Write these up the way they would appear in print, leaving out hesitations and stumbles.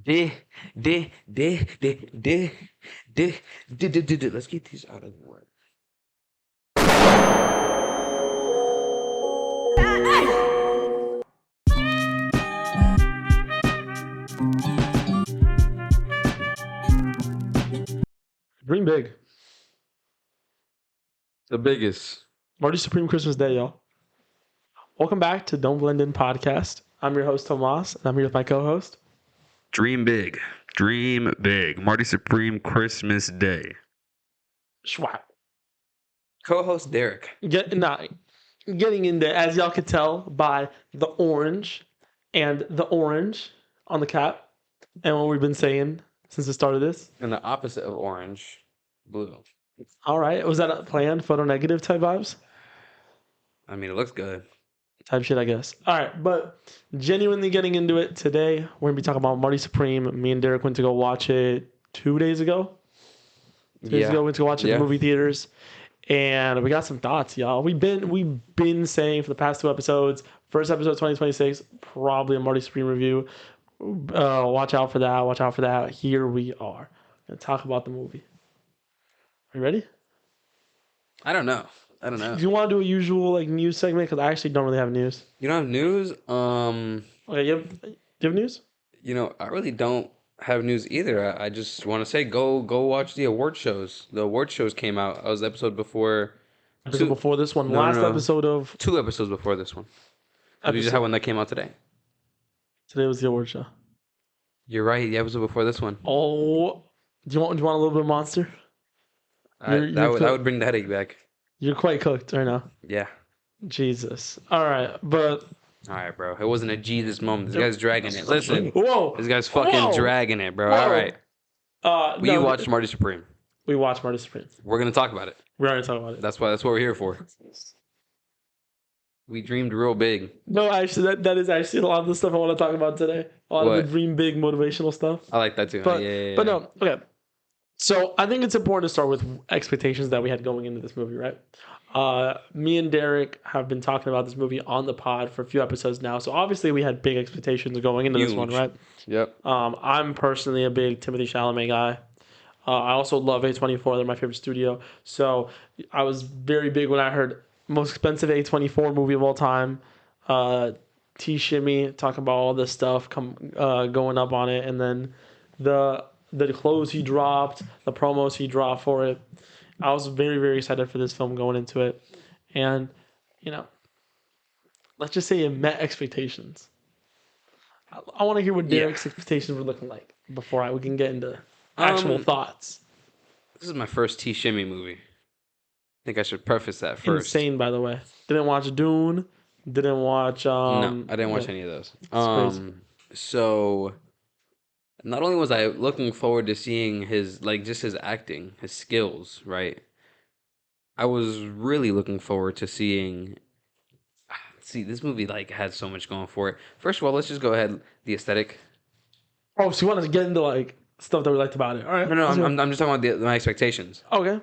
De, de, de, de, de, de. Let's get these out of the way. Dream big. The biggest. Marty Supreme Christmas Day, y'all. Welcome back to Don't Blend In Podcast. I'm your host, Tomas, and I'm here with my co-host. Dream big. Dream big. Marty Supreme Christmas Day. Schwab. Co-host Derrick. Getting into, as y'all could tell by the orange and the orange on the cap and what we've been saying since the start of this. And the opposite of orange, blue. All right. Was that a planned photo negative type vibes? I mean, it looks good. Type shit, I guess. All right. But genuinely getting into it today, we're going to be talking about Marty Supreme. Me and Derrick went to go watch it 2 days ago. 2 days ago, went to go watch it in the movie theaters. And we got some thoughts, y'all. We've been saying for the past 2 episodes, first episode 2026, probably a Marty Supreme review. Watch out for that. Watch out for that. Here we are. Gonna talk about the movie. Are you ready? I don't know. Do you want to do a usual news segment? Because I actually don't really have news. You don't have news? Okay, you have news? I really don't have news either. I just want to say go watch the award shows. The award shows came out. I was the episode before. Before this one. No, last no. episode of 2 episodes before this one. We just had one that came out today. Today was the award show. You're right. The episode before this one. Oh, do you want a little bit of Monster? That would bring the headache back. You're quite cooked right now. Yeah. Jesus. All right, but. All right, bro. It wasn't a Jesus moment. This guy's dragging it. Listen. Whoa. This guy's fucking dragging it, bro. Whoa. All right. You watched Marty Supreme. We watched Marty Supreme. We're gonna talk about it. We're already talking about it. That's what we're here for. We dreamed real big. No, actually, that is actually a lot of the stuff I want to talk about today. A lot of the dream big motivational stuff. I like that too. But, yeah. But no, okay. So I think it's important to start with expectations that we had going into this movie, right? Me and Derrick have been talking about this movie on the pod for a few episodes now. So obviously we had big expectations going into this one, right? Yep. I'm personally a big Timothée Chalamet guy. I also love A24. They're my favorite studio. So I was very big when I heard most expensive A24 movie of all time. T Shimmy talking about all this stuff going up on it, and then the clothes he dropped, the promos he dropped for it. I was very, very excited for this film going into it. And, let's just say it met expectations. I want to hear what Derrick's expectations were looking like before we can get into actual thoughts. This is my first T Shimmy movie. I think I should preface that first. Insane, by the way. Didn't watch Dune. Didn't watch... no, I didn't watch any of those. So... Not only was I looking forward to seeing his acting, his skills, right? I was really looking forward to seeing... See, this movie had so much going for it. First of all, let's just go ahead. The aesthetic. Oh, so you want to get into stuff that we liked about it? All right. No, I'm just talking about my expectations. Okay.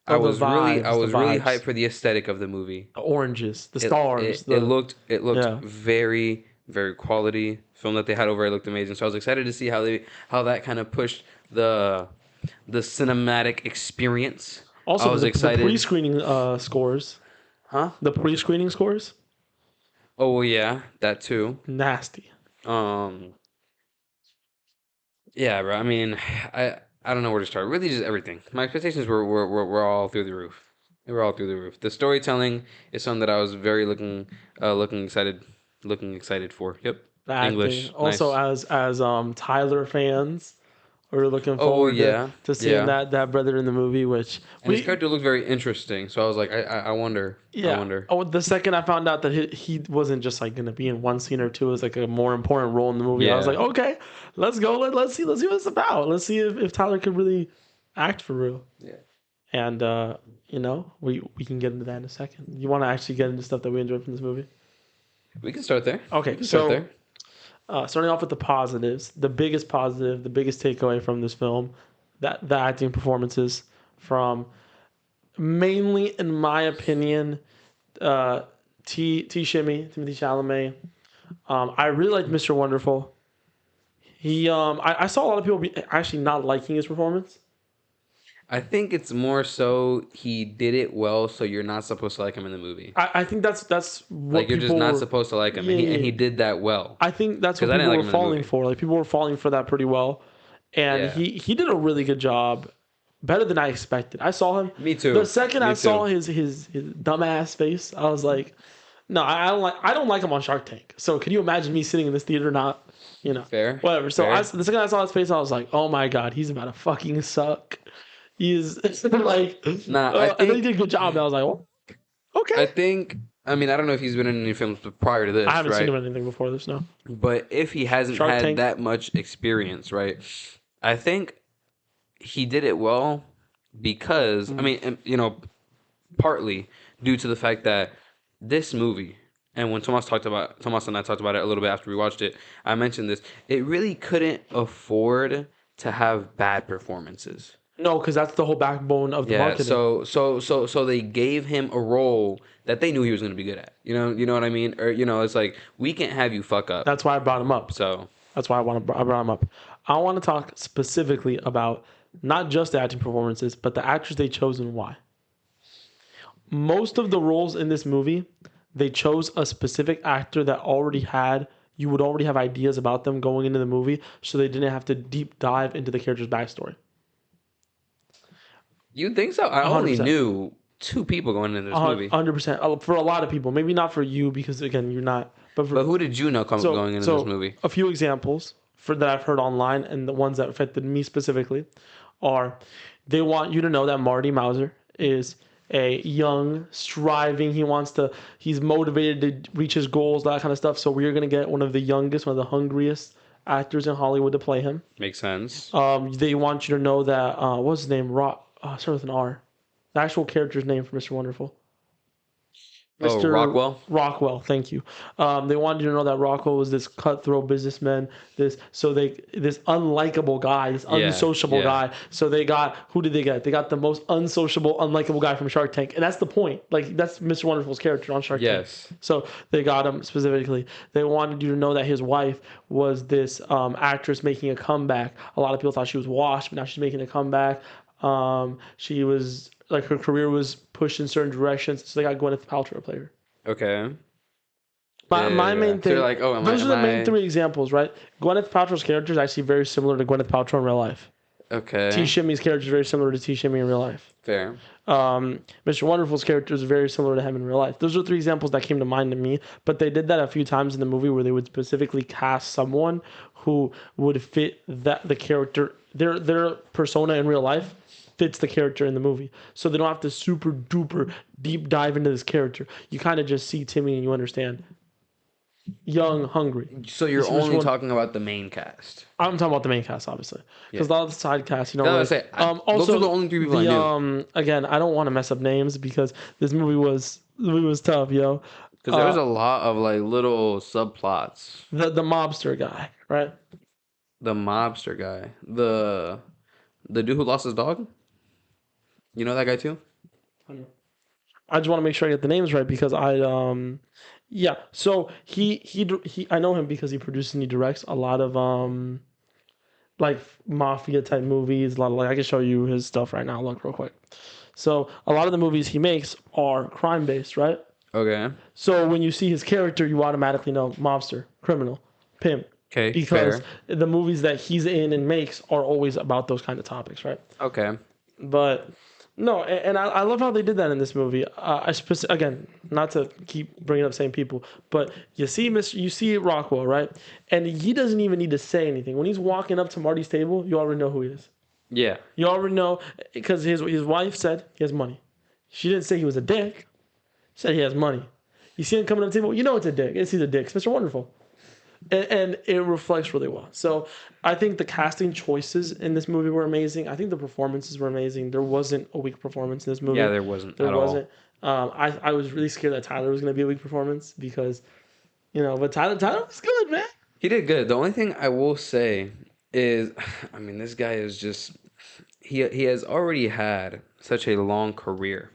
I was really hyped for the aesthetic of the movie. The oranges, the stars. It looked very, very quality. Film that they had over it looked amazing. So I was excited to see how that kind of pushed the cinematic experience. Also, I was excited. The pre-screening scores. Huh? The pre-screening scores. Oh yeah, that too. Nasty. Yeah, bro. I mean, I don't know where to start. Really, just everything. My expectations were all through the roof. They were all through the roof. The storytelling is something that I was very looking excited for. Yep. English. Also, nice. as Tyler fans, we're looking forward to seeing that brother in the movie. His character looked very interesting. So I was like, I wonder. Yeah. I wonder. Oh, the second I found out that he wasn't just going to be in one scene or two, it was a more important role in the movie. Yeah. I was like, okay, let's go. Let's see what it's about. Let's see if Tyler could really act for real. Yeah. And we can get into that in a second. You want to actually get into stuff that we enjoyed from this movie? We can start there. Okay, starting off with the positives, the biggest positive, the biggest takeaway from this film, the acting performances from mainly, in my opinion, T Shimmy, Timothée Chalamet. I really liked Mr. Wonderful. I saw a lot of people actually not liking his performance. I think it's more so he did it well, so you're not supposed to like him in the movie. I think that's what Like you're just people not were. supposed to like him, Yeah, and yeah. he did that well. I think that's Because what I didn't people like were him in the falling movie. for. Like people were falling for that pretty well, and Yeah, he did a really good job, better than I expected. I saw him. me The too. second I Me saw too. his dumbass face, I was like, no, I don't like him on Shark Tank. So can you imagine me sitting in this theater not, Fair, whatever. So fair. the second I saw his face, I was like, oh my god, he's about to fucking suck. He's like, Nah, and then he did a good job. And I was like, well, okay. I think. I mean, I don't know if he's been in any films prior to I this, haven't seen him right? in anything before this. No, But if he hasn't Shark had Tank. that much experience, right? I think he did it well because I mean, partly due to the fact that this movie, and when Tomas and I talked about it a little bit after we watched it, I mentioned this. It really couldn't afford to have bad performances. No, because that's the whole backbone of the Yeah, marketing. so they gave him a role that they knew he was going to be good at. You know what I mean? Or it's like we can't have you fuck up. That's why I brought him up. So That's why I brought him up. I want to talk specifically about not just the acting performances, but the actors they chose and why. Most of the roles in this movie, they chose a specific actor that you would already have ideas about them going into the movie, so they didn't have to deep dive into the character's backstory. you think so? I only 100%. knew two people going into this movie. 100%. For a lot of people, maybe not for you because again you're not. But But who did you know going into this movie? a few examples for that I've heard online and the ones that affected me specifically are they want you to know that Marty Mauser is a young, striving. He's motivated to reach his goals, that kind of stuff. So we're gonna get one of the youngest, one of the hungriest actors in Hollywood to play him. Makes sense. They want you to know that what's his name? Start with an R. The actual character's name for Mr. Wonderful. Oh, Mr. Rockwell. Rockwell, thank you. They wanted you to know that Rockwell was this cutthroat businessman, this unlikable guy, this unsociable yeah. guy. So who did they get? They got the most unsociable, unlikable guy from Shark Tank, and that's the point. Like that's Mr. Wonderful's character on Shark Tank. Yes. So they got him specifically. They wanted you to know that his wife was this actress making a comeback. A lot of people thought she was washed, but now she's making a comeback. She was like her career was pushed in certain directions, so they got Gwyneth Paltrow to play her. Okay. My main So thing. you're like, oh, those are the main three examples, right? Gwyneth Paltrow's character is actually very similar to Gwyneth Paltrow in real life. Okay. T. Shimmy's character is very similar to T. Shimmy in real life. Fair. Mr. Wonderful's character is very similar to him in real life. Those are three examples that came to mind to me, but they did that a few times in the movie where they would specifically cast someone who would fit the character, their persona in real life fits the character in the movie. So they don't have to super duper deep dive into this character. You kind of just see Timmy and you understand. Young, hungry. So you're only talking about the main cast. I'm talking about the main cast, obviously, because a lot of the side cast, Also, those are the only three people I knew. Again, I don't want to mess up names because this movie was tough, yo. Because there was a lot of like little subplots. The mobster guy, right? The mobster guy, the dude who lost his dog. You know that guy too? I just want to make sure I get the names right because yeah. So he I know him because he produces and he directs a lot of like mafia type movies. A lot of like I can show you his stuff right now. Look real quick. So a lot of the movies he makes are crime based, right? Okay. So when you see his character, you automatically know mobster, criminal, pimp. Okay. Because fair. the movies that he's in and makes are always about those kind of topics, right? Okay. But no, and I love how they did that in this movie. Again, not to keep bringing up same people, but you see Rockwell, right? And he doesn't even need to say anything. When he's walking up to Marty's table, you already know who he is. Yeah. You already know because his wife said he has money. She didn't say he was a dick. She said he has money. You see him coming up to the table, you know it's a dick. He's a dick. It's Mr. Wonderful. And it reflects really well. So I think the casting choices in this movie were amazing. I think the performances were amazing. There wasn't a weak performance in this movie. Yeah, there wasn't. There wasn't. I was really scared that Tyler was going to be a weak performance because, but Tyler was good, man. He did good. The only thing I will say is, I mean, this guy is just he has already had such a long career,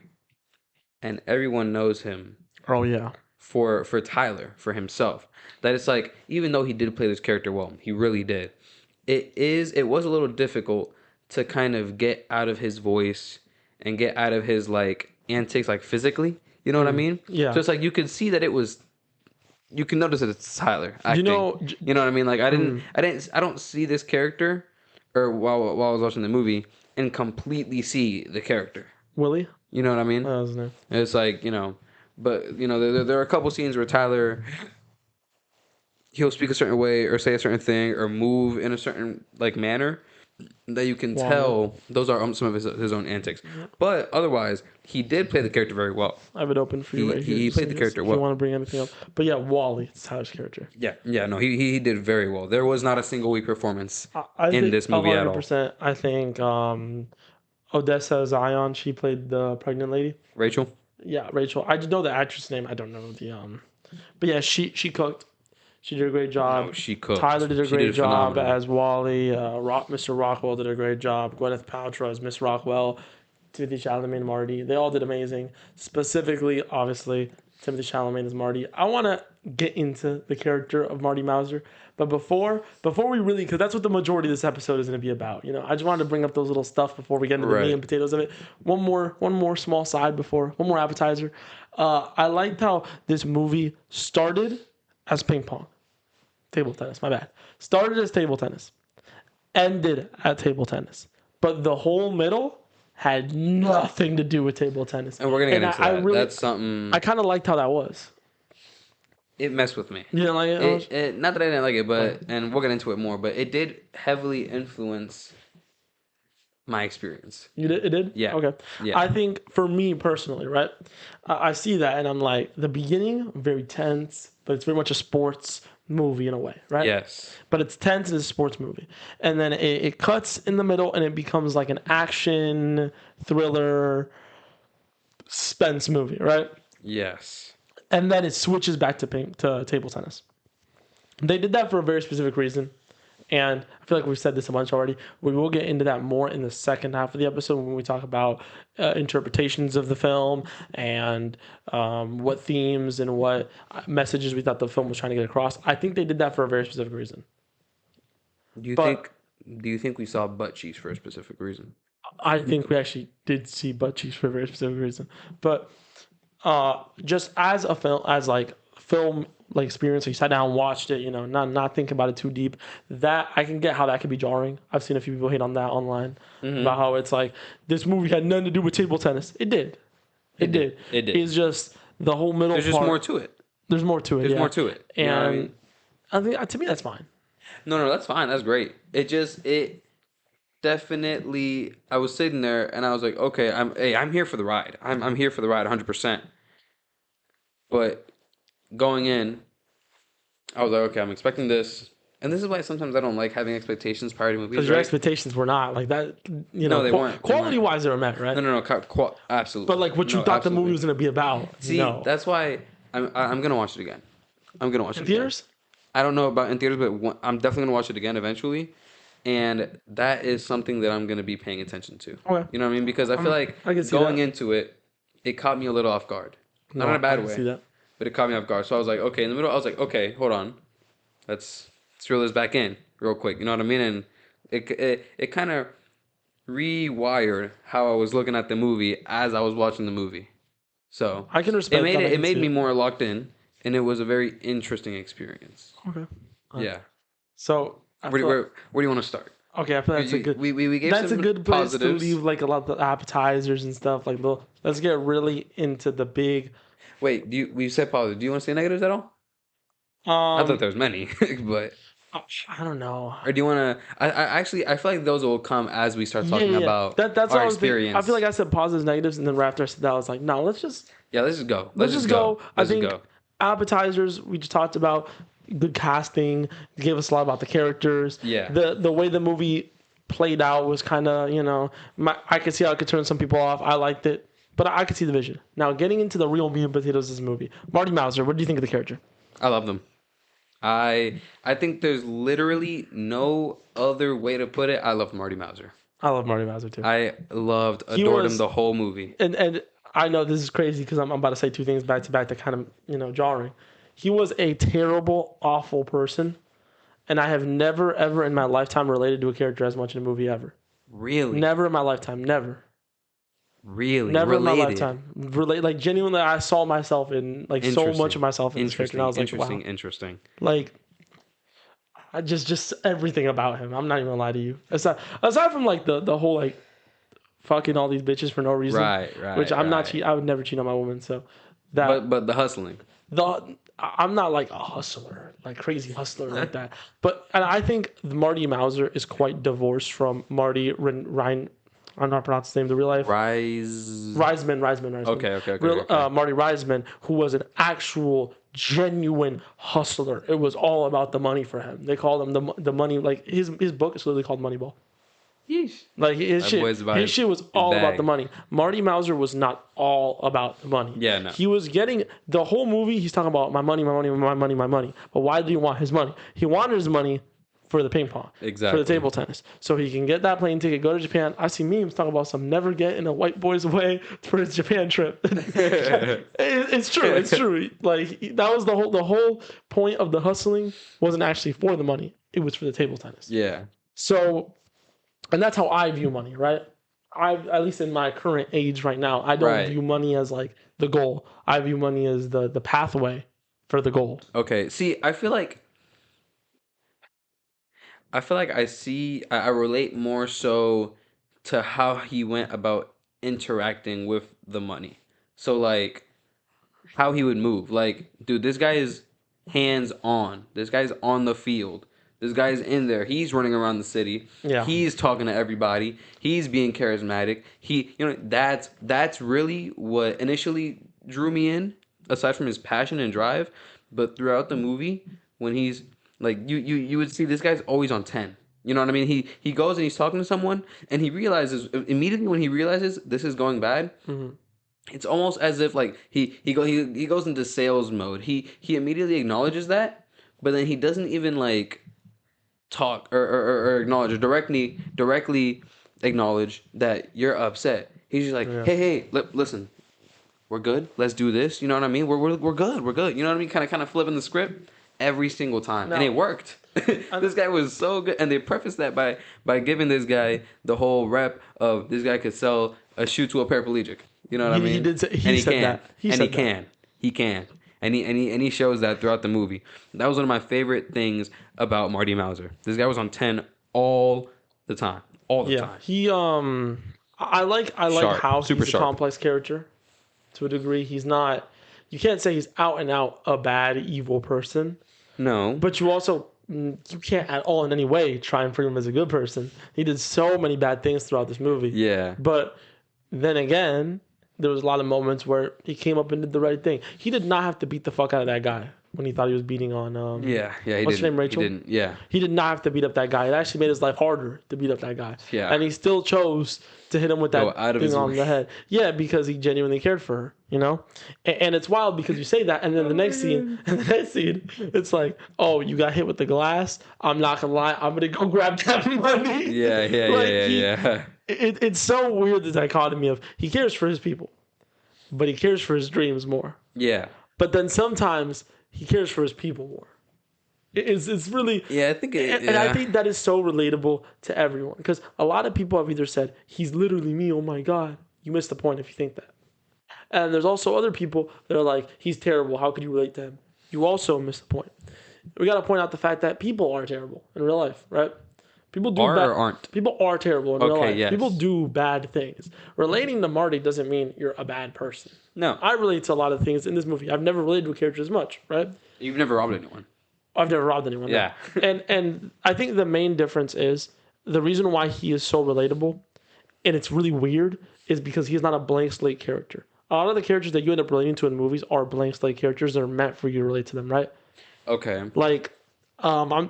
and everyone knows him. Oh yeah. For Tyler, for himself, that it's like even though he did play this character well, he really did. it was a little difficult to kind of get out of his voice and get out of his like antics like physically. You know what I mean? Yeah. So it's like you could see that it was. You can notice that it's Tyler acting. You know what I mean? Like I don't see this character, or while I was watching the movie, and completely see the character. Willie? You know what I mean? That was his name. It's like, but there are a couple scenes where Tyler, he'll speak a certain way or say a certain thing or move in a certain like manner that you can tell those are some of his own antics. But otherwise, he did play the character very well. I have it open for you right here. He played the character well. If you want to bring anything up. But yeah, Wally, it's Tyler's character. Yeah, no, he did very well. There was not a single weak performance in this movie at all. 100%. I think Odessa Zion, she played the pregnant lady. Rachel? Yeah, Rachel. I just know the actress name. I don't know the But yeah, she cooked. She did a great job. No, she cooked. Tyler did a great job as Wally. Mr. Rockwell did a great job. Gwyneth Paltrow as Miss Rockwell. Timothy Chalamet and Marty. They all did amazing. Specifically, obviously, Timothy Chalamet as Marty. I want to get into the character of Marty Mauser. But before we really, because that's what the majority of this episode is going to be about. I just wanted to bring up those little stuff before we get into the meat and potatoes of it. One more small side one more appetizer. I liked how this movie started as ping pong. Table tennis, my bad. Started as table tennis. Ended at table tennis. But the whole middle had nothing to do with table tennis. And we're going to get into that. That's something... I kind of liked how that was. It messed with me. You didn't like it? Not that I didn't like it, but... And we'll get into it more, but it did heavily influence my experience. It did? Yeah. Okay. Yeah. I think for me personally, right? I see that and I'm like, the beginning, very tense, but it's very much a sports movie in a way, right? Yes. But it's tense and it's a sports movie. And then it cuts in the middle and it becomes like an action, thriller, suspense movie, right? Yes. And then it switches back to table tennis. They did that for a very specific reason. And I feel like we've said this a bunch already. We will get into that more in the second half of the episode when we talk about interpretations of the film and what themes and what messages we thought the film was trying to get across. I think they did that for a very specific reason. Do you think we saw butt cheeks for a specific reason? I think we actually did see butt cheeks for a very specific reason. But just as a film experience, you sat down and watched it, not thinking about it too deep, that I can get how that could be jarring. I've seen a few people hate on that online about how it's like this movie had nothing to do with table tennis. It did. It did. It's just the whole middle part. There's just more to it. There's more to it. There's more to it. And you know what I mean? I think to me that's fine. No, that's fine. That's great. It definitely. I was sitting there and I was like, okay, I'm here for the ride. I'm here for the ride 100%. But going in, I was like, okay, I'm expecting this. And this is why sometimes I don't like having expectations prior to movies. Because your expectations were not like that. No, they weren't. Quality-wise, they were met, right? No. Absolutely. But like what you thought the movie was going to be about. See, that's why I'm going to watch it again. I'm going to watch it in theaters? Again. I don't know about in theaters, but I'm definitely going to watch it again eventually. And that is something that I'm going to be paying attention to. Okay. You know what I mean? Because I feel like going into it, it caught me a little off guard. Not in a bad way. See that. But it caught me off guard. So I was like, okay, in the middle, I was like, okay, hold on. Let's reel this back in real quick. You know what I mean? And it kind of rewired how I was looking at the movie as I was watching the movie. So I can respect it made me more locked in, and it was a very interesting experience. Okay. Yeah. So where do you want to start? Okay, I feel that's a good. We gave that's some a good place positives. to leave like a lot of the appetizers and stuff. Like, let's get really into the big. Wait, we said positive. Do you want to say negatives at all? I thought there was many, but I don't know. Or do you want to? I feel like those will come as we start talking about that's our experience. I feel like I said positives, negatives, and then right after I said that, I was like, no, let's just go. Let's just go. I think appetizers we just talked about. Good casting. Gave us a lot about the characters. Yeah. The way the movie played out was kind of I could see how it could turn some people off. I liked it. But I could see the vision. Now, getting into the real meat and potatoes of this movie. Marty Mauser, what do you think of the character? I love them. I think there's literally no other way to put it. I love Marty Mauser. I love Marty Mauser, too. I adored him the whole movie. And I know this is crazy because I'm about to say two things back to back that kind of, jarring. He was a terrible, awful person. and I have never ever in my lifetime related to a character as much in a movie ever. Really? Never in my lifetime. Never. Really? Never in my Related? lifetime. Like genuinely, I saw myself in like so much of myself in this character, and I was like, wow. Interesting. Like, I just everything about him. I'm not even gonna lie to you. Aside from like the whole like fucking all these bitches for no reason. Right. Which I'm not cheat. I would never cheat on my woman. So that. But the hustling. I'm not like a hustler, like crazy hustler like that. But and I think Marty Mauser is quite divorced from Marty Ryan. I'm not pronouncing his name. The real life Reisman. Okay. Marty Reisman, who was an actual genuine hustler. It was all about the money for him. They called him the money. Like his book is literally called Moneyball. Yeesh. Like his shit was all about the money. Marty Mauser was not all about the money. Yeah, no. He was getting the whole movie. He's talking about my money. But why did he want his money? He wanted his money for the ping pong, exactly, for the table tennis, so he can get that plane ticket, go to Japan. I see memes talking about some never get in a white boy's way for his Japan trip. It's true. It's true. Like that was the whole point of the hustling wasn't actually for the money. It was for the table tennis. Yeah. So. And that's how I view money, right? At least in my current age right now, I don't view money as like the goal. I view money as the pathway for the goal. Okay. See, I feel like I relate more so to how he went about interacting with the money. So like how he would move. Like, dude, this guy is hands on. This guy's on the field. This guy's in there. He's running around the city. Yeah. He's talking to everybody. He's being charismatic. That's really what initially drew me in, aside from his passion and drive. But throughout the movie, when he's like, you would see this guy's always on 10. You know what I mean? He goes and he's talking to someone, and he realizes immediately when he realizes this is going bad. Mm-hmm. It's almost as if like he goes into sales mode. He immediately acknowledges that, but then he doesn't even like talk or acknowledge or directly acknowledge that you're upset. He's just like, hey, listen, we're good. Let's do this. You know what I mean? We're good. We're good. You know what I mean? Kind of flipping the script every single time, and it worked. This guy was so good, and they preface that by giving this guy the whole rep of this guy could sell a shoe to a paraplegic. You know what I mean? He did say, he said that. He can. And he shows that throughout the movie. That was one of my favorite things about Marty Mauser. This guy was on 10 all the time. All the time. He I like sharp, how he's a complex character to a degree. He's not, you can't say he's out and out a bad, evil person. No. But you can't at all in any way try and frame him as a good person. He did so many bad things throughout this movie. Yeah. But then again, there was a lot of moments where he came up and did the right thing. He did not have to beat the fuck out of that guy when he thought he was beating on he what's his name, Rachel? He didn't. Yeah. He did not have to beat up that guy. It actually made his life harder to beat up that guy. Yeah. And he still chose to hit him with that thing on the head. Yeah, because he genuinely cared for her, you know? And it's wild because you say that, and then the next scene, it's like, oh, you got hit with the glass? I'm not gonna lie, I'm gonna go grab that money. Yeah. It's so weird, the dichotomy of he cares for his people, but he cares for his dreams more. Yeah. But then sometimes he cares for his people more. It's really... Yeah, I think and I think that is so relatable to everyone. Because a lot of people have either said, he's literally me, oh my God. You missed the point if you think that. And there's also other people that are like, he's terrible, how could you relate to him? You also miss the point. We got to point out the fact that people are terrible in real life, right? People do or aren't. People are terrible in real life. Yes. People do bad things. Relating to Marty doesn't mean you're a bad person. No. I relate to a lot of things in this movie. I've never related to a character as much, right? You've never robbed anyone. I've never robbed anyone. Yeah. No. And I think the main difference is the reason why he is so relatable, and it's really weird, is because he's not a blank slate character. A lot of the characters that you end up relating to in movies are blank slate characters that are meant for you to relate to them, right? Okay. Like,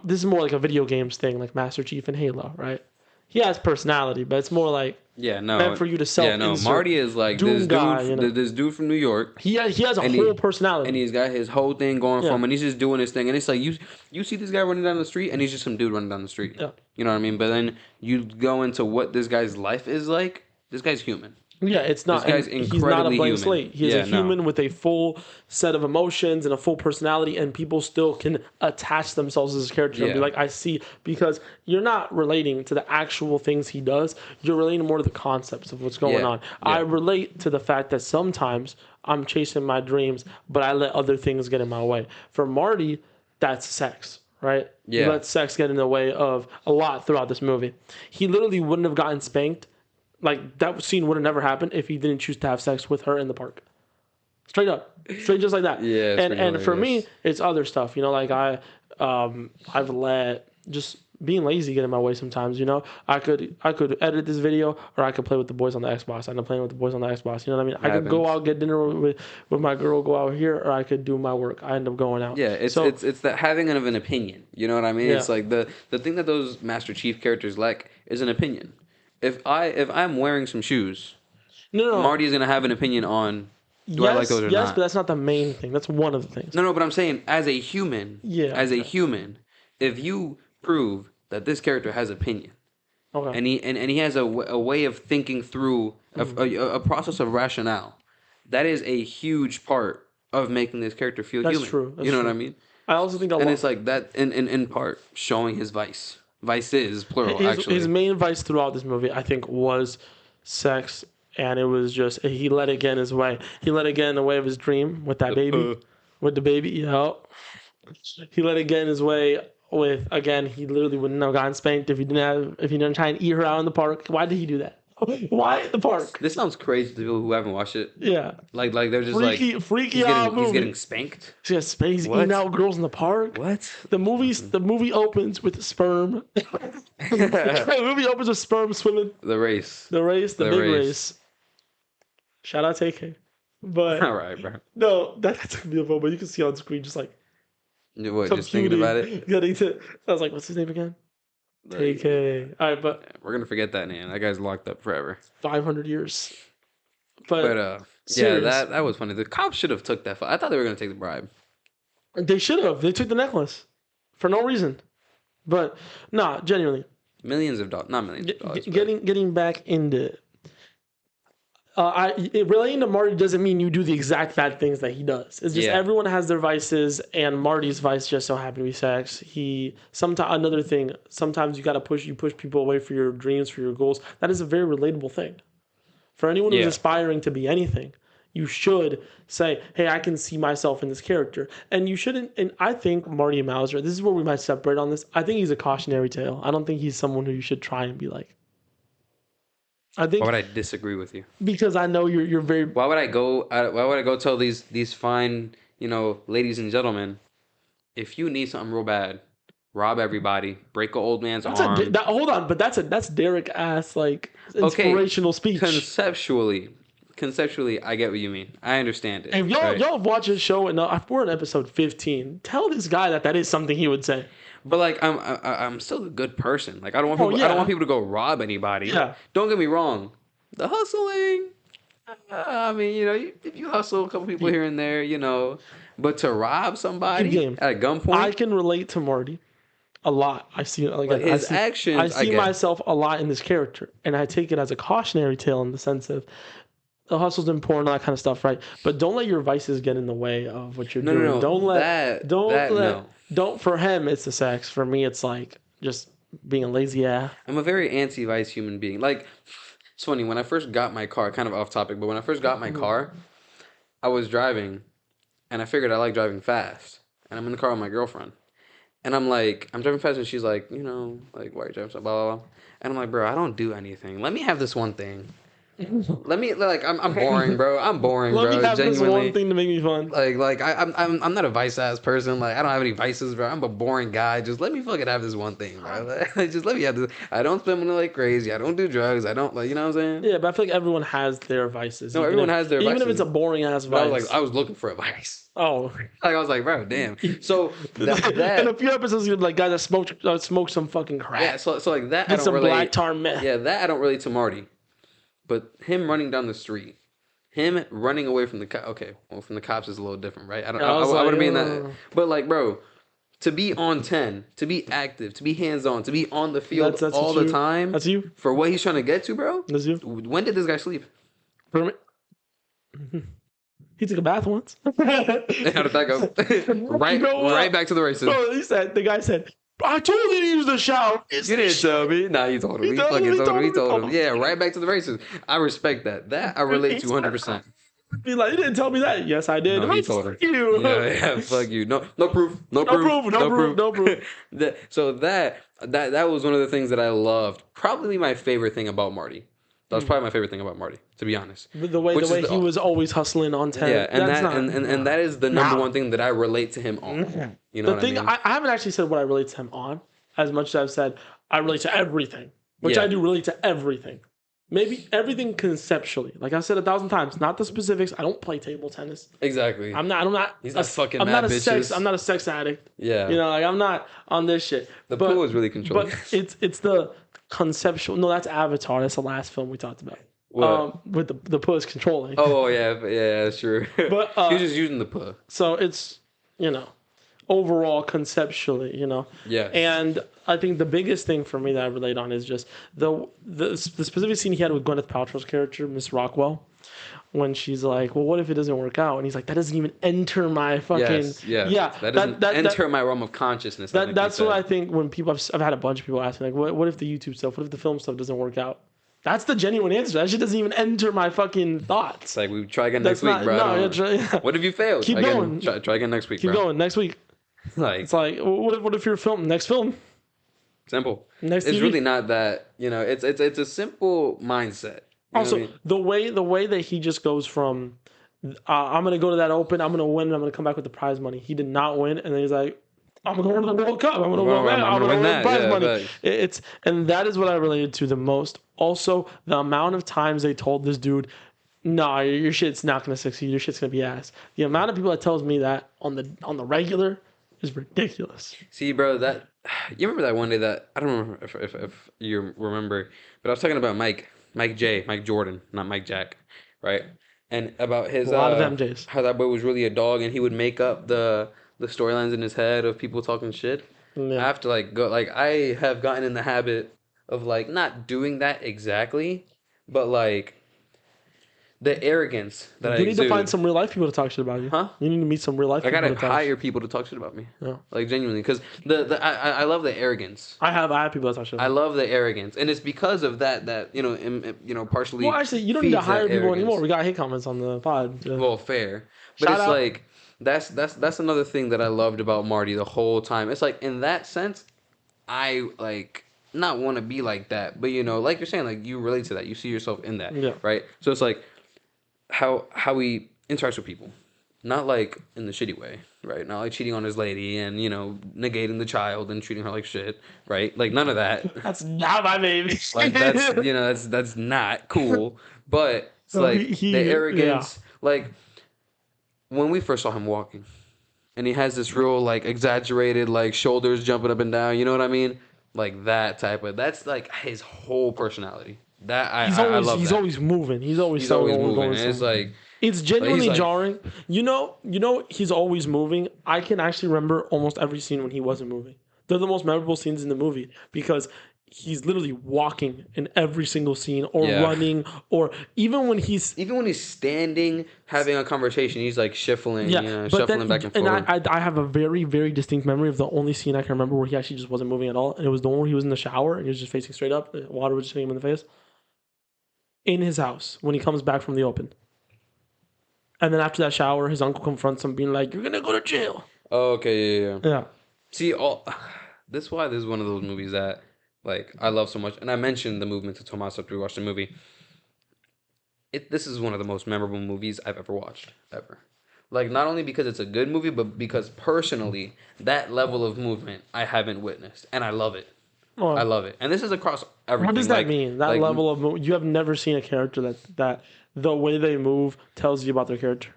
this is more like a video games thing, like Master Chief and Halo, right? He has personality, but it's more like meant for you to self-insert. Marty is like this dude from New York. He has a whole personality, and he's got his whole thing going for him, and he's just doing his thing. And it's like you see this guy running down the street, and he's just some dude running down the street. Yeah. You know what I mean? But then you go into what this guy's life is like. This guy's human. Yeah, it's This not, guy's and he's not a incredibly blank human. slate. He is a human with a full set of emotions and a full personality, and people still can attach themselves to his character and be Yeah. like, I see, because you're not relating to the actual things he does. You're relating more to the concepts of what's going on. Yeah. I relate to the fact that sometimes I'm chasing my dreams, but I let other things get in my way. For Marty, that's sex. Right? He Yeah. lets sex get in the way of a lot throughout this movie. He literally wouldn't have gotten spanked. Like, that scene would have never happened if he didn't choose to have sex with her in the park. Straight up. Straight just like that. Yeah, it's pretty And for me, hilarious. it's other stuff. You know, like I've let just being lazy get in my way sometimes, you know. I could edit this video, or I could play with the boys on the Xbox. I end up playing with the boys on the Xbox. You know what I mean? I could go out, get dinner with my girl, go out here, or I could do my work. I end up going out. Yeah, it's that having of an opinion. You know what I mean? Yeah. It's like the thing that those Master Chief characters lack is an opinion. If I'm wearing some shoes, No. Marty's gonna have an opinion on do I like those or yes, not. but that's not the main thing. That's one of the things. No, but I'm saying as a human, if you prove that this character has opinion, Okay. and he has a way of thinking through a process of rationale, that is a huge part of making this character feel That's human. true. That's You know true. what I mean? I also think It's like that in part showing his vices plural his main vice throughout this movie, I think, was sex, and it was just he let it get in his way. He let it get in the way of his dream with that baby, with the baby. Yeah, he let it get in his way with, again, he literally wouldn't have gotten spanked if he didn't try and eat her out in the park. Why did he do that? Why at the park? This sounds crazy to people who haven't watched it. Yeah, like they're just freaky out movie. He's getting spanked. He's eating out girls in the park. What? The movie opens with sperm. The movie opens with sperm swimming. The race. The big race. Shout out TK. But all right, bro. No, that took me a moment. You can see on screen just like what, just thinking about it. I was like, what's his name again? TK. All right, but we're gonna forget that name. That guy's locked up forever. 500 years. But yeah, that was funny. The cops should have took that. I thought they were gonna take the bribe. They should have. They took the necklace for no reason. But nah, genuinely. Millions of dollars, not millions of dollars. Getting back into relating to Marty doesn't mean you do the exact bad things that he does. It's just everyone has their vices, and Marty's vice just so happened to be sex. Another thing, sometimes you push people away for your dreams, for your goals. That is a very relatable thing. For anyone who's aspiring to be anything, you should say, hey, I can see myself in this character. And you shouldn't, and I think Marty Mauser, this is where we might separate on this. I think he's a cautionary tale. I don't think he's someone who you should try and be like. Why would I disagree with you? Because I know you're very. Why would I go tell these fine, ladies and gentlemen, if you need something real bad, rob everybody, break an old man's arm. Hold on, but that's Derrick ass inspirational speech. Conceptually, I get what you mean. I understand it. And if y'all have watched this show, and we're on episode 15, tell this guy that is something he would say. But I'm still a good person. Like I don't want people. I don't want people to go rob anybody. Yeah. Don't get me wrong. The hustling. I mean, if you hustle a couple people here and there, but to rob somebody at a gunpoint. I can relate to Marty a lot. I see his actions. I see myself a lot in this character, and I take it as a cautionary tale in the sense of the hustle's important, all that kind of stuff, right? But don't let your vices get in the way of what you're doing. No. Don't. For him, it's the sex. For me, it's like just being a lazy ass. I'm a very anti-vice human being. Like, it's funny, when I first got my car, kind of off topic, but when I first got my car, I was driving, and I figured I like driving fast. And I'm in the car with my girlfriend. And I'm driving fast, and she's like, why are you driving so blah, blah, blah. And I'm like, bro, I don't do anything. Let me have this one thing. I'm boring, bro. I'm boring, bro. Let me have genuinely. this one thing to make me fun. I'm not a vice ass person. Like I don't have any vices, bro. I'm a boring guy. Just let me fucking have this one thing, bro. Just let me have this. I don't spend money like crazy. I don't do drugs. I don't you know what I'm saying? Yeah, but I feel like everyone has their vices. No, everyone has their vices. Even if it's a boring ass vice. I was looking for a vice. Oh, I was like, bro, damn. So that in a few episodes, you're like guys that smoked some fucking crack. Yeah, so like that. Get some black tar meth. Yeah, that I don't relate to Marty. But him running down the street, him running away from the cops. Okay, well, from the cops is a little different, right? I wouldn't mean that. But bro, to be on 10, to be active, to be hands-on, to be on the field all the time. That's you. For what he's trying to get to, bro. That's you. When did this guy sleep? For me, he took a bath once. How did that go? Right back to the races. Bro, the guy said, I told you to use the shower. You didn't tell me. Nah, you told him. He told him. Yeah, right back to the races. I respect that. That I relate to 100%. Be like, you didn't tell me that. Yes, I did. No, he told her. You. Yeah, fuck you. No proof. No proof. So that was one of the things that I loved. Probably my favorite thing about Marty. That was probably my favorite thing about Marty, to be honest. The way he was always hustling on 10. Yeah, and that is the number one thing that I relate to him on. You know what I mean? I haven't actually said what I relate to him on as much as I've said I relate to everything, which I do relate to everything. Maybe everything conceptually. Like I said 1,000 times, not the specifics. I don't play table tennis. Exactly. I'm not. He's not fucking mad bitches. I'm not a sex addict. Yeah. You know, like I'm not on this shit. The pool is really controlling. But it's the conceptual. No, that's Avatar. That's the last film we talked about. What? With the puss controlling. Oh yeah, sure. But he's just using the puss. So it's overall conceptually, Yeah. And I think the biggest thing for me that I relate on is just the specific scene he had with Gwyneth Paltrow's character, Miss Rockwell, when she's like, "Well, what if it doesn't work out?" And he's like, "That doesn't even enter my fucking That doesn't enter my realm of consciousness." That's what I think when people I've had a bunch of people ask me like, "What if the YouTube stuff? What if the film stuff doesn't work out?" That's the genuine answer. That shit doesn't even enter my fucking thoughts. It's like we try again next week, bro. What if you failed? Keep going. Try again next week. Keep going next week. Like it's like what if you're film next film? Simple. Next it's TV. Really not that, it's a simple mindset. Also, the way that he just goes from I'm gonna go to that open, I'm gonna win, and I'm gonna come back with the prize money. He did not win, and then he's like, I'm gonna go to the World Cup. I'm gonna win that prize money. And that is what I related to the most. Also, the amount of times they told this dude, "Nah, your shit's not gonna succeed. Your shit's gonna be ass." The amount of people that tells me that on the regular is ridiculous. See, bro, you remember that one day that I don't remember if you remember, but I was talking about Mike Jordan, not Mike Jack, right? And about his a lot of MJs, how that boy was really a dog, and he would make up the storylines in his head of people talking shit. Yeah. I have to I have gotten in the habit of not doing that exactly, but the arrogance that I exude. You need to find some real life people to talk shit about you. Huh? You need to meet some real life people. I gotta hire people to talk shit about me. Yeah. Genuinely, because I love the arrogance. I have people that talk shit about me. I love the arrogance, and it's because of that partially. Well, actually, you don't need to hire people anymore. We got hate comments on the pod. Yeah. Well, fair, but Shout out. That's another thing that I loved about Marty the whole time. It's in that sense, I not want to be like that, but like you're saying, you relate to that. You see yourself in that, right? So it's how he interacts with people, not in the shitty way, right? Not cheating on his lady and negating the child and treating her like shit, right? None of that. That's not my baby. That's not cool. But it's the arrogance, when we first saw him walking, and he has this real exaggerated shoulders jumping up and down. You know what I mean? That type of his whole personality. I love that. He's always moving. He's always moving. It's it's genuinely jarring. He's always moving. I can actually remember almost every scene when he wasn't moving. They're the most memorable scenes in the movie because he's literally walking in every single scene or running, or even when he's standing having a conversation, he's shuffling, shuffling back and forth. And I have a very, very distinct memory of the only scene I can remember where he actually just wasn't moving at all, and it was the one where he was in the shower and he was just facing straight up. The water was just hitting him in the face. In his house when he comes back from the open. And then after that shower, his uncle confronts him being like, "You're going to go to jail." Oh, okay, yeah. See, this is why this is one of those movies that I love so much. And I mentioned the movement to Tomas after we watched the movie. This is one of the most memorable movies I've ever watched, ever. Not only because it's a good movie, but because personally, that level of movement I haven't witnessed. And I love it. Oh. I love it. And this is across everything. What does that mean? That level of movement? You have never seen a character that the way they move tells you about their character.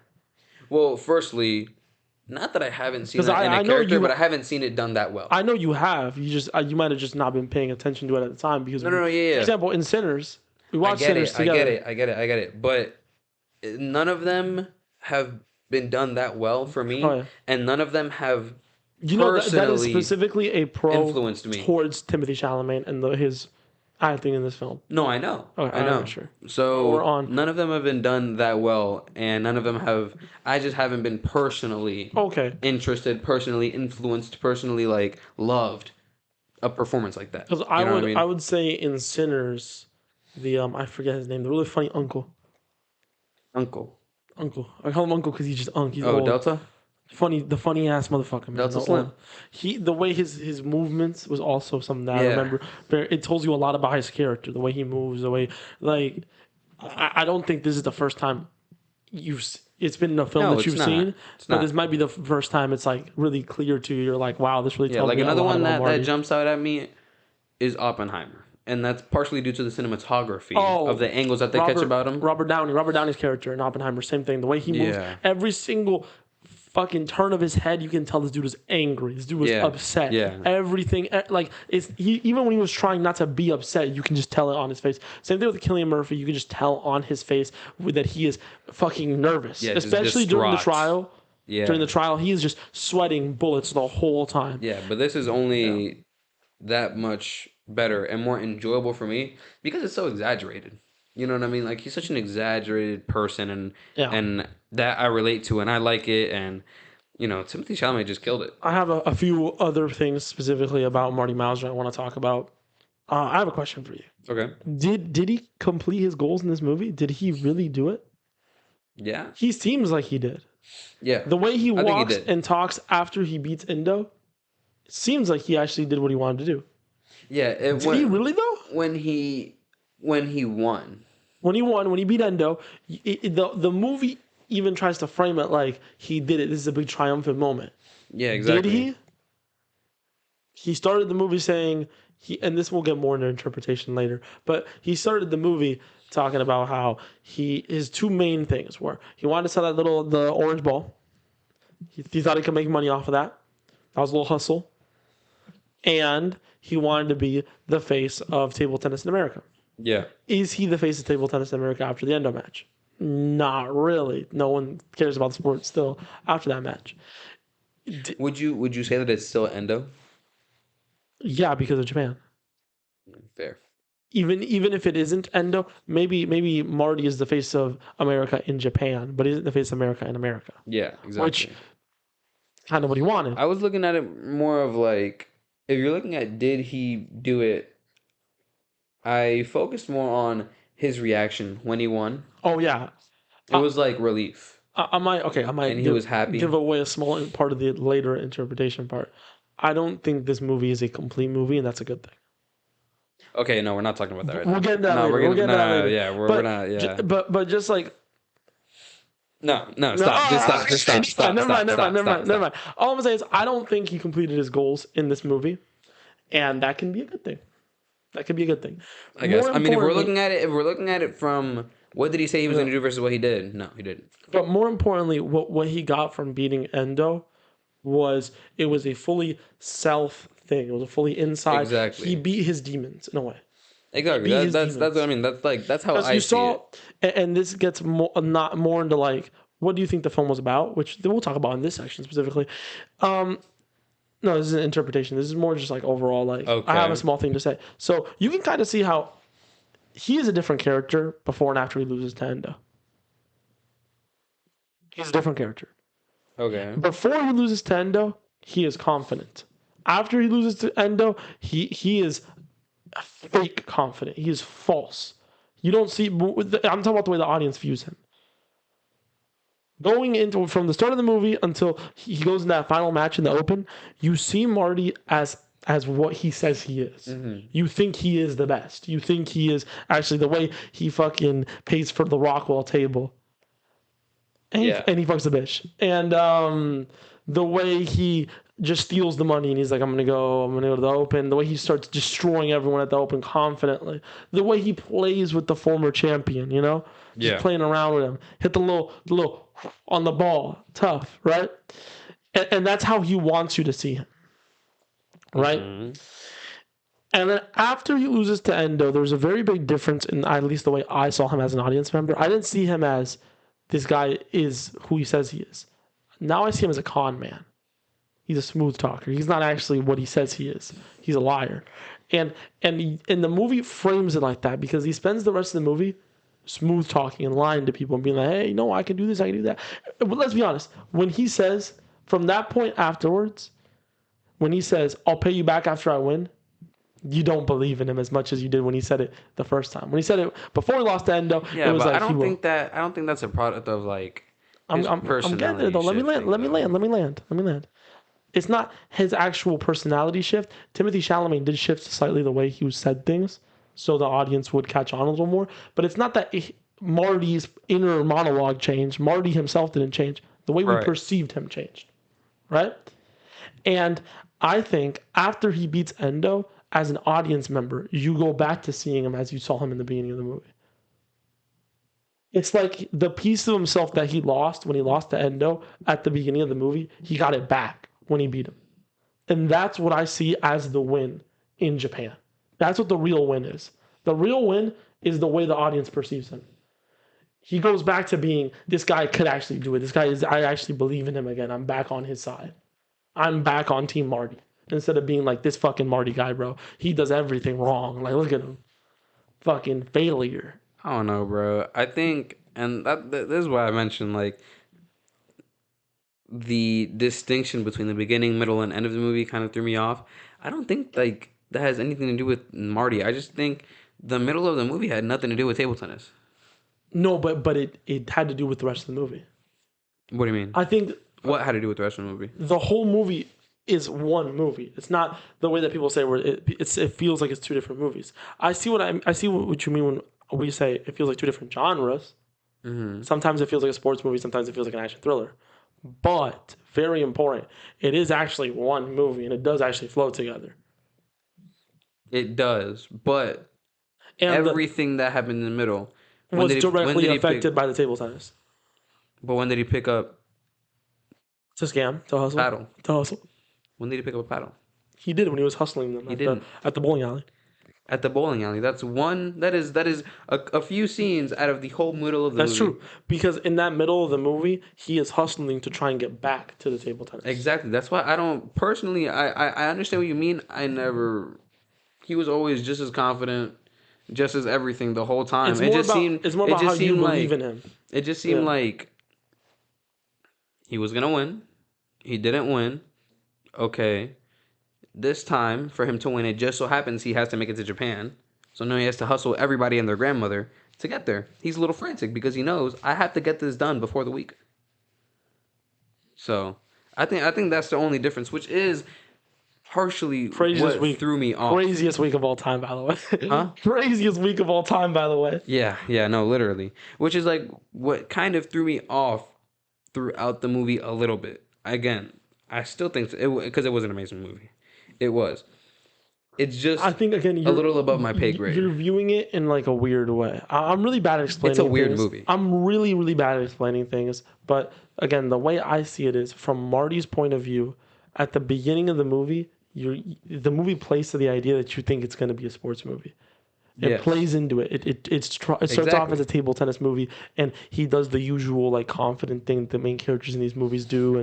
Well, firstly, not that I haven't seen that in a character, but I haven't seen it done that well. I know you have. You might have just not been paying attention to it at the time because yeah. For example, in Sinners, we watched Sinners together. I get it. But none of them have been done that well for me, and none of them have. That is specifically a pro influenced me towards Timothée Chalamet and his acting in this film. No, I know. Okay, I know. sure. So We're on. none of them have been done that well, and none of them have. I just haven't been personally interested, personally influenced, personally like loved a performance like that. Because You know what I I mean? would say in Sinners, the I forget his name, the really funny Uncle. uncle. I call him uncle because he's just he's Oh, old. Delta. The funny ass motherfucker, man. Delta The Slim. old. The way his movements was also something that I Yeah. remember. It tells you a lot about his character, the way he moves, the way like. I don't think this is the first time it's been in a film No, that it's you've not. seen, It's but not. this might be the first time it's like really clear to you. You're like, wow, this really Yeah, tells like me a another lot one about that Marty. jumps out at me is Oppenheimer, and that's partially due to the cinematography of Oh, the angles that they catch about him. Robert Downey's character in Oppenheimer, same thing. The way he moves, Yeah. every single fucking turn of his head, you can tell this dude is angry. This dude was Yeah. upset. Yeah. Everything, like even when he was trying not to be upset, you can just tell it on his face. Same thing with Cillian Murphy. You can just tell on his face that he is fucking nervous, Yeah, just especially during the distraught. trial. Yeah. During the trial, he is just sweating bullets the whole time. Yeah, but this is only that much better and more enjoyable for me because it's so exaggerated. You know what I mean? Like he's such an exaggerated person, and that I relate to, and I like it. And Timothy Chalamet just killed it. I have a few other things specifically about Marty Mauser I want to talk about. I have a question for you. Okay. Did he complete his goals in this movie? Did he really do it? Yeah. He seems like he did. Yeah. The way he I think he walks did. and talks after he beats Endo seems like he actually did what he wanted to do. Yeah. Did he really though? When he won. When he beat Endo, the movie even tries to frame it like he did it. This is a big triumphant moment. Yeah, exactly. Did he? He started the movie saying and this will get more into interpretation later, but he started the movie talking about how his two main things were he wanted to sell the orange ball. He thought he could make money off of that. That was a little hustle. And he wanted to be the face of table tennis in America. Yeah. Is he the face of table tennis in America after the Endo match? Not really. No one cares about the sport still after that match. Would you say that it's still Endo? Yeah, because of Japan. Fair. Even if it isn't Endo, maybe Marty is the face of America in Japan, but isn't the face of America in America. Yeah, exactly. Which kind of what he wanted. I was looking at it more of like, if you're looking at did he do it, I focused more on his reaction when he won. Oh yeah, It was like relief. I might And he was happy. Give away a small part of the later interpretation part. I don't think this movie is a complete movie, and that's a good thing. Okay, no, we're not talking about that right now. We'll get into that later. We're getting that later. Yeah, we're not. Yeah. But just like No, stop. Just stop. Never mind. All I'm saying is I don't think he completed his goals in this movie, and that can be a good thing. That could be a good thing. I guess. I mean, if we're looking at it from what did he say he was going to do versus what he did? No, he didn't. But more importantly, what he got from beating Endo was a fully self thing. It was a fully inside. Exactly. He beat his demons in a way. Exactly. That's what I mean. That's how I see it. And this gets not more into like, what do you think the film was about? Which we'll talk about in this section specifically. No, this is an interpretation. This is more just like overall. Like, okay. I have a small thing to say. So you can kind of see how he is a different character before and after he loses to Endo. He's a different character. Okay. Before he loses to Endo, he is confident. After he loses to Endo, he is fake confident. He is false. You don't see. I'm talking about the way the audience views him. Going into from the start of the movie until he goes in that final match in the Open, you see Marty as what he says he is. Mm-hmm. You think he is the best. You think he is actually the way he fucking pays for the Rockwell table. And he fucks the bitch. And the way he just steals the money and he's like, I'm gonna go to the Open. The way he starts destroying everyone at the Open confidently. The way he plays with the former champion, just playing around with him. Hit the little on the ball, tough, right? And that's how he wants you to see him, right? Mm-hmm. And then after he loses to Endo, there's a very big difference in at least the way I saw him as an audience member. I didn't see him as this guy is who he says he is. Now I see him as a con man. He's a smooth talker. He's not actually what he says he is. He's a liar. And the movie frames it like that because he spends the rest of the movie smooth talking and lying to people and being like, hey, no, I can do this, I can do that. But let's be honest. When he says, from that point afterwards, when he says, I'll pay you back after I win, you don't believe in him as much as you did when he said it the first time. When he said it before he lost to Endo, Yeah, it was but like I don't think that's a product of like his I'm getting there personality though. Let me shifting, land. It's not his actual personality shift. Timothy Chalamet did shift slightly the way he said things, so the audience would catch on a little more. But it's not that Marty's inner monologue changed. Marty himself didn't change. The way we Right. perceived him changed, right? And I think after he beats Endo, as an audience member, you go back to seeing him as you saw him in the beginning of the movie. It's like the piece of himself that he lost when he lost to Endo at the beginning of the movie, he got it back when he beat him. And that's what I see as the win in Japan. That's what the real win is. The real win is the way the audience perceives him. He goes back to being, this guy could actually do it. This guy is, I actually believe in him again. I'm back on his side. I'm back on Team Marty. Instead of being like, this fucking Marty guy, bro. He does everything wrong. Like, look at him. Fucking failure. I don't know, bro. I think, and this is why I mentioned like the distinction between the beginning, middle, and end of the movie kind of threw me off. I don't think like that has anything to do with Marty. I just think the middle of the movie had nothing to do with table tennis. No, but it had to do with the rest of the movie. What do you mean? I think what had to do with the rest of the movie? The whole movie is one movie. It's not the way that people say where it feels like it's two different movies. I see what you mean when we say it feels like two different genres. Mm-hmm. Sometimes it feels like a sports movie. Sometimes it feels like an action thriller. But very important, it is actually one movie, and it does actually flow together. It does, but and everything that happened in the middle was directly affected by the table tennis. But when did he pick up? To scam, to hustle, paddle. To hustle. When did he pick up a paddle? He did when he was hustling them. At the bowling alley. At the bowling alley. That's one. That is a few scenes out of the whole middle of the movie. That's true, because in that middle of the movie, he is hustling to try and get back to the table tennis. Exactly. That's why I don't personally. I understand what you mean. He was always just as confident, just as everything the whole time. It's more about how you believe in him. It just seemed like he was gonna win. He didn't win. Okay. This time, for him to win, it just so happens he has to make it to Japan. So now he has to hustle everybody and their grandmother to get there. He's a little frantic because he knows I have to get this done before the week. So I think that's the only difference, which is partially what threw me off. Craziest week of all time, by the way. Huh? Craziest week of all time, by the way. Yeah, no, literally. Which is like what kind of threw me off throughout the movie a little bit. Again, I still think because it was an amazing movie. It was. It's just I think again a little above my pay grade. You're viewing it in like a weird way. I'm really bad at explaining things. It's a weird movie. I'm really, really bad at explaining things. But again, the way I see it is from Marty's point of view, at the beginning of the movie, the movie plays to the idea that you think it's going to be a sports movie. It plays into it. It starts off as a table tennis movie, and he does the usual like confident thing that the main characters in these movies do,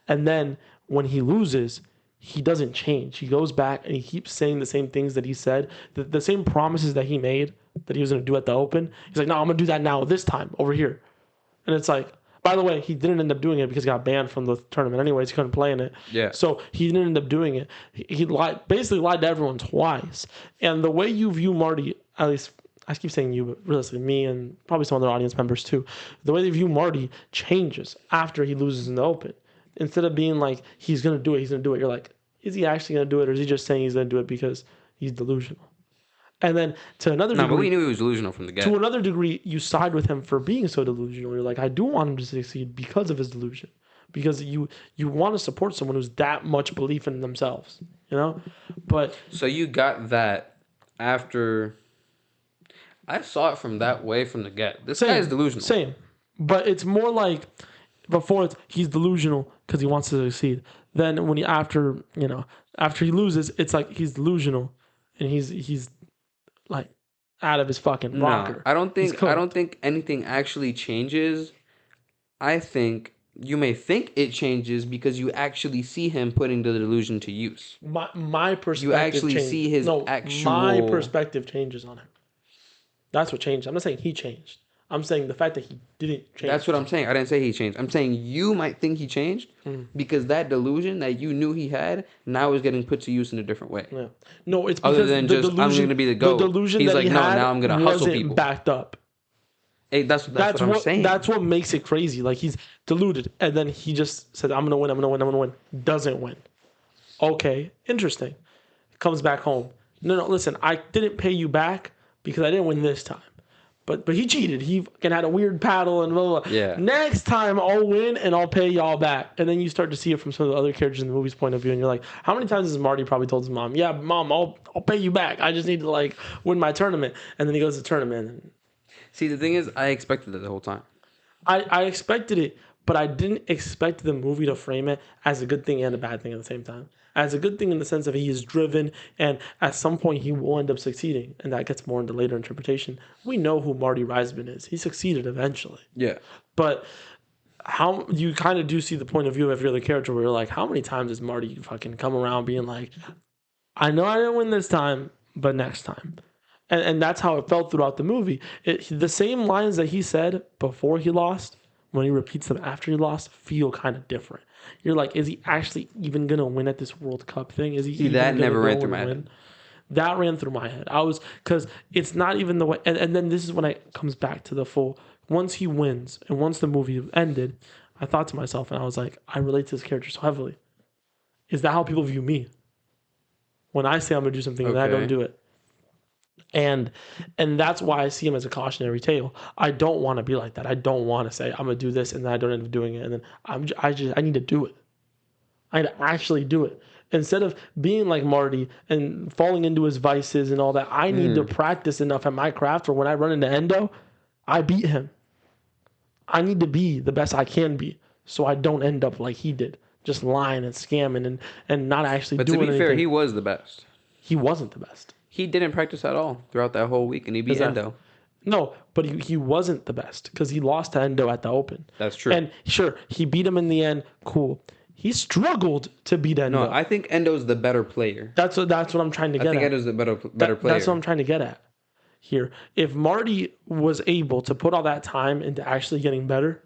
and then when he loses, he doesn't change. He goes back and he keeps saying the same things that he said, the same promises that he made that he was going to do at the Open. He's like, no, I'm going to do that now, this time, over here. And it's like, by the way, he didn't end up doing it because he got banned from the tournament anyways. He couldn't play in it. Yeah. So he didn't end up doing it. He basically lied to everyone twice. And the way you view Marty, at least I keep saying you, but realistically me and probably some other audience members too, the way they view Marty changes after he loses in the Open. Instead of being like, he's going to do it, you're like, is he actually going to do it, or is he just saying he's going to do it because he's delusional? And then to another degree... No, but we knew he was delusional from the get. To another degree, you side with him for being so delusional. You're like, I do want him to succeed because of his delusion. Because you want to support someone who's that much belief in themselves, you know? But... So you got that after... I saw it from that way from the get. This guy is delusional. Same. But it's more like... Before he's delusional because he wants to succeed. Then when after he loses, it's like he's delusional and he's like out of his fucking rocker. I don't think anything actually changes. I think you may think it changes because you actually see him putting the delusion to use. My perspective. You actually see his actual. My perspective changes on him. That's what changed. I'm not saying he changed. I'm saying the fact that he didn't change. That's what I'm saying. I didn't say he changed. I'm saying you might think he changed because that delusion that you knew he had now is getting put to use in a different way. Yeah. No, it's because other than the just delusion, I'm going to be the GOAT. The delusion He's that like, he no, had now I'm going to hustle people. Backed up. Hey, that's what I'm saying. That's what makes it crazy. Like, he's deluded, and then he just said, "I'm gonna win." Doesn't win. Okay, interesting. Comes back home. No, listen, I didn't pay you back because I didn't win this time. But he cheated. He fucking had a weird paddle and blah, blah, blah. Yeah. Next time I'll win and I'll pay y'all back. And then you start to see it from some of the other characters in the movie's point of view, and you're like, how many times has Marty probably told his mom, "Yeah, Mom, I'll pay you back. I just need to like win my tournament." And then he goes to the tournament. And see, the thing is, I expected it the whole time. I expected it, but I didn't expect the movie to frame it as a good thing and a bad thing at the same time. As a good thing in the sense of he is driven, and at some point he will end up succeeding, and that gets more into later interpretation. We know who Marty Reisman is. He succeeded eventually. Yeah. But how you kind of do see the point of view of every other character where you're like, how many times does Marty fucking come around being like, I know I didn't win this time, but next time. And that's how it felt throughout the movie. The same lines that he said before he lost, when he repeats them after he lost, feel kind of different. You're like, is he actually even going to win at this World Cup thing? Is he even that never ran through my head. That ran through my head. Because it's not even the way, and then this is when it comes back to the full, once he wins, and once the movie ended, I thought to myself, and I was like, I relate to this character so heavily. Is that how people view me? When I say I'm going to do something and I don't do it. And that's why I see him as a cautionary tale. I don't want to be like that. I don't want to say I'm gonna do this and then I don't end up doing it, and then I need to do it. I need to actually do it instead of being like Marty and falling into his vices and all that. I need to practice enough at my craft, or when I run into Endo, I beat him. I need to be the best I can be, so I don't end up like he did, just lying and scamming and not actually doing anything. But to be fair, he was the best. He wasn't the best. He didn't practice at all throughout that whole week, and he beat Endo. No, but he wasn't the best because he lost to Endo at the Open. That's true. And sure, he beat him in the end. Cool. He struggled to beat Endo. No, I think Endo's the better player. That's what I'm trying to get at. I think Endo's the better player. That's what I'm trying to get at here. If Marty was able to put all that time into actually getting better,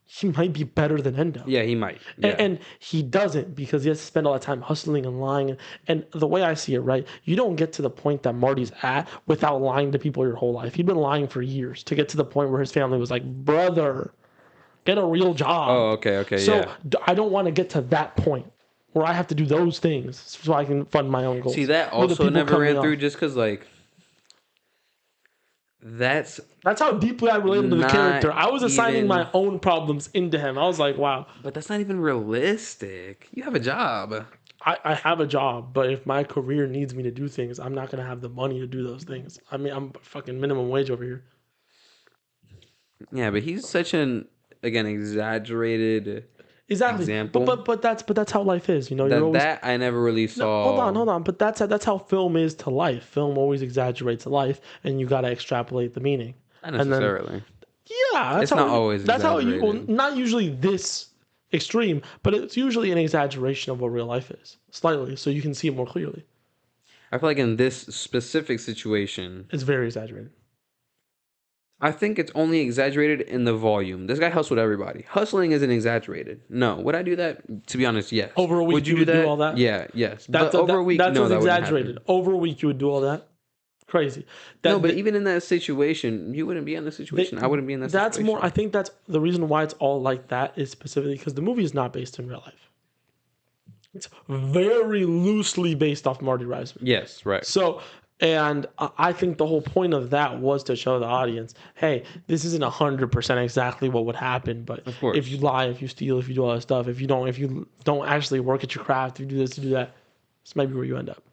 he might be better than Endo. Yeah, he might. Yeah. And he doesn't, because he has to spend all that time hustling and lying. And the way I see it, right, you don't get to the point that Marty's at without lying to people your whole life. He'd been lying for years to get to the point where his family was like, brother, get a real job. Oh, okay, so yeah. I don't want to get to that point where I have to do those things so I can fund my own goals. See, that also never ran through just because, like, that's how deeply I related to the character. I was assigning my own problems into him. I was like, wow. But that's not even realistic. You have a job. I have a job, but if my career needs me to do things, I'm not going to have the money to do those things. I mean, I'm fucking minimum wage over here. Yeah, but he's such an, again, exaggerated example. But that's how life is, you know. That I never really saw. No, hold on. But that's how film is to life. Film always exaggerates life, and you got to extrapolate the meaning. Not necessarily. Yeah, it's not always. That's how not usually this extreme, but it's usually an exaggeration of what real life is, slightly, so you can see it more clearly. I feel like in this specific situation, it's very exaggerated. I think it's only exaggerated in the volume. This guy hustled everybody. Hustling isn't exaggerated. No. Would I do that? To be honest, yes. Over a week, would you do all that? Yeah, yes. But over a week, that's no, that exaggerated. Over a week, you would do all that? Crazy. No, but even in that situation, you wouldn't be in the situation. I wouldn't be in that situation. That's more, I think that's the reason why it's all like that is specifically because the movie is not based in real life. It's very loosely based off Marty Reisman. Yes, right. So, and I think the whole point of that was to show the audience, hey, this isn't 100% exactly what would happen, but if you lie, if you steal, if you do all that stuff, if you don't actually work at your craft, if you do this, you do that, this might be where you end up.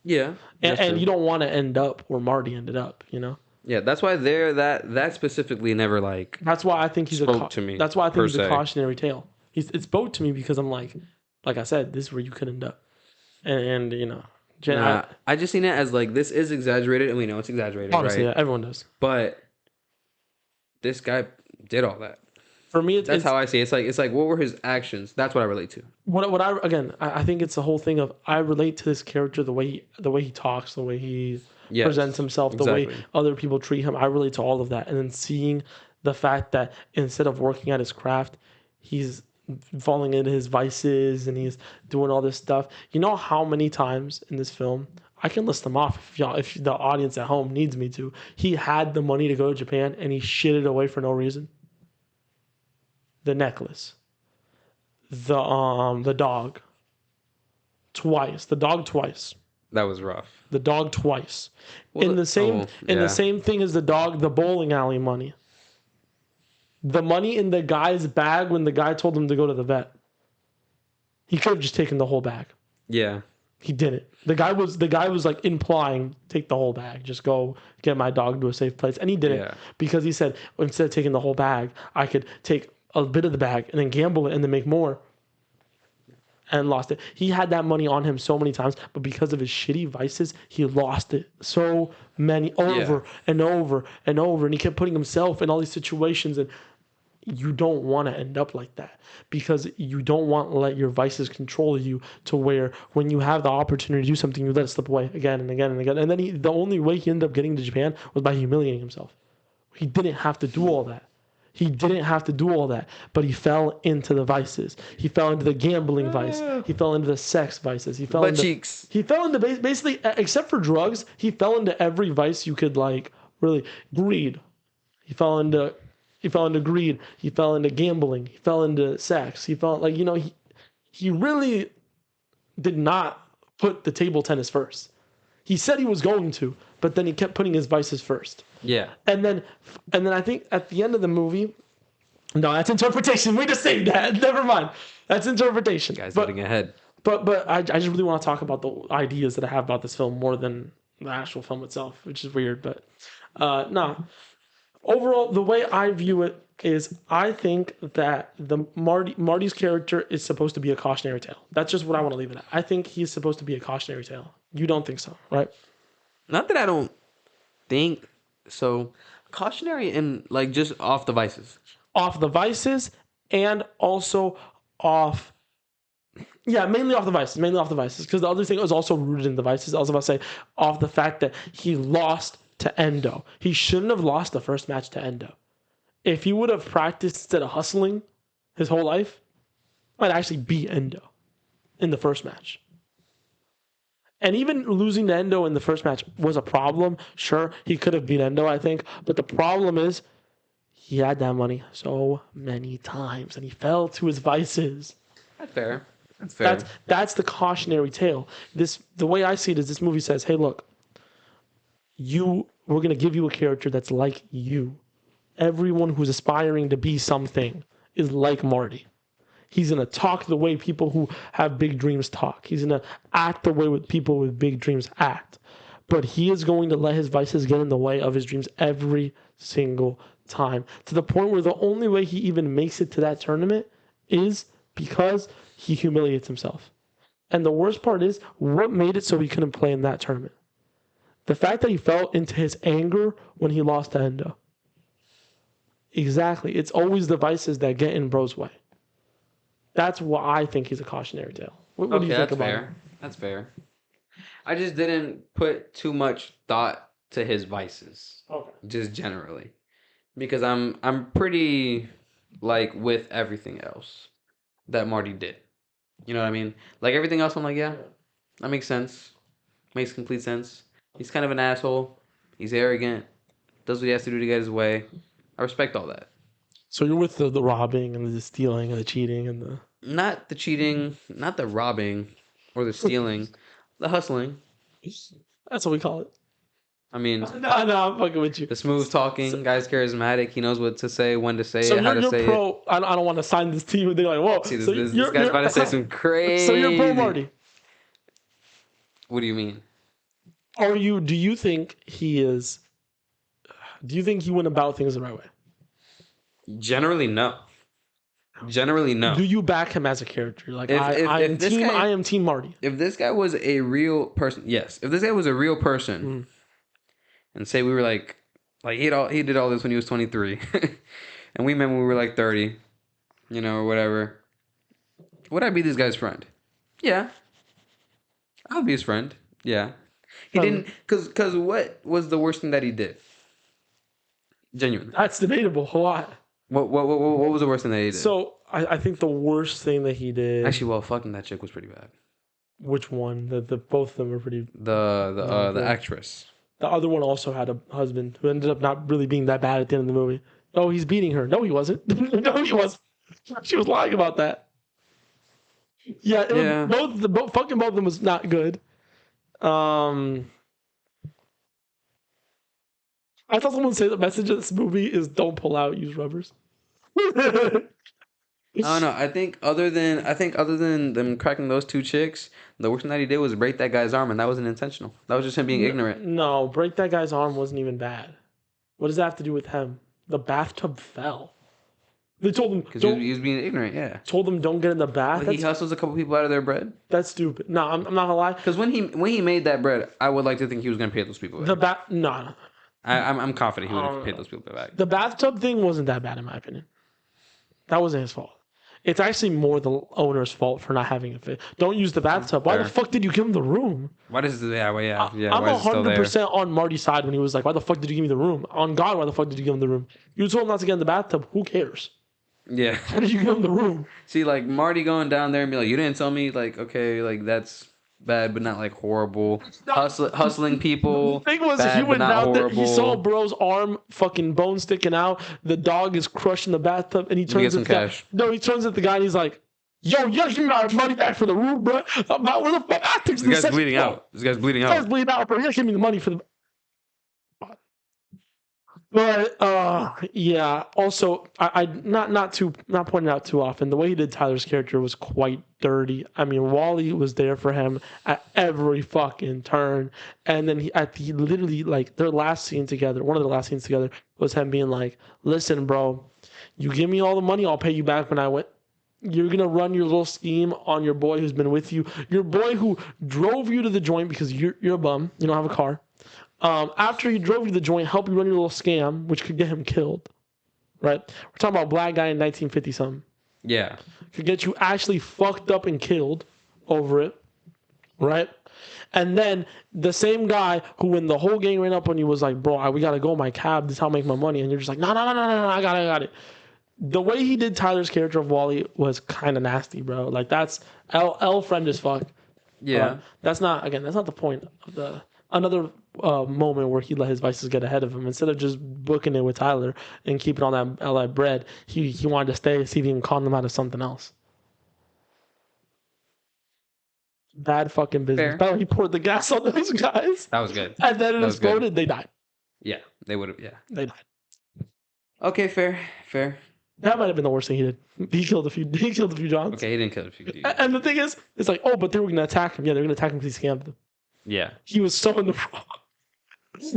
Yeah. And you don't want to end up where Marty ended up, you know? Yeah, that's why that specifically never like. That's why I think he's spoke to me. That's why I think he's a cautionary tale. It spoke to me because I'm like I said, this is where you could end up, and you know. I just seen it as like this is exaggerated, and we know it's exaggerated. Honestly, right? Yeah, everyone does. But this guy did all that. For me, that's how I see it. It's like what were his actions? That's what I relate to. I think it's the whole thing of I relate to this character the way he talks, the way he presents himself, the way other people treat him. I relate to all of that, and then seeing the fact that instead of working at his craft, he's falling into his vices and he's doing all this stuff. You know how many times in this film, I can list them off if the audience at home needs me to. He had the money to go to Japan and he shitted away for no reason. The necklace, the dog, twice. The dog twice. That was rough. The dog twice. Well, in the same thing as the dog, the bowling alley money. The money in the guy's bag when the guy told him to go to the vet. He could have just taken the whole bag. Yeah. He didn't. The guy was like implying, take the whole bag. Just go get my dog to a safe place. And he didn't because he said, instead of taking the whole bag, I could take a bit of the bag and then gamble it and then make more. And lost it. He had that money on him so many times, but because of his shitty vices, he lost it so many over and over and over. And he kept putting himself in all these situations, and you don't want to end up like that because you don't want to let your vices control you to where when you have the opportunity to do something, you let it slip away again and again and again. And then the only way he ended up getting to Japan was by humiliating himself. He didn't have to do all that. He didn't have to do all that, but he fell into the vices. He fell into the gambling vice. He fell into the sex vices. He fell into basically, except for drugs, he fell into every vice you could really. Greed. He fell into greed. He fell into gambling. He fell into sex. He fell he really did not put the table tennis first. He said he was going to, but then he kept putting his vices first. Yeah. And then I think at the end of the movie, no, that's interpretation. We just saved that. Never mind. That's interpretation. Guys getting ahead. But I just really want to talk about the ideas that I have about this film more than the actual film itself, which is weird. But no. Overall, the way I view it is I think that Marty's character is supposed to be a cautionary tale. That's just what I want to leave it at. I think he's supposed to be a cautionary tale. You don't think so, right? Not that I don't think so. Cautionary and just off the vices. Off the vices and also off... Yeah, mainly off the vices. Because the other thing was also rooted in the vices. I was about to say off the fact that he lost to Endo. He shouldn't have lost the first match to Endo. If he would have practiced instead of hustling his whole life, might actually beat Endo in the first match. And even losing to Endo in the first match was a problem. Sure, he could have beat Endo, I think. But the problem is he had that money so many times and he fell to his vices. That's fair. That's the cautionary tale. The way I see it is this movie says, hey, look, we're going to give you a character that's like you. Everyone who's aspiring to be something is like Marty. He's going to talk the way people who have big dreams talk. He's going to act the way with people with big dreams act. But he is going to let his vices get in the way of his dreams every single time. To the point where the only way he even makes it to that tournament is because he humiliates himself. And the worst part is, what made it so he couldn't play in that tournament? The fact that he fell into his anger when he lost to Endo. Exactly. It's always the vices that get in bro's way. That's why I think he's a cautionary tale. What do you think about it? That's fair. I just didn't put too much thought to his vices. Okay. Just generally. Because I'm pretty with everything else that Marty did. You know what I mean? Everything else, I'm yeah, that makes sense. Makes complete sense. He's kind of an asshole. He's arrogant. Does what he has to do to get his way. I respect all that. So you're with the robbing and the stealing and the cheating and the... Not the cheating, not the robbing or the stealing, the hustling. That's what we call it. I mean... No, I'm fucking with you. The smooth talking, guy's charismatic. He knows what to say, when to say it, how to say it. I don't want to sign this team. They're like, whoa. See, this guy's about to say some crazy... So you're pro Marty. What do you mean? Do you think he went about things the right way? Generally, no. Do you back him as a character? I am Team Marty. If this guy was a real person, yes. If this guy was a real person, and say we were he did all this when he was 23, and we met when we were 30, or whatever. Would I be this guy's friend? Yeah, I would be his friend. Yeah, he didn't. Cause what was the worst thing that he did? Genuinely. That's debatable a lot. What was the worst thing that he did? So I think the worst thing that he did. Actually, well, fucking that chick was pretty bad. Which one? The both of them were pretty. The actress. The other one also had a husband who ended up not really being that bad at the end of the movie. Oh, he's beating her. No, he wasn't. No, he wasn't. She was lying about that. Yeah. Both of them was not good. I thought someone would say the message of this movie is don't pull out, use rubbers. I don't know. I think other than them cracking those two chicks, the worst thing that he did was break that guy's arm, and that wasn't intentional. That was just him being ignorant. No, break that guy's arm wasn't even bad. What does that have to do with him? The bathtub fell. They told him because he was being ignorant. Yeah. Told him don't get in the bath. Like he hustles a couple people out of their bread. That's stupid. No, I'm not gonna lie. Because when he made that bread, I would like to think he was gonna pay those people back. No. I'm confident he would have paid those people back. The bathtub thing wasn't that bad in my opinion. That wasn't his fault. It's actually more the owner's fault for not having a fit. Don't use the bathtub. Why the fuck did you give him the room? Why does it? Yeah. I'm 100% on Marty's side when he was like, "Why the fuck did you give me the room?" On God, why the fuck did you give him the room? You told him not to get in the bathtub. Who cares? Yeah. Why did you give him the room? See, like Marty going down there and be like, "You didn't tell me." Like, okay, like that's bad, but not like horrible. Hustling people. The thing was, bad, he went down there. He saw horrible. bro's arm, fucking bone sticking out. The dog is crushed in the bathtub, and he turns at the guy. No, he turns at the guy and he's like, "Yo, you gotta give me my money back for the room, bro. Where the fuck?" This guy's bleeding out. This guy's bleeding out, bro. You gotta give me the money for the. But yeah. Also, I not pointing out too often. The way he did Tyler's character was quite dirty. I mean, Wally was there for him at every fucking turn, and then he literally like their last scene together. One of the last scenes together was him being like, "Listen, bro, you give me all the money, I'll pay you back when I went. You're gonna run your little scheme on your boy who's been with you, your boy who drove you to the joint because you're a bum. You don't have a car." After he drove you to the joint, help you run your little scam, which could get him killed, right? We're talking about a black guy in 1950-something. Yeah. Could get you actually fucked up and killed over it, right? And then the same guy who, when the whole gang ran up on you, was like, "Bro, we gotta go in my cab. This is how I make my money." And you're just like, No, I got it. The way he did Tyler's character of Wally was kind of nasty, bro. Like that's L friend as fuck. Yeah. That's not the point of the. Another moment where he let his vices get ahead of him. Instead of just booking it with Tyler and keeping all that bread, he wanted to stay, see if he can con them out of something else. Bad fucking business. But he poured the gas on those guys. That was good. And then it exploded. They died. Yeah, they would have. Yeah, they died. Okay, fair. That might have been the worst thing he did. He killed a few Johns. Okay, he didn't kill a few. And the thing is, it's like, oh, but they were going to attack him. Yeah, they're going to attack him because he scammed them. Yeah. He was so in the wrong.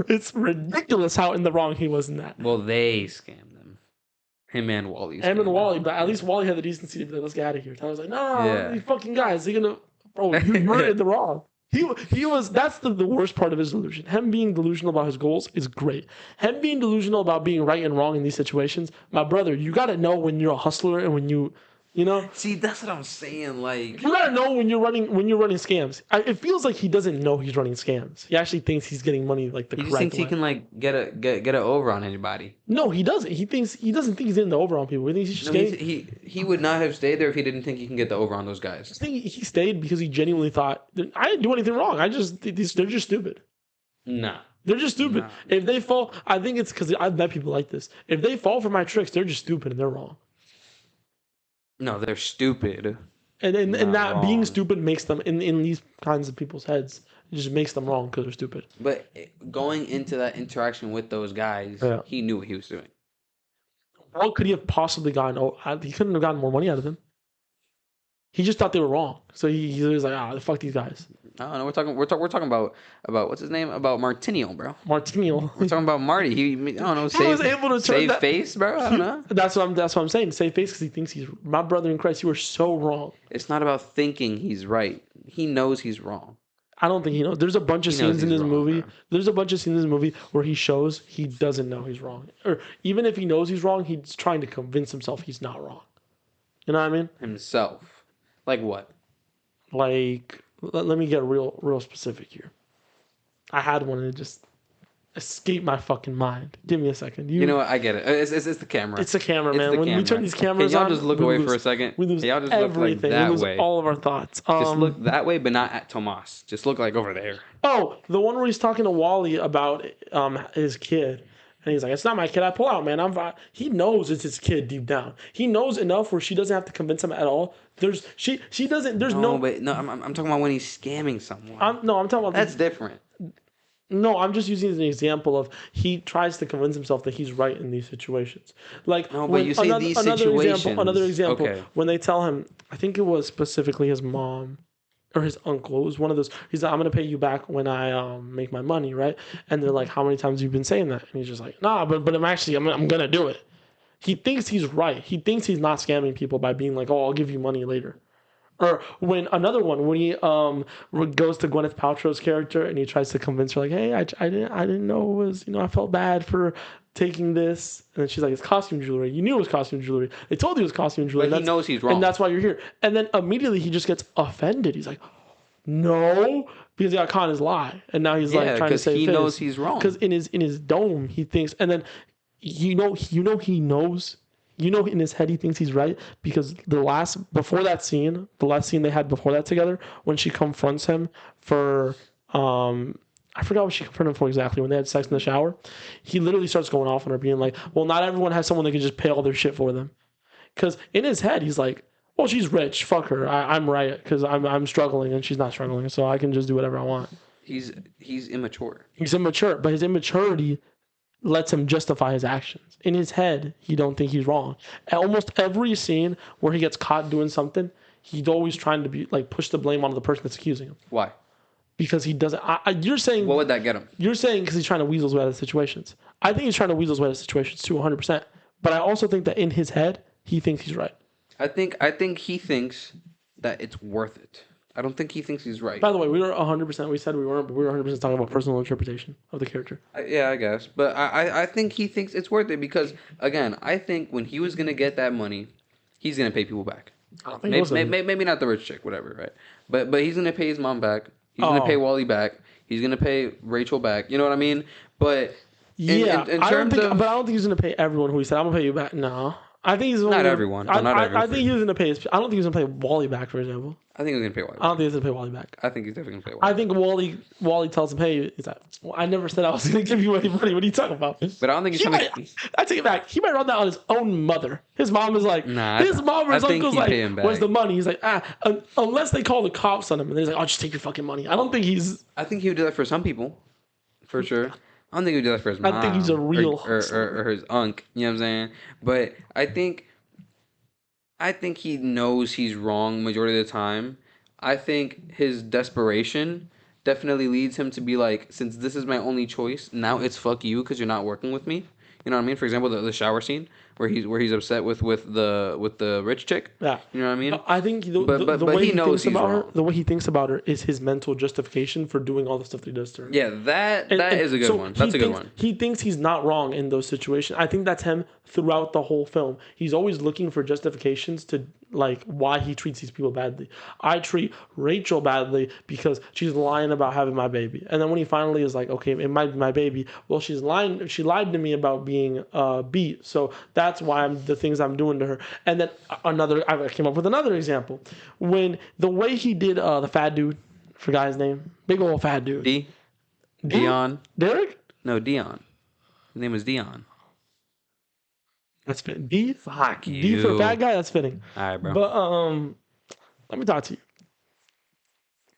It's ridiculous how in the wrong he was in that. Well, they scammed them. Him and Wally. Wally, but at least Wally had the decency to be like, "Let's get out of here." Tyler's like, "No, these fucking guys, they're gonna, bro, you're in the wrong." He was. That's the worst part of his delusion. Him being delusional about his goals is great. Him being delusional about being right and wrong in these situations, my brother, you gotta know when you're a hustler and when you know. See, that's what I'm saying. Like you gotta know when you're running scams. It feels like he doesn't know he's running scams. He actually thinks he's getting money like the correct way. He thinks he can like get a over on anybody. No, he doesn't. He doesn't think he's getting the over on people. He thinks he's just he would not have stayed there if he didn't think he can get the over on those guys. I think he stayed because he genuinely thought I didn't do anything wrong. They're just stupid. Nah. They're just stupid. Nah. If they fall, I think it's because I've met people like this. If they fall for my tricks, they're just stupid and they're wrong. No, they're stupid. And that wrong. Being stupid makes them, in these kinds of people's heads, it just makes them wrong because they're stupid. But going into that interaction with those guys, he knew what he was doing. What could he have possibly gotten? He couldn't have gotten more money out of them. He just thought they were wrong. So he was like, fuck these guys. I don't know. We're talking about what's his name? About Martinio, bro. Martinio. We're talking about Marty. He was able to save face, bro. I don't know. That's what I'm saying. Save face because he thinks he's my brother in Christ. You were so wrong. It's not about thinking he's right. He knows he's wrong. I don't think he knows. There's a bunch of scenes in this movie. Bro. There's a bunch of scenes in this movie where he shows he doesn't know he's wrong, or even if he knows he's wrong, he's trying to convince himself he's not wrong. You know what I mean? Himself. Like what? Like, let me get real specific here. I had one and it just escaped my fucking mind. Give me a second. You know what? I get it. It's the camera. It's the camera, It's man. the When we camera. turn these Can cameras y'all on, just look we away lose, for a second? we lose Can y'all just look like everything. We that lose way? all of our thoughts. Just look that way, but not at Tomas. Just look like over there. Oh, the one where he's talking to Wally about his kid. And he's like, it's not my kid. I pull out, man. I'm fine. He knows it's his kid deep down. He knows enough where she doesn't have to convince him at all. She doesn't. There's no. But no. I'm talking about when he's scamming someone. I'm talking about. That's different. No, I'm just using as an example of he tries to convince himself that he's right in these situations. Like, no, but you say another, these another situations. Another example, okay. When they tell him, I think it was specifically his mom or his uncle. It was one of those. He's like, I'm gonna pay you back when I make my money, right? And they're like, how many times have you been saying that? And he's just like, nah, but I'm gonna do it. He thinks he's right. He thinks he's not scamming people by being like, oh, I'll give you money later. Or when he goes to Gwyneth Paltrow's character and he tries to convince her like, hey, I didn't know it was, I felt bad for taking this, and then she's like, it's costume jewelry. You knew it was costume jewelry. They told you it was costume jewelry. But he knows he's wrong, and that's why you're here. And then immediately he just gets offended. He's like, no, because he got caught in his lie, and now he's like trying to save he knows he's wrong. Because in his dome he thinks, and then he knows. In his head he thinks he's right because the last scene they had before that together, when she confronts him for I forgot what she confronted him for exactly, when they had sex in the shower, he literally starts going off on her, being like, well, not everyone has someone that can just pay all their shit for them. Because in his head he's like, well, she's rich, fuck her, I'm right, because I'm struggling and she's not struggling, so I can just do whatever I want. He's immature. He's immature, but his immaturity lets him justify his actions. In his head, he don't think he's wrong. At almost every scene where he gets caught doing something, he's always trying to be like push the blame on the person that's accusing him. Why? Because he doesn't. You're saying. What would that get him? You're saying because he's trying to weasel his way out of situations. I think he's trying to weasel his way out of situations too, 100%. But I also think that in his head, he thinks he's right. I think he thinks that it's worth it. I don't think he thinks he's right. By the way, we were 100%. We said we weren't, but we were 100% talking about personal interpretation of the character. Yeah, I guess. But I think he thinks it's worth it because, again, I think when he was going to get that money, he's going to pay people back. I don't think Maybe not the rich chick, whatever, right? But he's going to pay his mom back. He's going to pay Wally back. He's going to pay Rachel back. You know what I mean? But in I don't think he's going to pay everyone who he said, I'm going to pay you back. No. I think he's not everyone. I think he was going to pay I don't think he was going to pay Wally back, for example. I think he's going to pay Wally back. I don't think he's going to pay Wally back. I think he's definitely going to pay Wally back. I think Wally tells him, hey, he's like, well, I never said I was going to give you any money. What are you talking about? But I don't think he's going to... I take it back. He might run that on his own mother. His mom is like... Nah, his mom or his uncle's like, where's the back. money? He's like, unless they call the cops on him. And he's like, I'll just take your fucking money. I don't think he's... I think he would do that for some people. For sure. I don't think he would do that for his mom. I think he's a real... Or his unk. You know what I'm saying? But I think he knows he's wrong majority of the time. I think his desperation definitely leads him to be like, since this is my only choice, now it's fuck you because you're not working with me. You know what I mean? For example, the shower scene where he's upset with the rich chick. Yeah. You know what I mean? I think the way he knows thinks about her, the way he thinks about her is his mental justification for doing all the stuff that he does to her. Yeah, that is a good one. That's a good one. He thinks he's not wrong in those situations. I think that's him throughout the whole film. He's always looking for justifications to like why he treats these people badly. I treat Rachel badly because she's lying about having my baby. And then when he finally is like, okay, it might be my baby. Well, she's lying. She lied to me about being beat. So that's why the things I'm doing to her. And then I came up with another example. When the way he did the fat dude, I forgot his name. Big old fat dude. Dion. Derrick? No, Dion. His name was Dion. That's fitting. D? Fuck you. D for fat guy? That's fitting. All right, bro. But let me talk to you.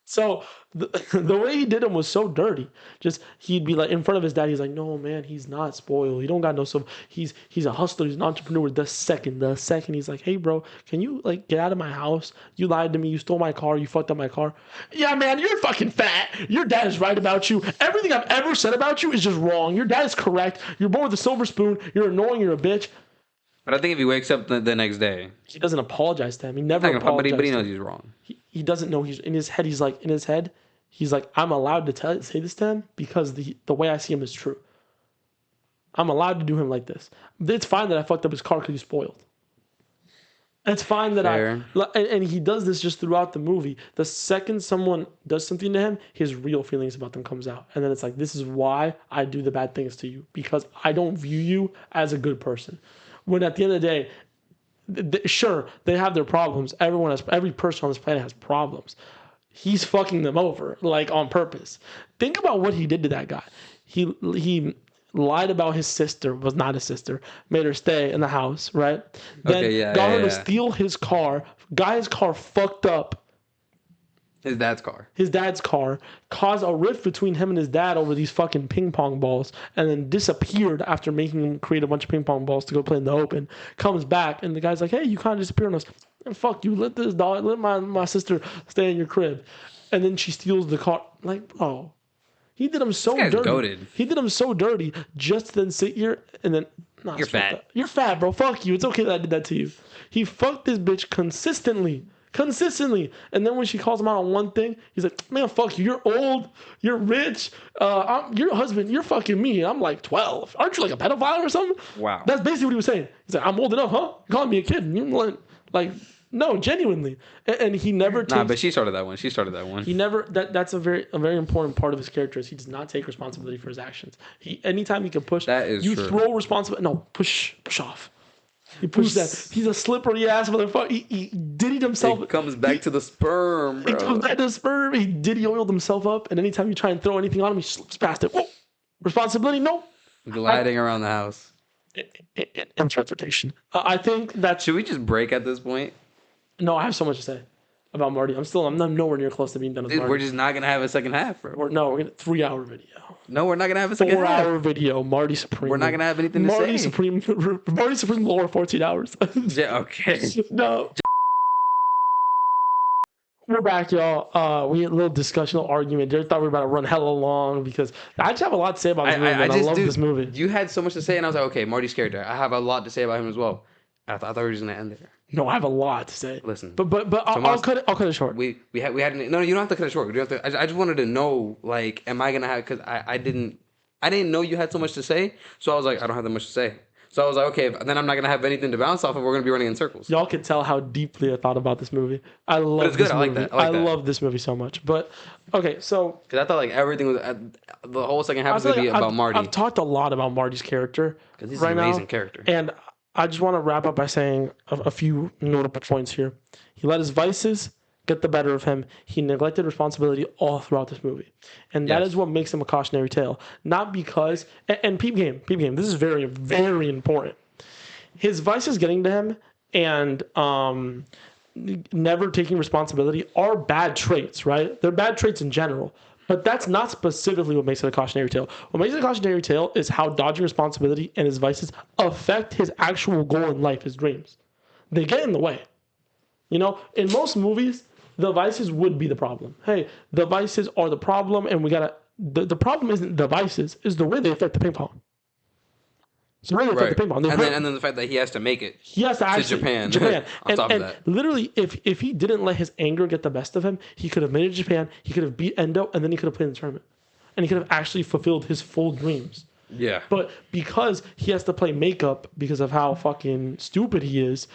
So the way he did him was so dirty. Just he'd be like in front of his dad. He's like, no man, he's not spoiled. He don't got no stuff. He's a hustler. He's an entrepreneur. The second he's like, hey bro, can you like get out of my house? You lied to me. You stole my car. You fucked up my car. Yeah man, you're fucking fat. Your dad is right about you. Everything I've ever said about you is just wrong. Your dad is correct. You're born with a silver spoon. You're annoying. You're a bitch. But I think if he wakes up the next day, he doesn't apologize to him. He never apologizes. But he knows he's wrong. He doesn't know he's in his head. He's like I'm allowed to say this to him because the way I see him is true. I'm allowed to do him like this. It's fine that I fucked up his car because he's spoiled. It's fine that and he does this just throughout the movie. The second someone does something to him, his real feelings about them comes out. And then it's like, this is why I do the bad things to you, because I don't view you as a good person. When at the end of the day, sure, they have their problems. Every person on this planet has problems. He's fucking them over, like, on purpose. Think about what he did to that guy. He lied about his sister, was not his sister, made her stay in the house, right? Then got her to steal his car, got his car fucked up. His dad's car. Caused a rift between him and his dad over these fucking ping pong balls, and then disappeared after making him create a bunch of ping pong balls to go play in the open. Comes back, and the guy's like, hey, you kind of disappeared on us. And fuck you, let my sister stay in your crib. And then she steals the car. Like, bro. He did him so dirty. Goated. He did him so dirty just to then sit here and then... Nah, you're fat. You're fat, bro. Fuck you. It's okay that I did that to you. He fucked this bitch consistently. And then when she calls him out on one thing, he's like, man, fuck you. You're old. You're rich. I'm your husband. You're fucking me. I'm like 12. Aren't you like a pedophile or something? Wow. That's basically what he was saying. He's like, I'm old enough, huh? You're calling me a kid. And you're like... No, genuinely, and he never. But she started that one. He never. That's a very important part of his character is he does not take responsibility for his actions. Anytime he can push, that is you true. Throw responsibility. No, push off. He pushes that. He's a slippery ass motherfucker. He diddied himself. It comes back to the sperm, bro. It comes back to the sperm. He diddy oiled himself up, and anytime you try and throw anything on him, he slips past it. Whoa. Responsibility? No. Gliding around the house. Interpretation. I think that. Should we just break at this point? No, I have so much to say about Marty. I'm nowhere near close to being done with Marty. We're just not going to have a second half, bro. We're going to 3-hour video. No, we're not going to have a second 4-hour video, Marty Supreme. We're not going to have anything to say. Marty Supreme lower 14 hours. Yeah, okay. No. We're back, y'all. We had a little discussion, argument. Derrick thought we were about to run hella long because I just have a lot to say about this movie. I love this movie. You had so much to say, and I was like, okay, Marty's character. I have a lot to say about him as well. I thought we were just going to end there. No, I have a lot to say. Listen, but I'll cut it short. We had no. You don't have to cut it short. You have to. I just wanted to know, like, am I gonna have? Because I didn't know you had so much to say. So I was like, I don't have that much to say. So I was like, okay, then I'm not gonna have anything to bounce off of. We're gonna be running in circles. Y'all can tell how deeply I thought about this movie. I love this movie. I like that. I love this movie so much. But okay, so because I thought like everything was the whole second half was gonna be about Marty. I've talked a lot about Marty's character because he's an amazing character, and I just want to wrap up by saying a few notable points here. He let his vices get the better of him. He neglected responsibility all throughout this movie. And that is what makes him a cautionary tale. Not because... And peep game. This is very, very important. His vices getting to him and never taking responsibility are bad traits, right? They're bad traits in general. But that's not specifically what makes it a cautionary tale. What makes it a cautionary tale is how dodging responsibility and his vices affect his actual goal in life, his dreams. They get in the way. You know, in most movies, the vices would be the problem. Hey, the vices are the problem, and we gotta... The problem isn't the vices, is the way they affect the ping pong. It's really affect the ping pong. And then the fact that he has to make it. He has to actually... Japan. On top of that. Literally, if he didn't let his anger get the best of him, he could have made it to Japan, he could have beat Endo, and then he could have played in the tournament. And he could have actually fulfilled his full dreams. Yeah. But because he has to play makeup because of how fucking stupid he is,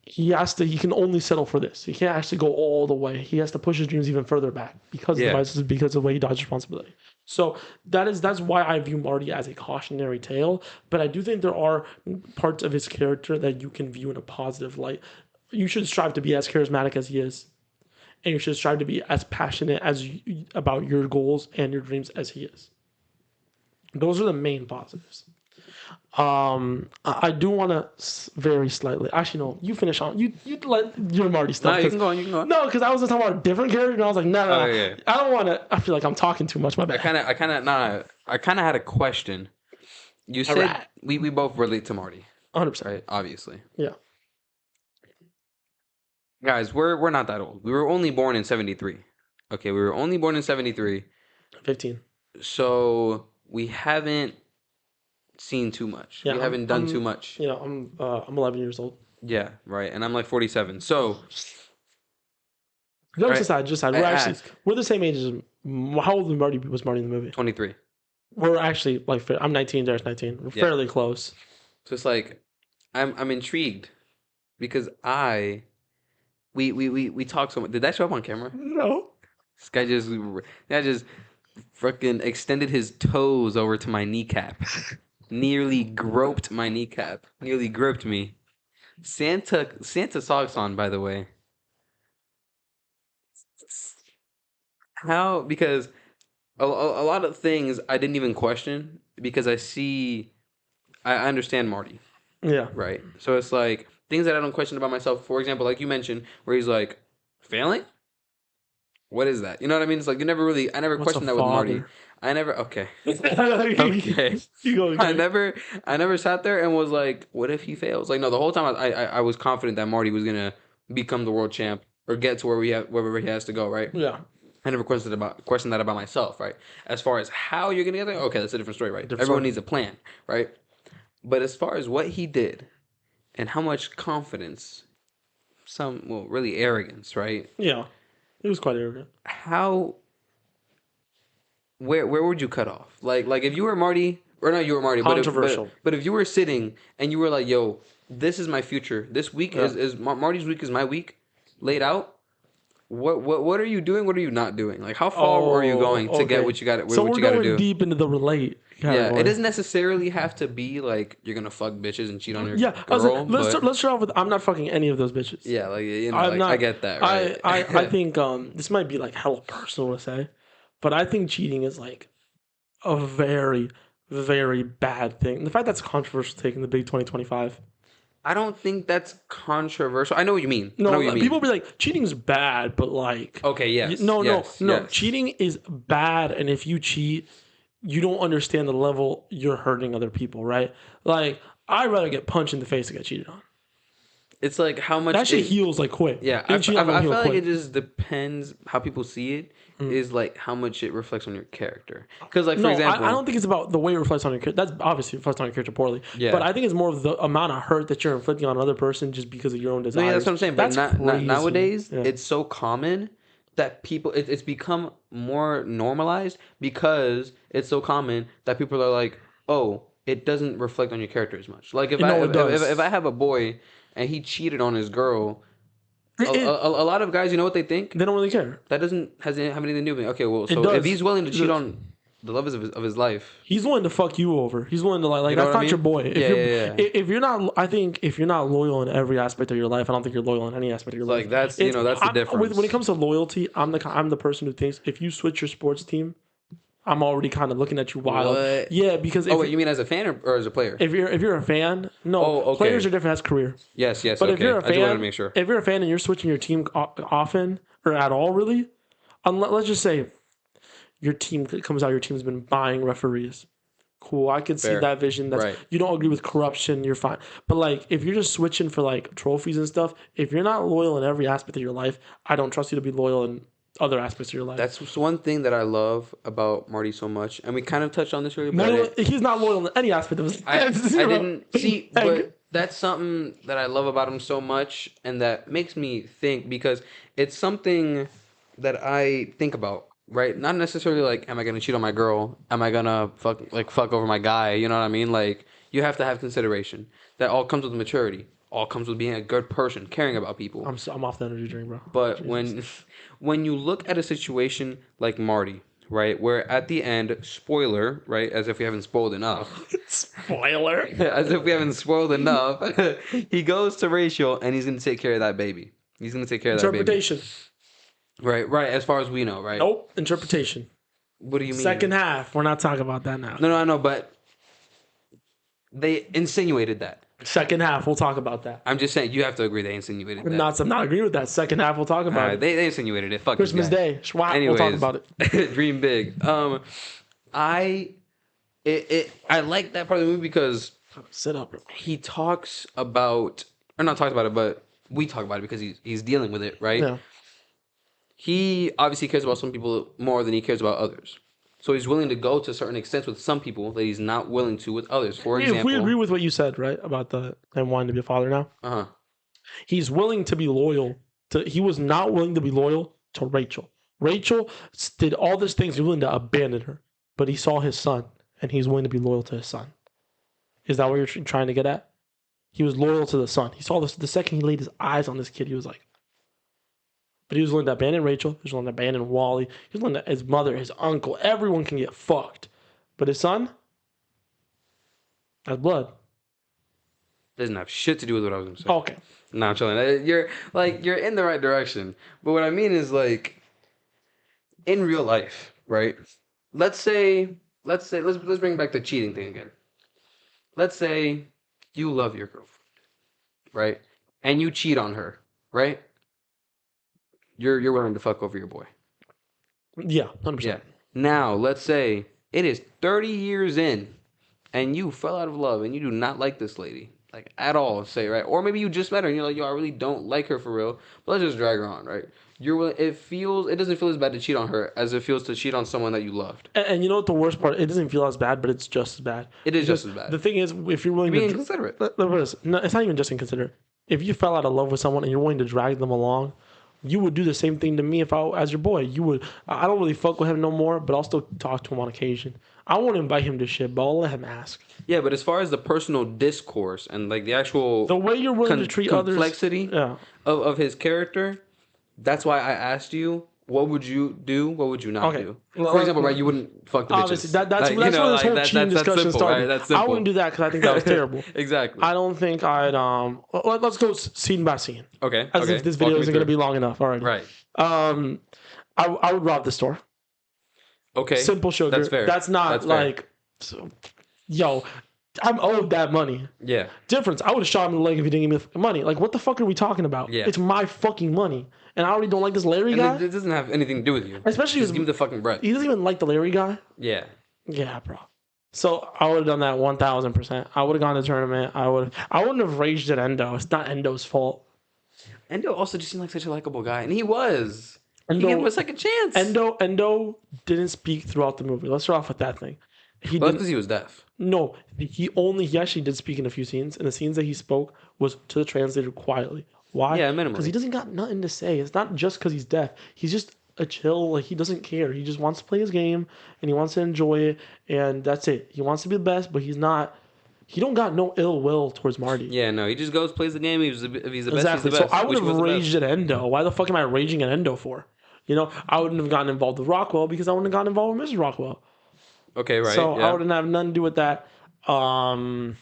he can only settle for this. He can't actually go all the way. He has to push his dreams even further back because of the vices, because of the way he dodges responsibility. So that's why I view Marty as a cautionary tale. But I do think there are parts of his character that you can view in a positive light. You should strive to be as charismatic as he is. And you should strive to be as passionate about your goals and your dreams as he is. Those are the main positives. I do want to very slightly. Actually, no. You finish on. You let your Marty stuff. No, you can go on. No, because I was talking about a different character, and I was like, no. Yeah. I don't want to. I feel like I'm talking too much. My bad. I kind of had a question. You said we both relate to Marty. 100%. Right? Obviously. Yeah. Guys, we're not that old. We were only born in 73. Okay, we were only born in 73. 15. So we haven't seen too much. We haven't done too much. You know, I'm 11 years old. Yeah, right. And I'm like 47. So jokes aside, we're the same age as how old was Marty in the movie? 23. We're actually like I'm 19, Derek's 19. We're fairly close. So it's like I'm intrigued because we talk so much. Did that show up on camera? No. This guy just freaking extended his toes over to my kneecap. Nearly groped my kneecap. Nearly groped me. Santa socks on, by the way. How? Because a lot of things I didn't even question because I understand Marty, Yeah. right? So it's like things that I don't question about myself. For example, like you mentioned, where he's like, failing? What is that? You know what I mean? It's like I never What's a questioned that with Marty. father? Okay. Okay. You go. I never sat there and was like, what if he fails? Like, no, the whole time I was confident that Marty was gonna become the world champ or get to wherever he has to go, right? Yeah. I never questioned that about myself, right? As far as how you're gonna get there, okay, that's a different story, right? Different Everyone story. needs a plan, right? But as far as what he did and how much confidence, really arrogance, right? Yeah. He was quite arrogant. How where would you cut off? Like if you were Marty, or not you were Marty, Controversial. but if you were sitting and you were like, yo, this is my future. This week is Marty's week is my week laid out. What are you doing? What are you not doing? Like how far are you going to get what you got? So what we're you got to going do? deep into the relate category. Yeah, it doesn't necessarily have to be like you're gonna fuck bitches and cheat on your Yeah, girl. let's start off with I'm not fucking any of those bitches. Yeah, like you know, I'm not, I get that. Right? I think this might be like hella personal to say, but I think cheating is like a very, very bad thing. The fact that's a controversial take in the big 2025. I don't think that's controversial. I know what you mean. No, I know what you mean. People be like, cheating's bad, but like, okay, yes, no, yes. cheating is bad, and if you cheat, you don't understand the level you're hurting other people, right? Like, I'd rather get punched in the face than get cheated on. It's like how much that shit heals like quick. Yeah, I feel like it just depends how people see it. Is like how much it reflects on your character. Because like for example, I don't think it's about the way it reflects on your character. That's obviously reflects on your character poorly. Yeah. But I think it's more of the amount of hurt that you're inflicting on another person just because of your own desires. No, yeah, that's what I'm saying. But That's crazy. Nowadays, it's so common that people it's become more normalized because it's so common that people are like, oh, it doesn't reflect on your character as much. Like if I have a boy and he cheated on his girl. A lot of guys, you know what they think? They don't really care. That doesn't have anything to do with me. Okay, well, so if he's willing to cheat on the love of his life, he's willing to fuck you over. He's willing to like that's not your boy. If you're not, I think if you're not loyal in every aspect of your life, I don't think you're loyal in any aspect of your life. Like that's that's the difference. When it comes to loyalty, I'm the person who thinks if you switch your sports team, I'm already kind of looking at you wild. What? Yeah, because wait, you mean as a fan or as a player? If you're a fan, no. Okay. Players are different as career. Yes. But okay. if you're a fan, I just wanted to make sure. If you're a fan and you're switching your team often or at all, really, let's just say your team comes out, your team's been buying referees. Cool, I can see that vision. That's You don't agree with corruption, you're fine. But like, if you're just switching for like trophies and stuff, if you're not loyal in every aspect of your life, I don't trust you to be loyal in other aspects of your life. That's one thing that I love about Marty so much, and we kind of touched on this earlier. But he's not loyal in any aspect of his life. I didn't see, but that's something that I love about him so much, and that makes me think because it's something that I think about. Right, not necessarily like, am I gonna cheat on my girl? Am I gonna fuck over my guy? You know what I mean? Like, you have to have consideration. That all comes with maturity. All comes with being a good person, caring about people. I'm off the energy drink, bro. But when you look at a situation like Marty, right, where at the end, spoiler, right, as if we haven't spoiled enough. Spoiler. As if we haven't spoiled enough. He goes to Rachel and he's gonna take care of that baby. He's gonna take care of that baby. Interpretation. Right. As far as we know, right? Nope. Interpretation. What do you mean? Second half. We're not talking about that now. No, I know, but they insinuated that. Second half, we'll talk about that. I'm just saying, you have to agree they insinuated that. I'm not agreeing with that. Second half, we'll talk about it. They insinuated it. Fuck Christmas Day. Anyways, we'll talk about it. Dream big. I like that part of the movie because sit up. He talks about, or not talks about it, but we talk about it because he's dealing with it, right? Yeah. He obviously cares about some people more than he cares about others. So he's willing to go to a certain extent with some people that he's not willing to with others. For example, if we agree with what you said, right, about him wanting to be a father now, he's willing to be loyal. He was not willing to be loyal to Rachel. Rachel did all these things. He was willing to abandon her, but he saw his son, and he's willing to be loyal to his son. Is that what you're trying to get at? He was loyal to the son. He saw this the second he laid his eyes on this kid. He was like, but he was willing to abandon Rachel. He was willing to abandon Wally. He was willing to his mother, his uncle. Everyone can get fucked, but his son, that's blood. Doesn't have shit to do with what I was gonna say. Okay. No, I'm chilling. You're in the right direction, but what I mean is like in real life, right? Let's bring back the cheating thing again. Let's say you love your girlfriend, right? And you cheat on her, right? You're willing to fuck over your boy. Yeah, 100%. Yeah. Now, let's say it is 30 years in and you fell out of love and you do not like this lady, like at all, say, right? Or maybe you just met her and you're like, yo, I really don't like her for real, but let's just drag her on, right? It doesn't feel as bad to cheat on her as it feels to cheat on someone that you loved. And you know what the worst part? It doesn't feel as bad, but it's just as bad. It is just as bad. The thing is, if you're willing to be inconsiderate, no, it's not even just inconsiderate. If you fell out of love with someone and you're willing to drag them along, you would do the same thing to me if as your boy. You would. I don't really fuck with him no more, but I'll still talk to him on occasion. I won't invite him to shit, but I'll let him ask. Yeah, but as far as the personal discourse and like the actual the way you're willing to treat complexity others, of his character, that's why I asked you, what would you do? What would you not do? For example, right, you wouldn't fuck the obviously, bitches. that's where this whole cheating discussion started. Right? I wouldn't do that because I think that was terrible. Exactly. I don't think I'd. Let's go scene by scene. Okay. As if this video isn't going to be long enough already. Right. I would rob the store. Okay. Simple sugar. That's fair. That's not that's like, yo, I'm owed that money. Yeah. Difference. I would have shot him in the leg if he didn't give me the money. Like, what the fuck are we talking about? Yeah. It's my fucking money. And I already don't like this Larry guy. It doesn't have anything to do with you. Especially just give me the fucking bread. He doesn't even like the Larry guy. Yeah. Yeah, bro. So I would have done that 1,000%. I would have gone to the tournament. I wouldn't have raged at Endo. It's not Endo's fault. Endo also just seemed like such a likable guy, and he was. Endo, he gave him a second chance. Endo didn't speak throughout the movie. Let's start off with that thing. Well, because he was deaf. No, he actually did speak in a few scenes, and the scenes that he spoke was to the translator quietly. Why? Yeah, minimally. Because he doesn't got nothing to say. It's not just because he's deaf. He's just a chill. Like, he doesn't care. He just wants to play his game, and he wants to enjoy it, and that's it. He wants to be the best, but he's not. He don't got no ill will towards Marty. Yeah, no, he just goes, plays the game. If he's the best, exactly. he's the best. So I would have raged at Endo. Why the fuck am I raging at Endo for? You know, I wouldn't have gotten involved with Rockwell because I wouldn't have gotten involved with Mrs. Rockwell. Okay, right. So yeah. I wouldn't have nothing to do with that. What are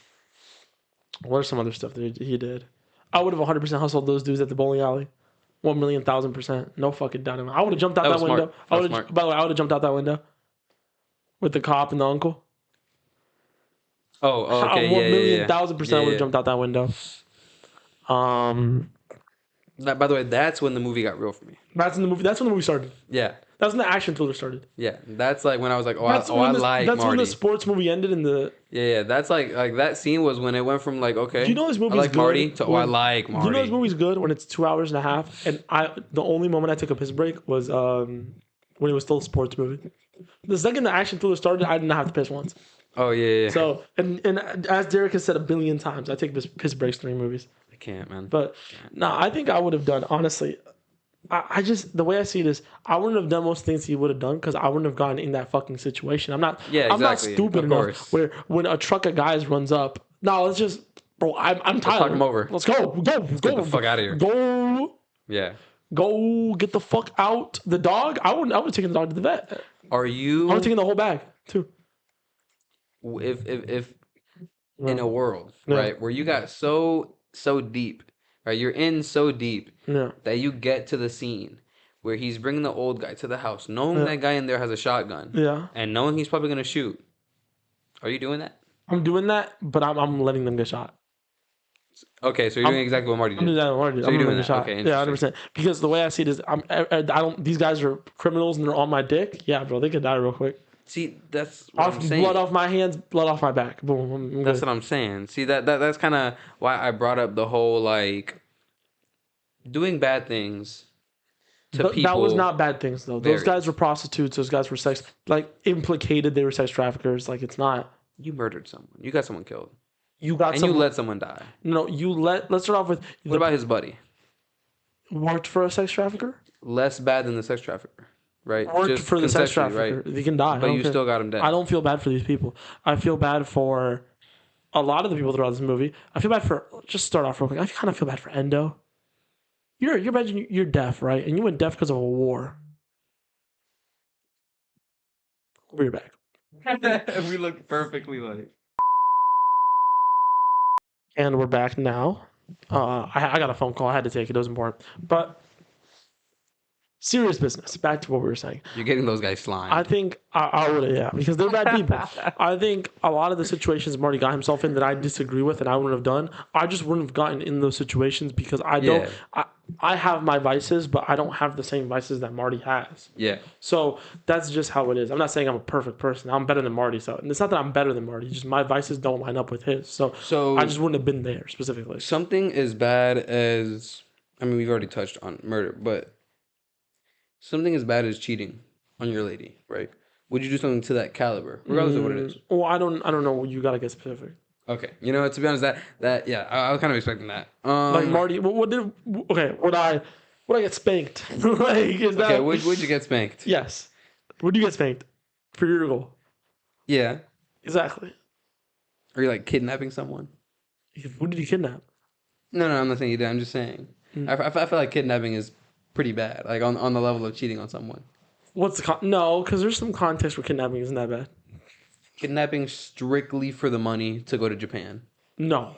some other stuff that he did? I would have 100% hustled those dudes at the bowling alley. 1,000,000%. No fucking doubt. I would have jumped out that window. By the way, I would have jumped out that window with the cop and the uncle. Oh, okay. 1,000,000% I would have jumped out that window. By the way, that's when the movie got real for me. That's when the movie started. Yeah. That's when the action thriller started. Yeah, that's like when I was like, I like Marty. That's when the Marty. sports movie ended in the. Yeah, that's like that scene was when it went from like, okay, you know this movie's I like good Marty to I like Marty. You know this movie's good when it's 2 hours and a half, and the only moment I took a piss break was when it was still a sports movie. The second the action thriller started, I did not have to piss once. Oh yeah. So and as Derrick has said 1 billion times, I take piss breaks during movies. I can't, man. But no, I think I would have done honestly. I just the way I see it is I wouldn't have done most things he would have done because I wouldn't have gotten in that fucking situation. I'm not stupid enough where when a truck of guys runs up, no, let's just bro, I'm tired. Talk him over. Let's go. Get the fuck out of here. Go. Yeah. Go get the fuck out. The dog, I would have taken the dog to the vet. Are you I would have taken the whole bag too. If in a world, right, where you got so deep, right? You're in so deep that you get to the scene where he's bringing the old guy to the house, knowing that guy in there has a shotgun, and knowing he's probably gonna shoot. Are you doing that? I'm doing that, but I'm letting them get shot. Okay, so you're doing exactly what Marty did. I'm doing that. Marty did. So I'm you're doing that. Shot. Okay, yeah, 100%. Because the way I see it is, I don't. These guys are criminals and they're on my dick. Yeah, bro, they could die real quick. See, that's what I'm saying. Blood off my hands, blood off my back. Boom. That's what I'm saying. See, that's kind of why I brought up the whole like doing bad things to people. That was not bad things though. Those guys were prostitutes. Those guys were implicated. They were sex traffickers. Like it's not. You murdered someone. You got someone killed. You let someone die. No, let's start off with. What about his buddy? Worked for a sex trafficker? Less bad than the sex trafficker, right? Worked for the sex trafficker. Right? They can die. But you still got him dead. I don't feel bad for these people. I feel bad for a lot of the people throughout this movie. I feel bad for. Just start off real quick. I kind of feel bad for Endo. You're imagine you're deaf, right? And you went deaf because of a war. We'll be back. We look perfectly like. And we're back now. I got a phone call. I had to take it. It was important. But serious business. Back to what we were saying. You're getting those guys slimed. I think I would, yeah, because they're bad people. I think a lot of the situations Marty got himself in that I disagree with and I wouldn't have done, I just wouldn't have gotten in those situations because I don't. Yeah. I have my vices, but I don't have the same vices that Marty has. Yeah. So that's just how it is. I'm not saying I'm a perfect person. I'm better than Marty. So and it's not that I'm better than Marty. Just my vices don't line up with his. So I just wouldn't have been there specifically. Something as bad as, I mean, we've already touched on murder, but something as bad as cheating on your lady, right? Would you do something to that caliber, regardless of what it is? Well, I don't know. You gotta get specific. Okay, you know, to be honest, that yeah, I was kind of expecting that. Like Marty, would I get spanked? Like, is that... Okay, would you get spanked? Yes. Would you get spanked for your goal? Yeah. Exactly. Are you like kidnapping someone? Who did you kidnap? No, I'm not saying you did. I'm just saying. I feel like kidnapping is pretty bad, like on the level of cheating on someone. What's the no? Because there's some context where kidnapping isn't that bad. Kidnapping strictly for the money to go to Japan. No.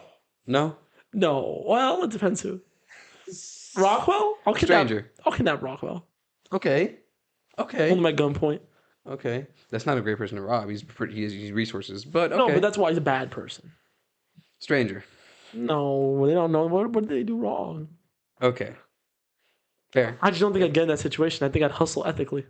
No. Well, it depends who. Rockwell? I'll kidnap Rockwell. Okay. Hold him at gunpoint. Okay. That's not a great person to rob. He's he's resources, but okay. No, but that's why he's a bad person. Stranger. No, they don't know what did they do wrong. Okay. Fair. I just don't think I'd get in that situation. I think I'd hustle ethically.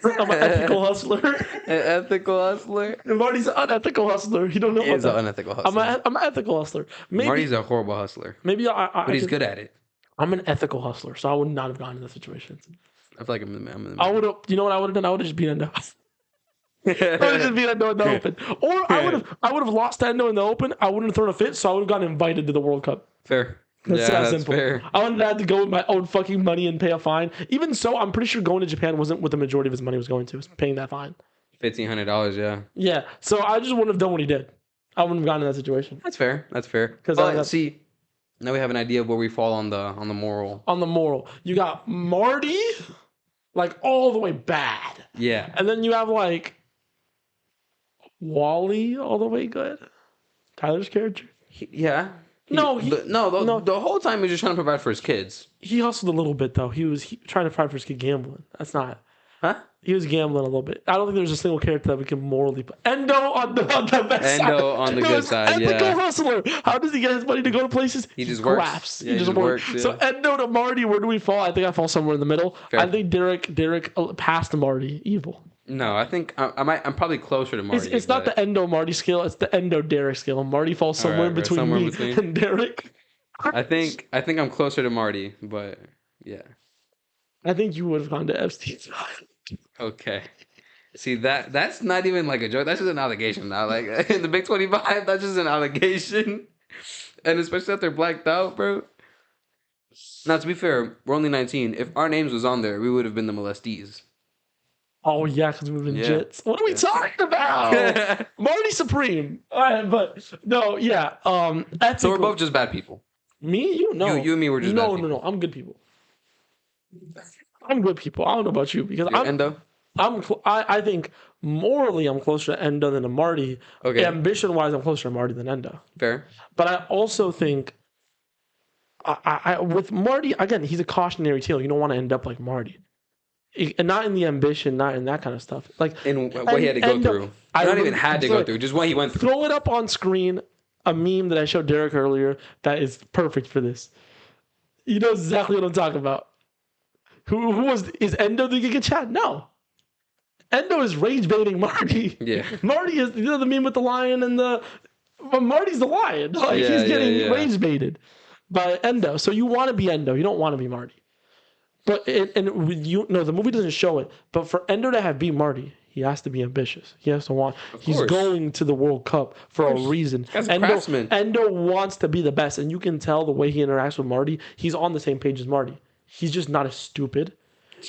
I'm an ethical hustler. An ethical hustler? Marty's an unethical hustler. You don't know He is an unethical hustler. I'm an ethical hustler. Marty's a horrible hustler. Maybe but he's good at it. I'm an ethical hustler, so I would not have gotten in that situation. I feel like I'm in the middle. I would have. You know what I would have done? I would have just beat Endo. I would have just beat Endo in the open, or I would have lost Endo in the open. I wouldn't have thrown a fit, so I would have gotten invited to the World Cup. Fair. That's simple. Fair. I wouldn't have had to go with my own fucking money and pay a fine. Even so, I'm pretty sure going to Japan wasn't what the majority of his money was going to. It was paying that fine. $1,500, yeah. Yeah. So I just wouldn't have done what he did. I wouldn't have gotten in that situation. That's fair. Because see, now we have an idea of where we fall on the moral. On the moral, you got Marty, like all the way bad. Yeah. And then you have like Wally, all the way good. Tyler's character. The whole time he was just trying to provide for his kids. He hustled a little bit though. He was trying to provide for his kid gambling. That's not. Huh? He was gambling a little bit. I don't think there's a single character that we can morally put. Endo on the best side. Endo on the good side, yeah. Ethical hustler. How does he get his money to go to places? He just works. Grafts. Yeah, he just works. Yeah. So Endo to Marty, where do we fall? I think I fall somewhere in the middle. Fair. I think Derrick passed Marty. Evil. No, I think I'm probably closer to Marty. It's not the Endo Marty scale. It's the Endo Derrick scale. Marty falls somewhere between me and Derrick. I think I'm closer to Marty, but yeah. I think you would have gone to Epstein's island. Okay. See that's not even like a joke. That's just an allegation now. Like in the Big 25, that's just an allegation. And especially if they're blacked out, bro. Now to be fair, we're only 19. If our names was on there, we would have been the molestees. Oh yeah, because we've been jits. What are we talking about? Marty Supreme. All right, but no, yeah. So we're both just bad people. Me? You? No. You and me were just bad people. No. I'm good people. I'm good people. I don't know about you because Endo? I think morally I'm closer to Endo than to Marty. Okay. Ambition wise, I'm closer to Marty than Endo. Fair. But I also think I with Marty again, he's a cautionary tale. You don't want to end up like Marty. And not in the ambition, not in that kind of stuff. Like in what he had to go through. Not even had to go through, just what he went through. Throw it up on screen, a meme that I showed Derrick earlier that is perfect for this. You know exactly what I'm talking about. Is Endo the Giga Chat? No. Endo is rage baiting Marty. Yeah. Marty is the meme with the lion and Marty's the lion. Like he's getting rage baited by Endo. So you want to be Endo. You don't want to be Marty. But the movie doesn't show it. But for Endo to be Marty, he has to be ambitious. He has to want. He's going to the World Cup for a reason. Endo wants to be the best, and you can tell the way he interacts with Marty. He's on the same page as Marty. He's just not as stupid.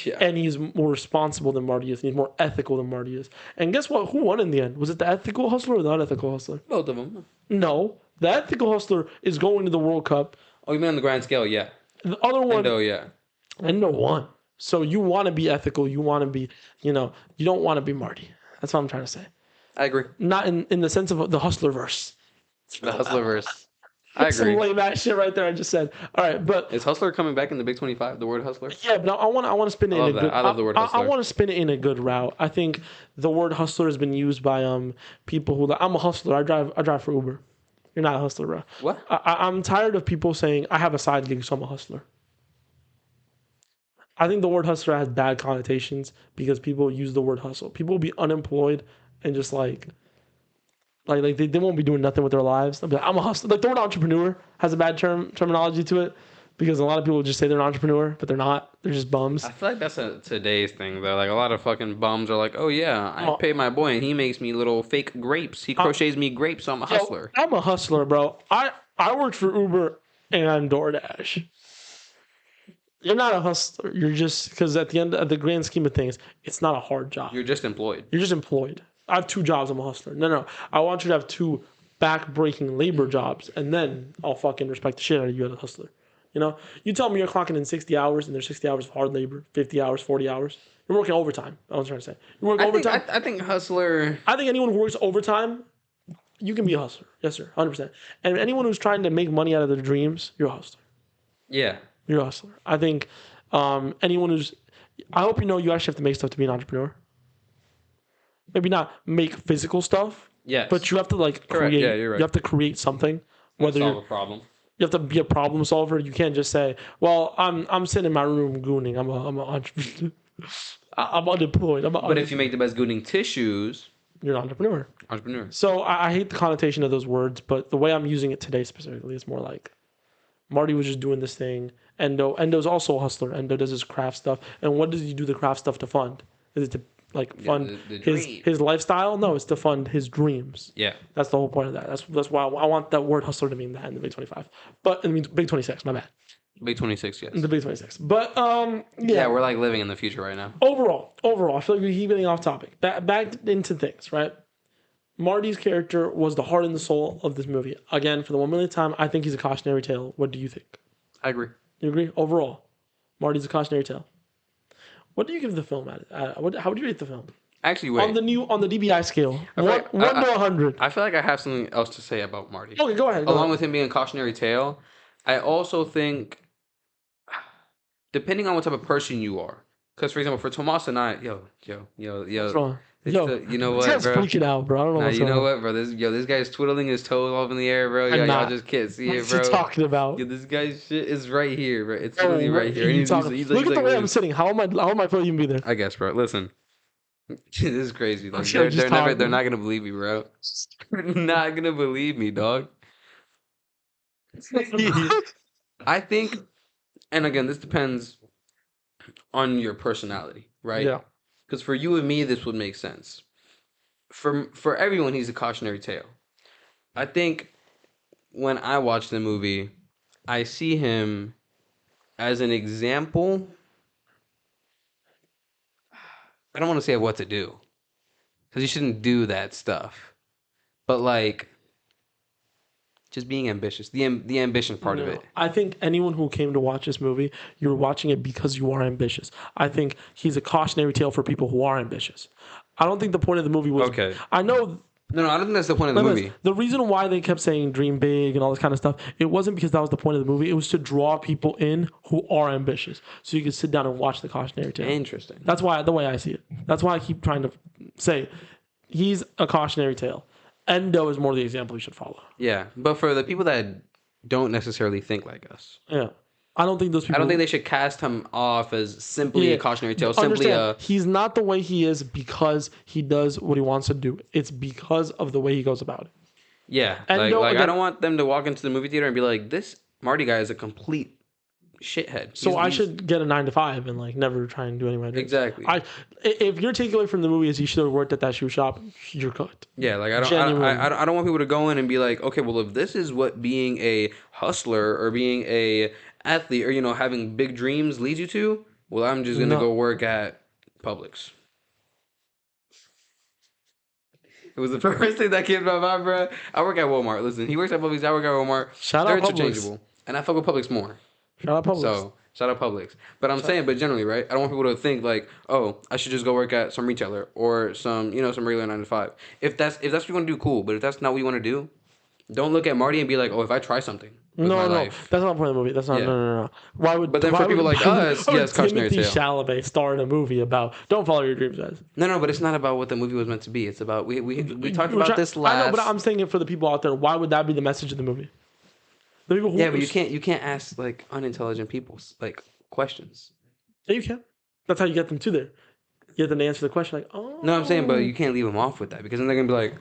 Yeah. And he's more responsible than Marty is, and he's more ethical than Marty is. And guess what? Who won in the end? Was it the ethical hustler or the unethical hustler? Both of them. No. The ethical hustler is going to the World Cup. Oh, you mean on the grand scale? Yeah. The other one... Endo, yeah. Endo won. So you want to be ethical. You want to be, you don't want to be Marty. That's what I'm trying to say. I agree. Not in the sense of the hustler-verse. The hustler-verse. I agree. Some lame ass shit right there. I just said. All right, but is hustler coming back in the Big 25? The word hustler. Yeah, but I want to spin it in a good. I love the word hustler. I want to spin it in a good route. I think the word hustler has been used by people who I'm a hustler. I drive for Uber. You're not a hustler, bro. What? I'm tired of people saying I have a side gig, so I'm a hustler. I think the word hustler has bad connotations because people use the word hustle. People will be unemployed and just like they won't be doing nothing with their lives. They'll be like, I'm a hustler. Like the word entrepreneur has a bad terminology to it because a lot of people just say they're an entrepreneur, but they're not. They're just bums. I feel like that's today's thing though. Like a lot of fucking bums are like, oh yeah, I pay my boy and he makes me little fake grapes. He crochets me grapes, so I'm a hustler. I'm a hustler, bro. I worked for Uber and DoorDash. You're not a hustler. You're just because at the grand scheme of things, it's not a hard job. You're just employed. You're just employed. I have 2 jobs. I'm a hustler. No. I want you to have 2 back-breaking labor jobs, and then I'll fucking respect the shit out of you as a hustler. You tell me you're clocking in 60 hours, and there's 60 hours of hard labor, 50 hours, 40 hours. You're working overtime. I was trying to say. You work overtime. I think hustler. I think anyone who works overtime, you can be a hustler. Yes, sir. 100%. And anyone who's trying to make money out of their dreams, you're a hustler. Yeah. You're a hustler. I think anyone who's... I hope you actually have to make stuff to be an entrepreneur. Maybe not make physical stuff. Yes. But you have to create. Yeah, you're right. You have to create something. Whether solve a problem. You have to be a problem solver. You can't just say, "Well, I'm sitting in my room gooning. I'm an entrepreneur. I'm unemployed." But if you make the best gooning tissues, you're an entrepreneur. Entrepreneur. So I hate the connotation of those words, but the way I'm using it today specifically is more like Marty was just doing this thing. Endo's also a hustler. Endo does his craft stuff. And what does he do the craft stuff to fund? Is it to fund his lifestyle? No, it's to fund his dreams. Yeah. That's the whole point of that. That's why I want that word hustler to mean that in the Big 25. But it means Big 26, my bad. Big 26, yes. The Big 26. But yeah, we're living in the future right now. Overall, I feel like we keep getting off topic. Back into things, right? Marty's character was the heart and the soul of this movie. Again, for the 1 millionth time, I think he's a cautionary tale. What do you think? I agree. You agree? Overall, Marty's a cautionary tale. What do you give the film at? How would you rate the film? Actually, wait. On the DBI scale, 1 to 100. I feel like I have something else to say about Marty. Okay, go ahead. Along with him being a cautionary tale, I also think, depending on what type of person you are, because for example, for Tomas and I, What's wrong? you know what, this guy's bro? freaking out, bro. I don't know what's you wrong. know what, bro? This guy's twiddling his toes off in the air, bro. Y'all just can't see it, bro. What are you talking about? This guy's shit is right here, bro. It's literally right here. He's look at the way I'm sitting. How am I feeling even be there? I guess, bro. Listen, this is crazy. They're not gonna believe me, bro. They're not gonna believe me, dog. I think, and again, this depends on your personality, right? Yeah. Because for you and me, this would make sense. For everyone, he's a cautionary tale. I think when I watch the movie, I see him as an example. I don't want to say what to do, because you shouldn't do that stuff. But just being ambitious, the ambition part of it. I think anyone who came to watch this movie, you're watching it because you are ambitious. I think he's a cautionary tale for people who are ambitious. I don't think the point of the movie was... Okay. I know... No, I don't think that's the point of the movie. The reason why they kept saying dream big and all this kind of stuff, it wasn't because that was the point of the movie. It was to draw people in who are ambitious. So you can sit down and watch the cautionary tale. Interesting. That's the way I see it. That's why I keep trying to say he's a cautionary tale. Endo is more the example you should follow. Yeah, but for the people that don't necessarily think like us. Yeah. I don't think those people... I don't think they should cast him off as simply a cautionary tale. He's not the way he is because he does what he wants to do. It's because of the way he goes about it. Yeah. And I don't want them to walk into the movie theater and be like, this Marty guy is a complete shithead. So I should get a 9 to 5 and never try and do any of my dreams. Exactly. If your takeaway from the movie is he should have worked at that shoe shop, you're cooked. Yeah, I don't want people to go in and be like, okay, well, if this is what being a hustler or being a athlete or having big dreams leads you to, Well, I'm just gonna go work at Publix. It was the first thing that came to my mind, bro. I work at Walmart. Listen, he works at Publix. I work at Walmart. Shout They're out interchangeable, Publix. and I fuck with Publix more. Shout out Publix. So shout out Publix. But I'm saying, but generally, right? I don't want people to think like, oh, I should just go work at some retailer or some, some regular 9 to 5. If that's what you want to do, cool. But if that's not what you want to do, don't look at Marty and be like, oh, if I try something with my life. That's not the point of the movie. That's not. Yeah. No. Why would? But then for people like us, yes, cautionary Timothy tale. Chalamet star in a movie about don't follow your dreams, guys. No, but it's not about what the movie was meant to be. It's about we talked about this last. I know, but I'm saying it for the people out there. Why would that be the message of the movie? The people who yeah, but you can't ask like unintelligent people like questions. Yeah, you can. That's how you get them to there. You get them to answer the question like, oh. No, I'm saying, but you can't leave them off with that because then they're gonna be like,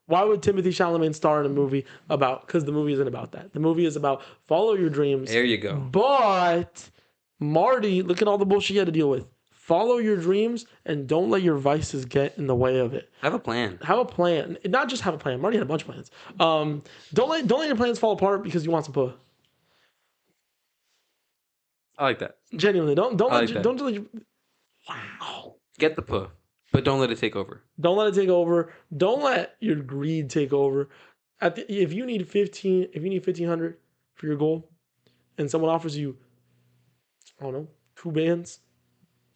why would Timothy Chalamet star in a movie about? Because the movie isn't about that. The movie is about follow your dreams. there you go. But Marty, look at all the bullshit you had to deal with. Follow your dreams and don't let your vices get in the way of it. Have a plan. Have a plan. Not just have a plan. Marty had a bunch of plans. Don't let your plans fall apart because you want some puh. I like that. Genuinely, don't like let that. don't let your, wow. Get the puh, but don't let it take over. Don't let it take over. Don't let your greed take over. If you need 1,500 for your goal, and someone offers you, I don't know, 2 bands,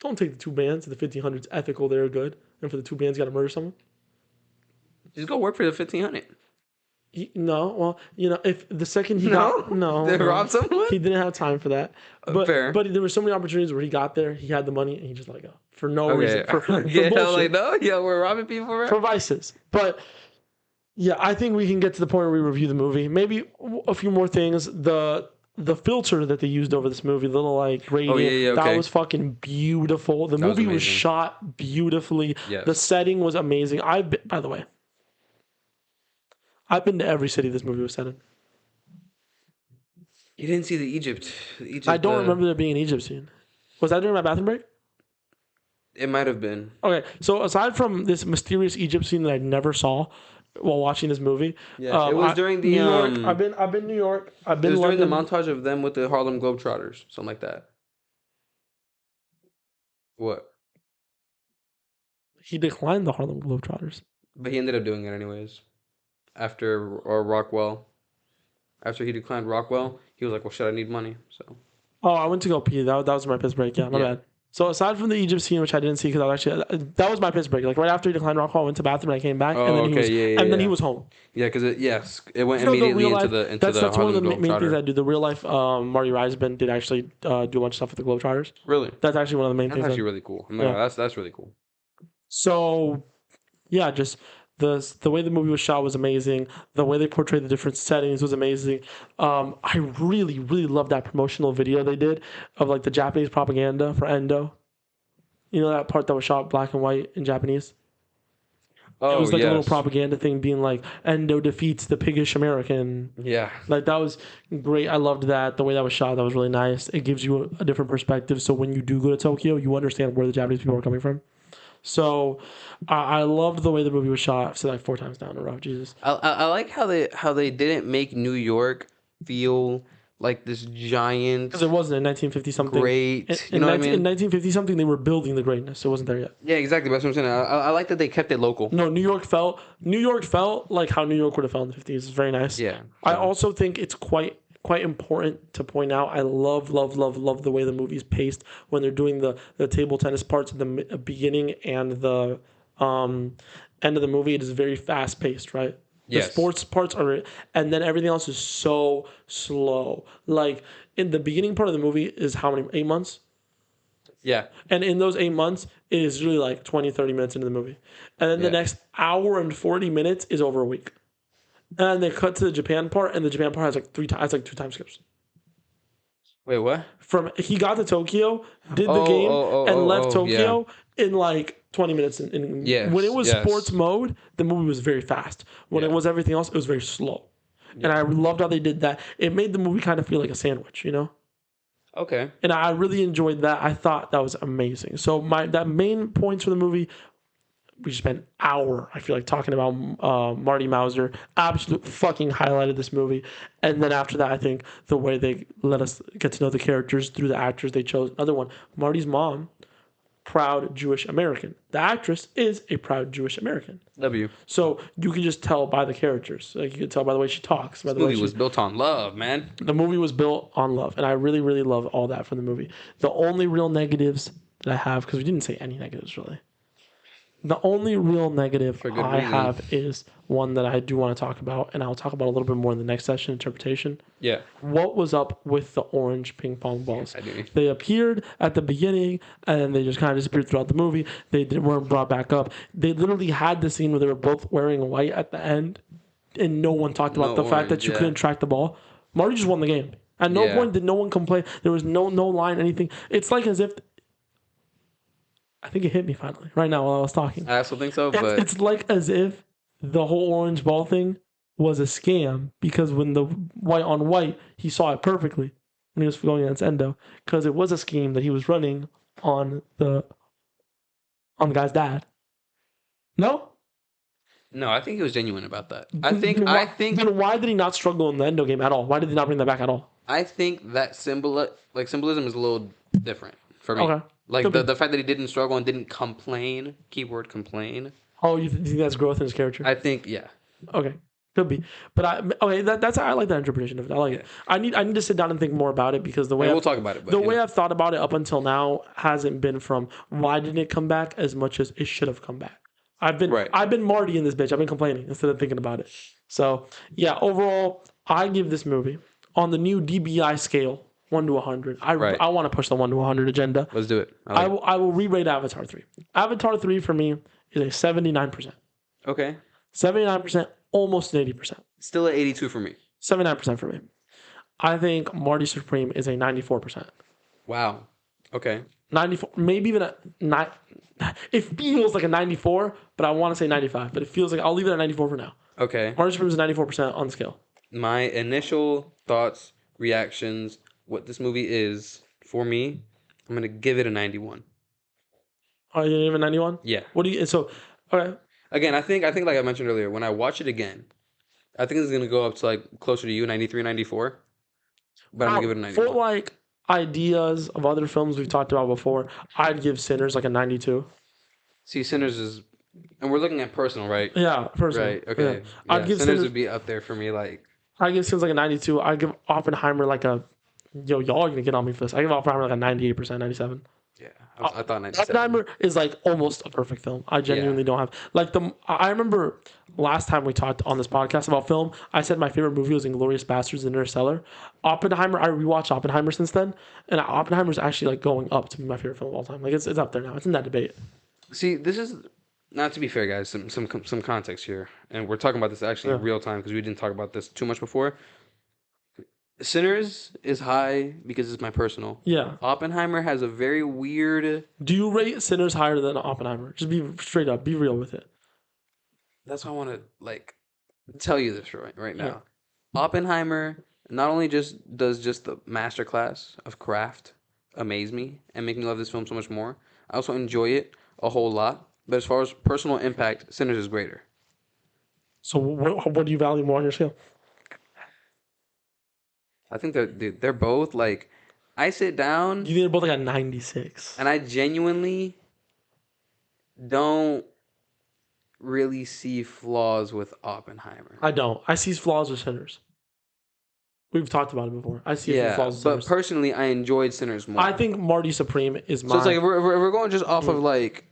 don't take the 2 bands. The 1,500's ethical, they're good, and for the 2 bands, you got to murder someone. Just go work for the 1,500. No, well, if the second he They robbed someone. he didn't have time for that. But fair. But there were so many opportunities where he got there, he had the money, and he just let it go for no reason. For yeah, bullshit. like no, yeah, we're robbing people, right? For vices. But yeah, I think we can get to the point where we review the movie. Maybe a few more things. The filter that they used over this movie, the little like gradient, that was fucking beautiful. The movie was shot beautifully. Yes. The setting was amazing. By the way, I've been to every city this movie was set in. You didn't see the Egypt. I don't remember there being an Egypt scene. Was that during my bathroom break? It might have been. Okay, so aside from this mysterious Egypt scene that I never saw while watching this movie, it was during the New York. I've been New York. I've been. It was London. during the montage of them with the Harlem Globetrotters, something like that. What? He declined the Harlem Globetrotters, but he ended up doing it anyways. After Rockwell. After he declined Rockwell, he was like, well, shit, I need money. So. Oh, I went to go pee. That was my piss break. Yeah, my bad. So aside from the Egypt scene, which I didn't see because I was actually that was my piss break. Like right after he declined Rockwell, I went to the bathroom and I came back, and then he was home. Yeah, because it went immediately into the that's one of the main things I do. The real life Marty Reisman did actually do a bunch of stuff with the Globetrotters. Really? That's actually one of the main things. That's actually really cool. That's really cool. So, yeah, just the way the movie was shot was amazing. The way they portrayed the different settings was amazing. I really, really love that promotional video they did of like the Japanese propaganda for Endo. You know that part that was shot black and white in Japanese? Oh, it was like a little propaganda thing being like, Endo defeats the piggish American. Yeah. Like that was great. I loved that. The way that was shot, that was really nice. It gives you a different perspective. So when you do go to Tokyo, you understand where the Japanese people are coming from. So I loved the way the movie was shot. I've said like 4 times now in a row. Jesus. I like how they didn't make New York feel like this giant. Because it wasn't in 1950 something. Great. In 1950 something, they were building the greatness. It wasn't there yet. Yeah, exactly. That's what I'm saying. I like that they kept it local. No, New York felt like how New York would have felt in the 50s. It's very nice. Yeah. I also think it's quite important to point out. I love the way the movie's paced when they're doing the table tennis parts at the beginning and the end of the movie. It is very fast paced, right? The sports parts are, and then everything else is so slow. Like in the beginning part of the movie is how many 8 months? Yeah. And in those 8 months, it is really like 20, 30 minutes into the movie. And then the next hour and 40 minutes is over a week. And they cut to the Japan part, and the Japan part has like 2 time skips. Wait, what? He got to Tokyo, did the game, and left Tokyo in like 20 minutes. When it was sports mode, the movie was very fast. When it was everything else, it was very slow. And I loved how they did that. It made the movie kind of feel like a sandwich, you know? Okay. And I really enjoyed that. I thought that was amazing. So that main points for the movie, we spent an hour, I feel like, talking about Marty Mauser. Absolute fucking highlight of this movie. And then after that, I think the way they let us get to know the characters through the actors they chose. Another one, Marty's mom, proud Jewish American. The actress is a proud Jewish American. W. So you can just tell by the characters. Like you can tell by the way she talks. By This the way movie was built on love, man. The movie was built on love, and I really, really love all that from the movie. The only real negatives that I have, because we didn't say any negatives really. The only real negative I have is one that I do want to talk about, and I'll talk about a little bit more in the next session, interpretation. Yeah. What was up with the orange ping pong balls? They appeared at the beginning, and they just kind of disappeared throughout the movie. They weren't brought back up. They literally had the scene where they were both wearing white at the end, and no one talked about the fact that you couldn't track the ball. Marty just won the game. At no point did no one complain. There was no line, anything. It's like as if... I think it hit me finally right now while I was talking. I also think so, but it's like as if the whole orange ball thing was a scam, because when the white on white, he saw it perfectly when he was going against Endo, because it was a scheme that he was running on the guy's dad. No, I think he was genuine about that. Then why did he not struggle in the Endo game at all? Why did he not bring that back at all? I think that symbolism is a little different for me. Okay. Like the fact that he didn't struggle and didn't complain, keyword complain. Oh, you think that's growth in his character? I think, yeah. Okay, could be, but I like that interpretation of it. I like it. I need to sit down and think more about it, because the way we'll talk about it. But, the way I've thought about it up until now hasn't been from why didn't it come back as much as it should have come back. I've been Marty in this bitch. I've been complaining instead of thinking about it. So yeah, overall, I give this movie on the new DBI scale 1 to 100. I want to push the 1 to 100 agenda. Let's do it. I will re-rate Avatar 3. Avatar 3 for me is a 79%. Okay. 79%, almost an 80%. Still at 82 for me. 79% for me. I think Marty Supreme is a 94%. Wow. Okay. 94, maybe even it feels like a 94, but I want to say 95. But it feels like I'll leave it at 94 for now. Okay. Marty Supreme is 94% on the scale. My initial thoughts, reactions, what this movie is for me, I'm gonna give it a 91. Oh, you give it 91? Yeah. What do you? So, okay. Again, I think like I mentioned earlier, when I watch it again, I think it's gonna go up to like closer to you, 93, 94. But I'm gonna give it a 91. For like ideas of other films we've talked about before, I'd give Sinners like a 92. See, Sinners is, and we're looking at personal, right? Yeah, personal. Right. Okay. Yeah. I'd give Sinners would be up there for me. Like, I'd give Sinners like a 92. I'd give Oppenheimer like a. Yo, y'all are gonna get on me for this. I give Oppenheimer like a 98%, 97. Yeah, I thought 97. Oppenheimer is like almost a perfect film. I genuinely don't have like I remember last time we talked on this podcast about film, I said my favorite movie was Inglourious Basterds and Interstellar. Oppenheimer, I rewatched Oppenheimer since then, and Oppenheimer's actually like going up to be my favorite film of all time. Like it's up there now. It's in that debate. See, this is not to be fair, guys. Some context here, and we're talking about this actually in real time because we didn't talk about this too much before. Sinners is high because it's my personal. Yeah. Oppenheimer has a very weird... Do you rate Sinners higher than Oppenheimer? Just be straight up. Be real with it. That's why I want to, like, tell you this right now. Yeah. Oppenheimer not only does the masterclass of craft amaze me and make me love this film so much more, I also enjoy it a whole lot. But as far as personal impact, Sinners is greater. So what do you value more on your scale? I think they're both like, I sit down. You think they're both like a 96? And I genuinely don't really see flaws with Oppenheimer. I don't. I see flaws with Sinners. We've talked about it before. I see flaws with Sinners. But personally, I enjoyed Sinners more. I think Marty Supreme is my... So it's like, if we're going just off of like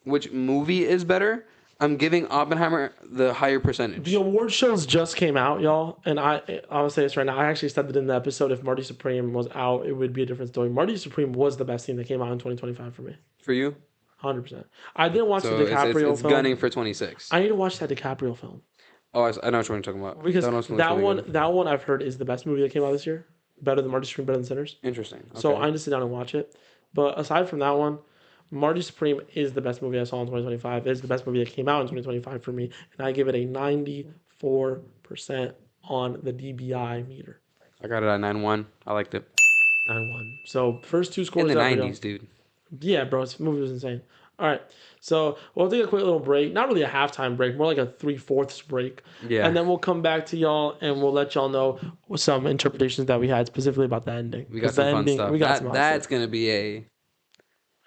which movie is better, I'm giving Oppenheimer the higher percentage. The award shows just came out, y'all, and I'll say this right now. I actually said that in the episode. If Marty Supreme was out, it would be a different story. Marty Supreme was the best thing that came out in 2025 for me. For you? 100%. I didn't watch the DiCaprio film. It's gunning for 26. I need to watch that DiCaprio film. Oh, I know what you're talking about. Because that one I've heard is the best movie that came out this year. Better than Marty Supreme, better than Sinners. Interesting. Okay. So I need to sit down and watch it. But aside from that one, Marty Supreme is the best movie I saw in 2025. It is the best movie that came out in 2025 for me. And I give it a 94% on the DBI meter. I got it at 9.1. I liked it. 9.1. So first two scores in the 90s, dude. Yeah, bro. This movie was insane. All right. So we'll take a quick little break. Not really a halftime break, more like a 3/4 break. Yeah. And then we'll come back to y'all and we'll let y'all know some interpretations that we had specifically about the ending. We got some fun stuff. We got some fun That's stuff. going to be a...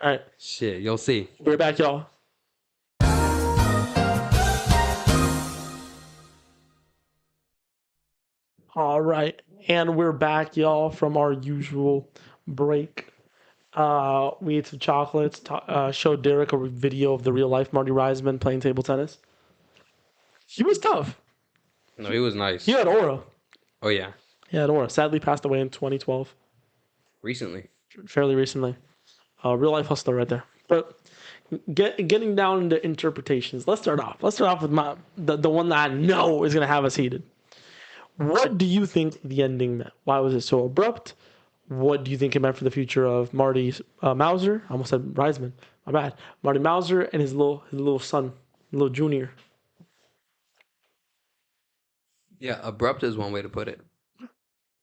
All right. Shit, you'll see. We're back, y'all. All right. And we're back, y'all, from our usual break. We ate some chocolates, showed Derrick a video of the real life Marty Reisman playing table tennis. He was tough. No, he was nice. He had aura. Oh, yeah. He had aura. Sadly passed away in 2012. Recently. Fairly recently. Real life hustler right there. But getting down into interpretations. Let's start off. Let's start off with the one that I know is going to have us heated. What do you think the ending meant? Why was it so abrupt? What do you think it meant for the future of Marty Mauser? I almost said Reisman. My bad. Marty Mauser and his little son, little junior. Yeah, abrupt is one way to put it.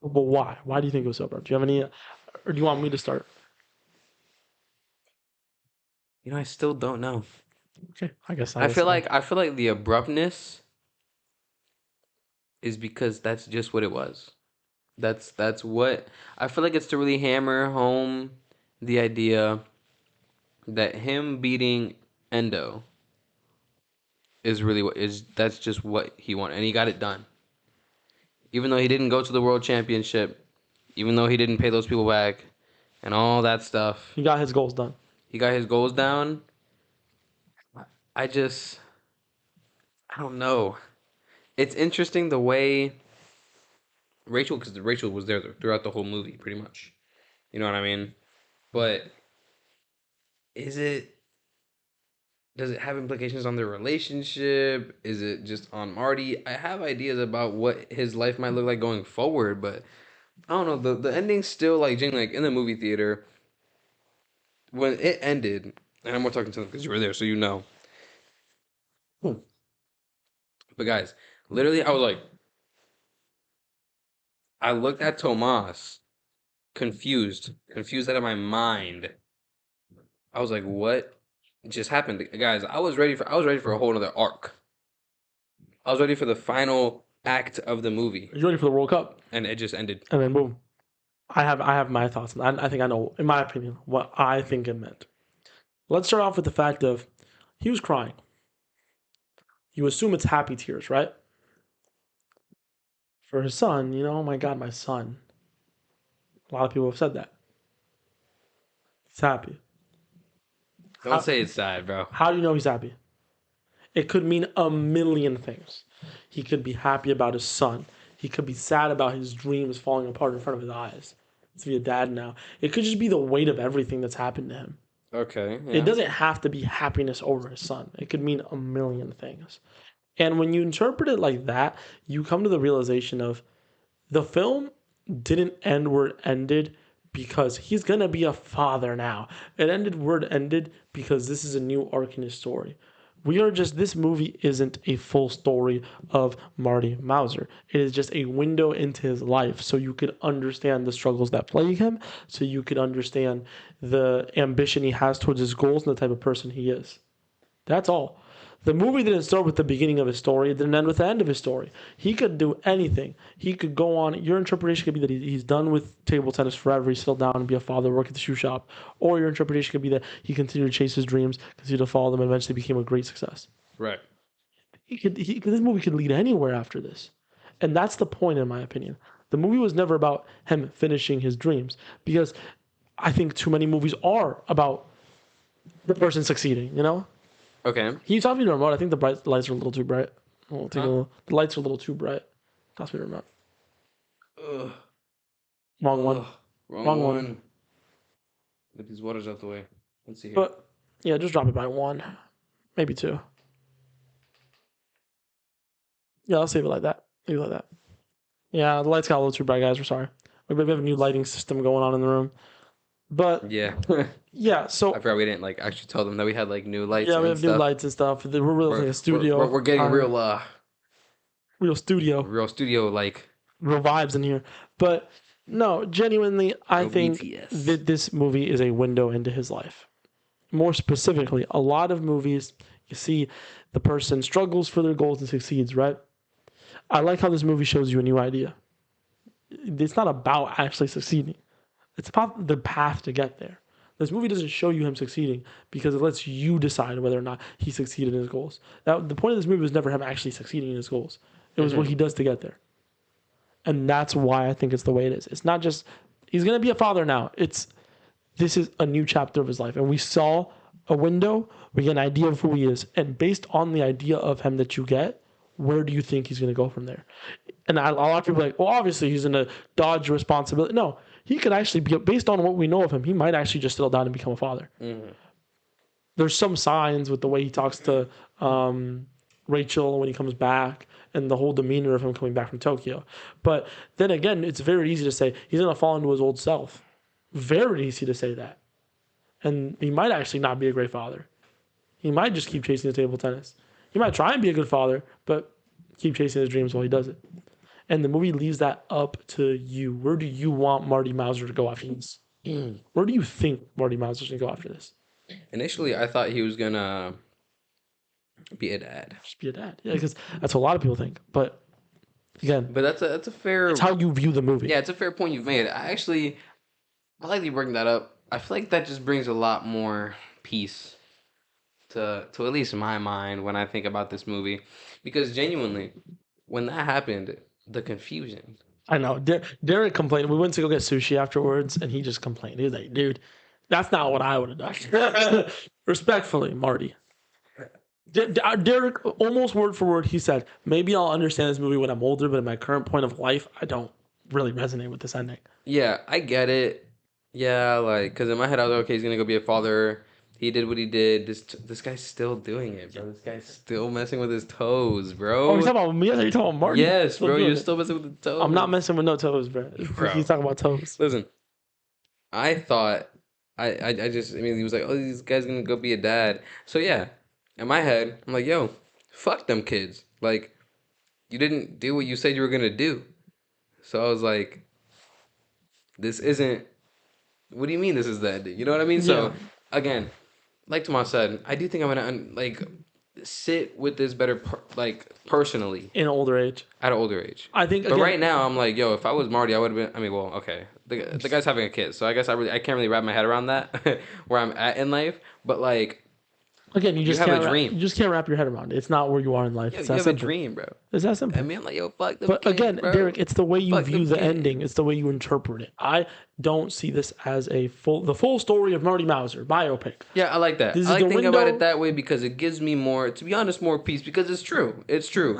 But why? Why do you think it was so abrupt? Do you have any, or do you want me to start? You know, I still don't know. Okay, I guess I feel like the abruptness is because that's just what it was. That's what I feel like it's to really hammer home the idea that him beating Endo is really that's just what he wanted, and he got it done. Even though he didn't go to the world championship, even though he didn't pay those people back, and all that stuff, he got his goals done. He got his goals down. I don't know. It's interesting the way because Rachel was there throughout the whole movie, pretty much. You know what I mean? But does it have implications on their relationship? Is it just on Marty? I have ideas about what his life might look like going forward, but I don't know. The ending's still like genuinely, like in the movie theater when it ended, and I'm more talking to them because you were there, so you know. But guys, literally, I looked at Tomas, confused out of my mind. I was like, what just happened? Guys, I was ready for a whole other arc. I was ready for the final act of the movie. Are you ready for the World Cup? And it just ended. And then boom. I have my thoughts. I think I know, in my opinion, what I think it meant. Let's start off with the fact of he was crying. You assume it's happy tears, right? For his son, oh my God, my son. A lot of people have said that. He's happy. Don't say it's sad, bro. How do you know he's happy? It could mean a million things. He could be happy about his son. He could be sad about his dreams falling apart in front of his eyes. To be a dad now. It could just be the weight of everything that's happened to him. Okay. Yeah. It doesn't have to be happiness over his son. It could mean a million things. And when you interpret it like that, you come to the realization of the film didn't end where it ended because he's going to be a father now. It ended where it ended because this is a new arc in his story. This movie isn't a full story of Marty Mauser. It is just a window into his life so you could understand the struggles that plague him, so you could understand the ambition he has towards his goals and the type of person he is. That's all. The movie didn't start with the beginning of his story. It didn't end with the end of his story. He could do anything. He could go on. Your interpretation could be that he's done with table tennis forever. He's settled down and be a father, work at the shoe shop. Or your interpretation could be that he continued to chase his dreams, continued to follow them, and eventually became a great success. Right. This movie could lead anywhere after this. And that's the point, in my opinion. The movie was never about him finishing his dreams. Because I think too many movies are about the person succeeding, Okay. Can you toss me the remote? I think the lights are a little too bright. The lights are a little too bright. Toss me the remote. Ugh. Wrong one. Wrong one. Get these waters out the way. Let's see here. But yeah, just drop it by one, maybe two. Yeah, let's leave it like that. Leave it like that. Yeah, the lights got a little too bright, guys. We're sorry. We have a new lighting system going on in the room. But yeah. Yeah, so I forgot we didn't actually tell them that we had new lights. Yeah, we have new lights and stuff. We're really like a studio. We're getting real studio. Real studio real vibes in here. But no, genuinely, I think that this movie is a window into his life. more specifically, a lot of movies, you see the person struggles for their goals and succeeds, right? I like how this movie shows you a new idea. It's not about actually succeeding. It's about the path to get there. This movie doesn't show you him succeeding because it lets you decide whether or not he succeeded in his goals. Now, the point of this movie was never him actually succeeding in his goals. It was what he does to get there. And that's why I think it's the way it is. It's not just, he's going to be a father now. This is a new chapter of his life. And we saw a window, we get an idea of who he is. And based on the idea of him that you get, where do you think he's going to go from there? And a lot of people are like, well, obviously he's going to dodge responsibility. No, he could actually be, based on what we know of him, he might actually just settle down and become a father. Mm-hmm. There's some signs with the way he talks to Rachel when he comes back and the whole demeanor of him coming back from Tokyo. But then again, it's very easy to say he's going to fall into his old self. Very easy to say that. And he might actually not be a great father. He might just keep chasing his table tennis. He might try and be a good father, but keep chasing his dreams while he does it. And the movie leaves that up to you. Where do you want Marty Mauser to go after this? Where do you think Marty Mauser's going to go after this? Initially, I thought he was going to be a dad. Just be a dad. Yeah, because that's what a lot of people think. But again, that's a fair... It's how you view the movie. Yeah, it's a fair point you've made. I like you bringing that up. I feel like that just brings a lot more peace to at least my mind when I think about this movie. Because genuinely, when that happened, the confusion. I know. Derrick complained. We went to go get sushi afterwards, and he just complained. He was like, dude, that's not what I would have done. Respectfully, Marty. Derrick, almost word for word, he said, maybe I'll understand this movie when I'm older, but in my current point of life, I don't really resonate with this ending. Yeah, I get it. Yeah, like, because in my head, I was like, okay, he's going to go be a father. He did what he did. This guy's still doing it, bro. This guy's still messing with his toes, bro. Oh, you're talking about me? I thought you talking about Marty. Yes, bro. You're still messing with the toes. I'm not messing with no toes, bro. He's talking about toes. Listen, I thought, I mean, he was like, oh, this guy's going to go be a dad. So, yeah, in my head, I'm like, yo, fuck them kids. Like, you didn't do what you said you were going to do. So I was like, this isn't, what do you mean this is the ending? You know what I mean? Yeah. So, again, like Tomas said, I do think I'm gonna sit with this better, personally. In older age. At an older age. I think. But again, right now, I'm like, yo, if I was Marty, I would have been. I mean, well, okay, the guy's having a kid, so I guess I can't really wrap my head around that where I'm at in life. But like, again, you just have a dream. You just can't wrap your head around it. It's not where you are in life. Yeah, you have a dream, bro. It's that simple. I mean, I'm like, yo, fuck them. But kids, again, bro. Derrick, it's the way you view the ending. It's the way you interpret it. I don't see this as the full story of Marty Mauser biopic. Yeah, I like that. I like thinking about it that way because it gives me more, to be honest, more peace because it's true. It's true.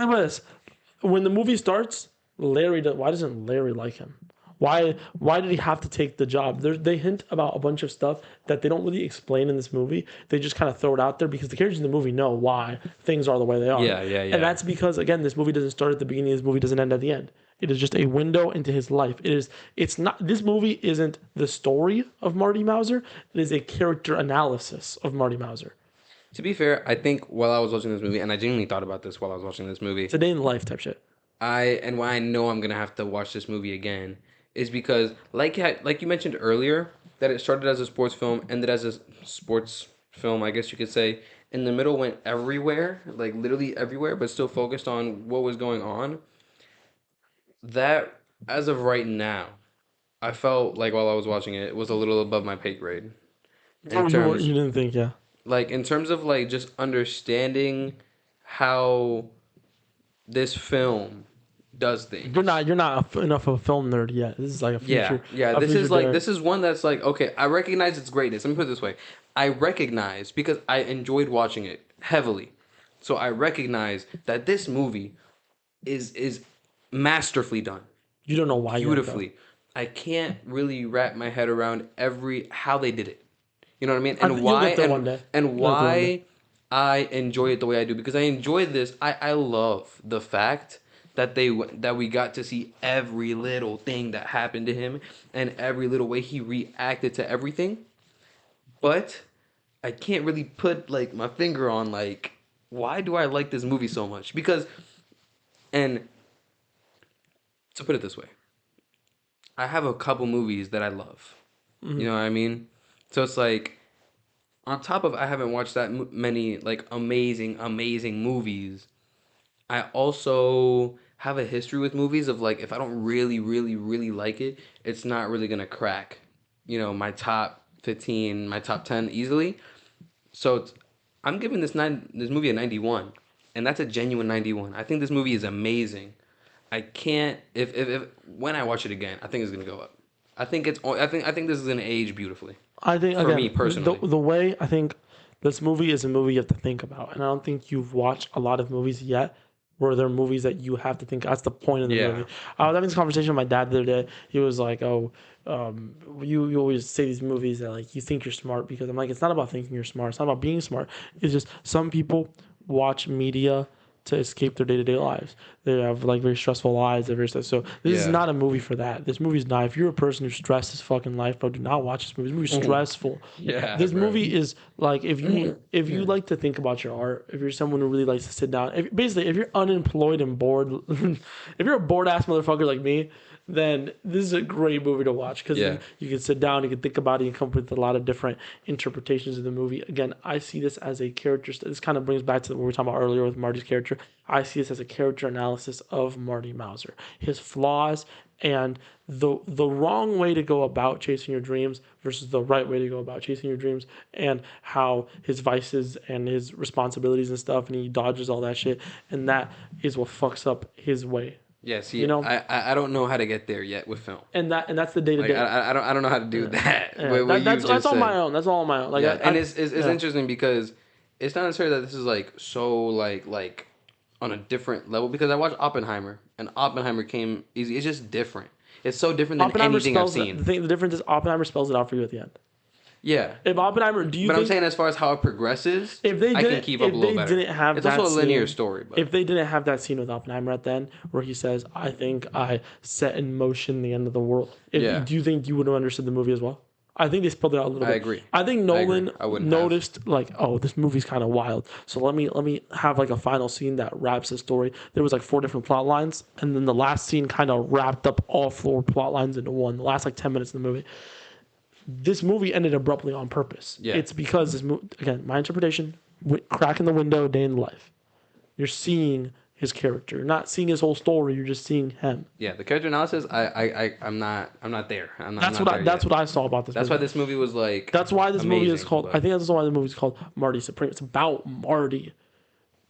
When the movie starts, why doesn't Larry like him? Why did he have to take the job? They hint about a bunch of stuff that they don't really explain in this movie. They just kind of throw it out there because the characters in the movie know why things are the way they are. Yeah. And that's because, again, this movie doesn't start at the beginning. This movie doesn't end at the end. It is just a window into his life. It's not. This movie isn't the story of Marty Mauser. It is a character analysis of Marty Mauser. To be fair, I think while I was watching this movie, and I genuinely thought about this while I was watching this movie. It's a day in the life type shit. And why I know I'm gonna have to watch this movie again is because, like you mentioned earlier, that it started as a sports film, ended as a sports film, I guess you could say. In the middle went everywhere, like literally everywhere, but still focused on what was going on. That, as of right now, I felt like while I was watching it, it was a little above my pay grade. You didn't think, yeah. Like, in terms of, like, just understanding how this film does things. You're not enough of a film nerd yet. This is like a future. Yeah. This is one that's like, okay, I recognize its greatness. Let me put it this way: I recognize, because I enjoyed watching it heavily, so I recognize that this movie is masterfully done. You don't know why. Beautifully. I can't really wrap my head around how they did it. You know what I mean? And why I enjoy it the way I do, because I enjoy this. I love the fact that we got to see every little thing that happened to him and every little way he reacted to everything. But I can't really put like my finger on like why do I like this movie so much? Because, and to put it this way, I have a couple movies that I love. Mm-hmm. You know what I mean? So it's like, on top of I haven't watched that many like amazing movies. I also have a history with movies of like if I don't really like it, it's not really gonna crack, my top 15, my top 10 easily. So I'm giving this movie a 91, and that's a genuine 91. I think this movie is amazing. I can't if when I watch it again, I think it's gonna go up. I think this is gonna age beautifully I think for me again, personally. the way I think this movie is a movie you have to think about, and I don't think you've watched a lot of movies yet where they're movies that you have to think. That's the point of the Yeah, movie. I was having this conversation with my dad the other day. He was like, "Oh, you always say these movies that like you think you're smart," because I'm like, it's not about thinking you're smart. It's not about being smart. It's just some people watch media to escape their day-to-day lives. They have like very stressful lives. They're very stressed. So this is yeah, not a movie for that. This movie is not. If you're a person who's stressed his fucking life, bro, do not watch this movie. This movie is stressful. yeah, This bro. movie is like if you like to think about your art, if you're someone who really likes to sit down, basically if you're unemployed and bored, if you're a bored ass motherfucker like me, then this is a great movie to watch because Yeah, you can sit down, you can think about it, you can come up with a lot of different interpretations of the movie. Again, I see this as a character. This kind of brings back to what we were talking about earlier with Marty's character. I see this as a character analysis of Marty Mauser, his flaws, and the wrong way to go about chasing your dreams versus the right way to go about chasing your dreams, and how his vices and his responsibilities and stuff, and he dodges all that shit, and that is what fucks up his way. yeah. See, You know, I don't know how to get there yet with film. and that's the day to Like day. I don't know how to do that. Yeah, What you've that's just on my said. own. That's all on my own. Like Yeah, and I it's yeah. interesting because it's not necessarily that this is like so like on a different level because I watched Oppenheimer and Oppenheimer came easy. It's just different. It's so different than Oppenheimer anything I've spells seen. the difference is Oppenheimer spells it out for you at the end. Yeah, If Oppenheimer, do you but I'm think saying as far as how it progresses, if they I can didn't keep up if a little they better. didn't have It's that also a linear scene, story, but if they didn't have that scene with Oppenheimer at the end where he says, "I think I set in motion the end of the world," yeah, do you think you would have understood the movie as well? I think they spelled it out a little I bit. agree. I think I agree. Nolan I wouldn't have. noticed like, oh, this movie's kind of wild. So let me have like a final scene that wraps the story. There was like 4 different plot lines, and then the last scene kind of wrapped up all 4 plot lines into one. The last like 10 minutes of the movie. This movie ended abruptly on purpose. Yeah, It's because this movie, again, my interpretation, crack in the window, day in the life. You're seeing his character. You're not seeing his whole story. You're just seeing him. yeah. The character analysis, I'm not there. That's I'm not there that's yet. what I saw about this That's why movie. this movie was like That's why this movie is amazing. called. I But think that's why the movie is called Marty Supreme. It's about Marty.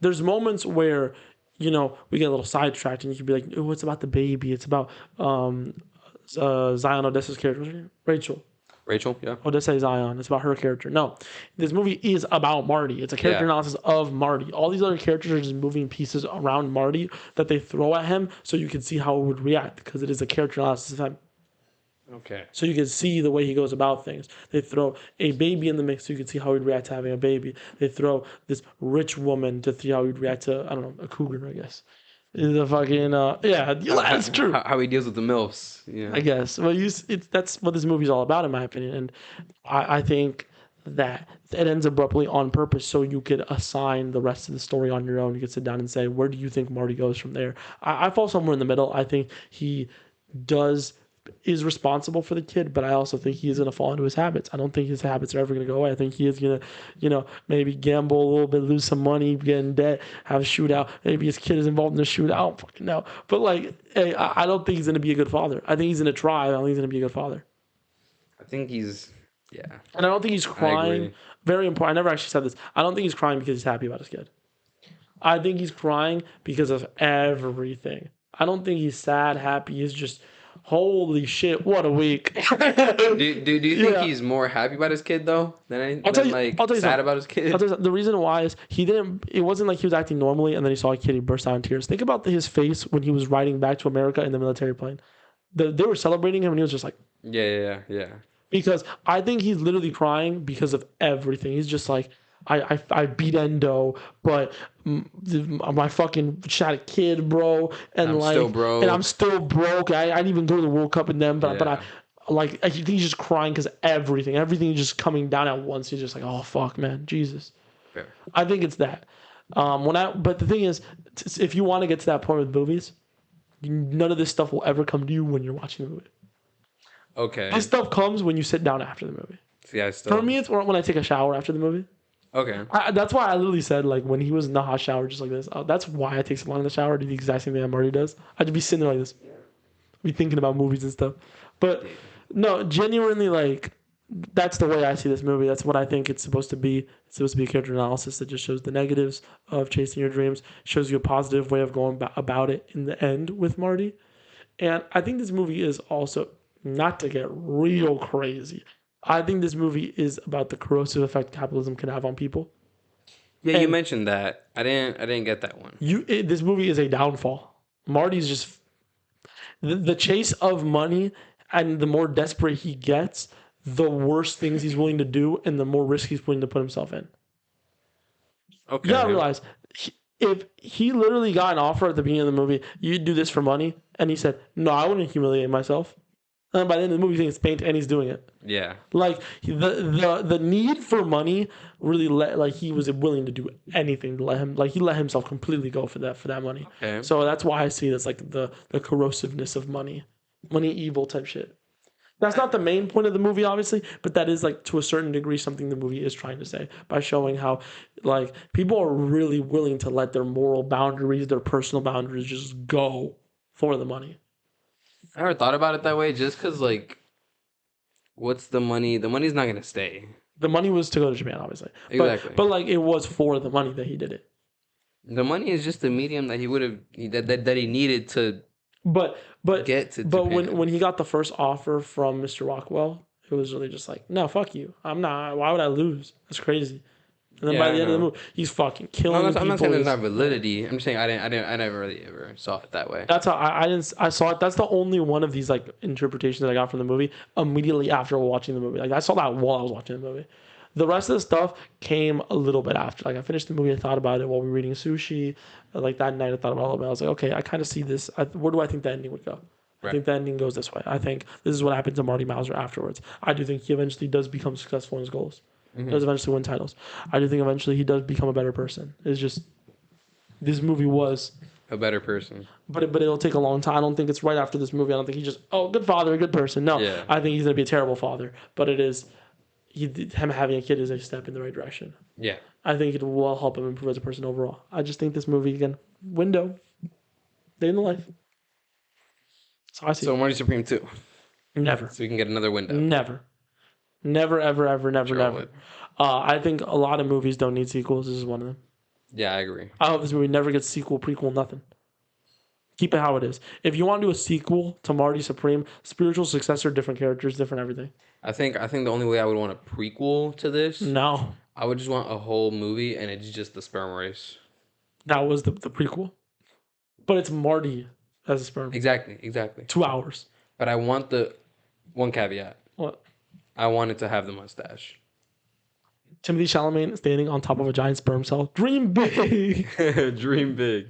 There's moments where we get a little sidetracked, and you can be like, "Oh, it's about the baby. It's about Zion Odessa's character, what's her name? Rachel." Rachel, yeah, Odessa Zion. It's about her character. No, this movie is about Marty. It's a character yeah. analysis of Marty. All these other characters are just moving pieces around Marty that they throw at him so you can see how he would react because it is a character analysis of him. Okay. So you can see the way he goes about things. They throw a baby in the mix so you can see how he'd react to having a baby. They throw this rich woman to see how he'd react to, I don't know, a cougar, I guess. The fucking, yeah, that's true. How he deals with the milfs. Yeah. I guess. Well, that's what this movie's all about, in my opinion. And I think that it ends abruptly on purpose so you could assign the rest of the story on your own. You could sit down and say, where do you think Marty goes from there? I fall somewhere in the middle. I think he is responsible for the kid, but I also think he is going to fall into his habits. I don't think his habits are ever going to go away. I think he is going to, maybe gamble a little bit, lose some money, get in debt, have a shootout. Maybe his kid is involved in the shootout. I don't fucking know. But hey, I don't think he's going to be a good father. I think he's going to try. I don't think he's going to be a good father. I think he's, yeah. And I don't think he's I crying. agree. Very important. I never actually said this. I don't think he's crying because he's happy about his kid. I think he's crying because of everything. I don't think he's sad, happy. He's just, holy shit, what a week. Do you think Yeah. he's more happy about his kid though than I'll tell you sad something. about his kid? I'll tell you something. The reason why is it wasn't like he was acting normally and then he saw a kid, he burst out in tears. Think about his face when he was riding back to America in the military plane. They were celebrating him and he was just like, Yeah. because I think he's literally crying because of everything. He's just like, I beat Endo, but my fucking shot a kid, bro, and I'm still broke. and I'm still broke. I didn't even go to the World Cup with them, but Yeah. I think he's just crying because everything is just coming down at once. He's just like, oh fuck, man, Jesus. Fair. I think it's that. But the thing is, if you want to get to that point with movies, none of this stuff will ever come to you when you're watching the movie. Okay. This stuff comes when you sit down after the movie. See, For me, it's when I take a shower after the movie. Okay. That's why I literally said, like, when he was in the hot shower just like this, that's why I take so long in the shower. I do the exact same thing that Marty does. I'd just be sitting there like this, be thinking about movies and stuff. But no, genuinely, like, that's the way I see this movie. That's what I think it's supposed to be. It's supposed to be a character analysis that just shows the negatives of chasing your dreams, shows you a positive way of going about it in the end with Marty. And I think this movie is also, not to get real crazy, I think this movie is about the corrosive effect capitalism can have on people. Yeah, you mentioned that. I didn't get that one. This movie is a downfall. Marty's just the chase of money, and the more desperate he gets, the worse things he's willing to do, and the more risk he's willing to put himself in. Okay. You gotta realize, if he literally got an offer at the beginning of the movie, you'd do this for money, and he said, "No, I wouldn't humiliate myself." And by the end of the movie, he's paint and he's doing it. Yeah. Like the need for money really he was willing to do anything to let him, like, he let himself completely go for that money. Okay. So that's why I see this, like, the corrosiveness of money evil type shit. That's not the main point of the movie, obviously, but that is, like, to a certain degree something the movie is trying to say by showing how, like, people are really willing to let their moral boundaries, their personal boundaries, just go for the money. I never thought about it that way, just because, like, what's the money? The money's not going to stay. The money was to go to Japan, obviously. Exactly. But like, it was for the money that he did it. The money is just the medium that he would have, that he needed to get to Japan. But when he got the first offer from Mr. Rockwell, it was really just like, no, fuck you. I'm not. Why would I lose? That's crazy. And then by the end of the movie, he's fucking killing people. I'm not saying there's not validity. I'm just saying I never really ever saw it that way. That's how I saw it. That's the only one of these, like, interpretations that I got from the movie immediately after watching the movie. Like, I saw that while I was watching the movie. The rest of the stuff came a little bit after. Like, I finished the movie, I thought about it while we were eating sushi. Like, that night, I thought about it a little bit. I was like, okay, I kind of see this. Where do I think the ending would go? Right. I think the ending goes this way. I think this is what happened to Marty Mauser afterwards. I do think he eventually does become successful in his goals. Mm-hmm. Does eventually win titles. I do think eventually he does become a better person. It's just, this movie was a better person. But it'll take a long time. I don't think it's right after this movie. I don't think he's just, oh, good father, good person. No, yeah. I think he's going to be a terrible father. But it is, him having a kid is a step in the right direction. Yeah. I think it will help him improve as a person overall. I just think this movie, again, window, day in the life. So I see. So Marty Supreme 2. Never. So we can get another window. Never, ever, never. I think a lot of movies don't need sequels. This is one of them. Yeah, I agree. I hope this movie never gets sequel, prequel, nothing. Keep it how it is. If you want to do a sequel to Marty Supreme, spiritual successor, different characters, different everything. I think the only way I would want a prequel to this. No. I would just want a whole movie and it's just the sperm race. That was the prequel. But it's Marty as a sperm. Exactly. 2 hours. But I want the one caveat. What? I want it to have the mustache. Timothée Chalamet standing on top of a giant sperm cell. Dream big. Dream big.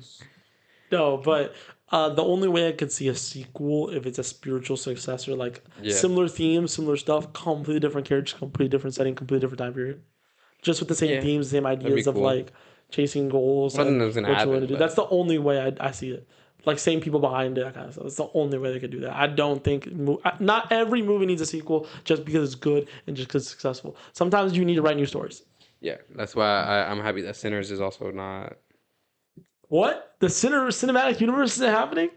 No, but the only way I could see a sequel, if it's a spiritual successor, like similar themes, similar stuff, completely different characters, completely different setting, completely different time period. Just with the same themes, same ideas of like chasing goals. And what you want to do. That's the only way I see it. Like, same people behind it, that kind of stuff. It's the only way they could do that. I don't think... Not every movie needs a sequel just because it's good and just because it's successful. Sometimes you need to write new stories. Yeah, that's why I'm happy that Sinners is also not... What? The cinematic universe isn't happening?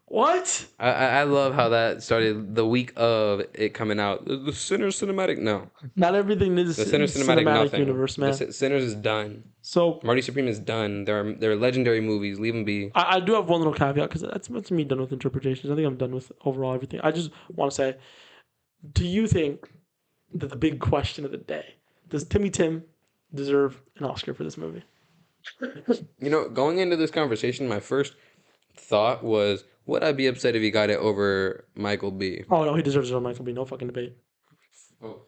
What? I love how that started the week of it coming out. The Sinners cinematic? No. Not everything is the Sinners cinematic universe, man. Sinners is done. So Marty Supreme is done. They're legendary movies. Leave them be. I do have one little caveat because that's me done with interpretations. I think I'm done with overall everything. I just want to say, do you think that the big question of the day, does Timmy Tim deserve an Oscar for this movie? You know, going into this conversation, my first thought was, would I be upset if he got it over Michael B? Oh no, he deserves it over Michael B. No fucking debate. Oh,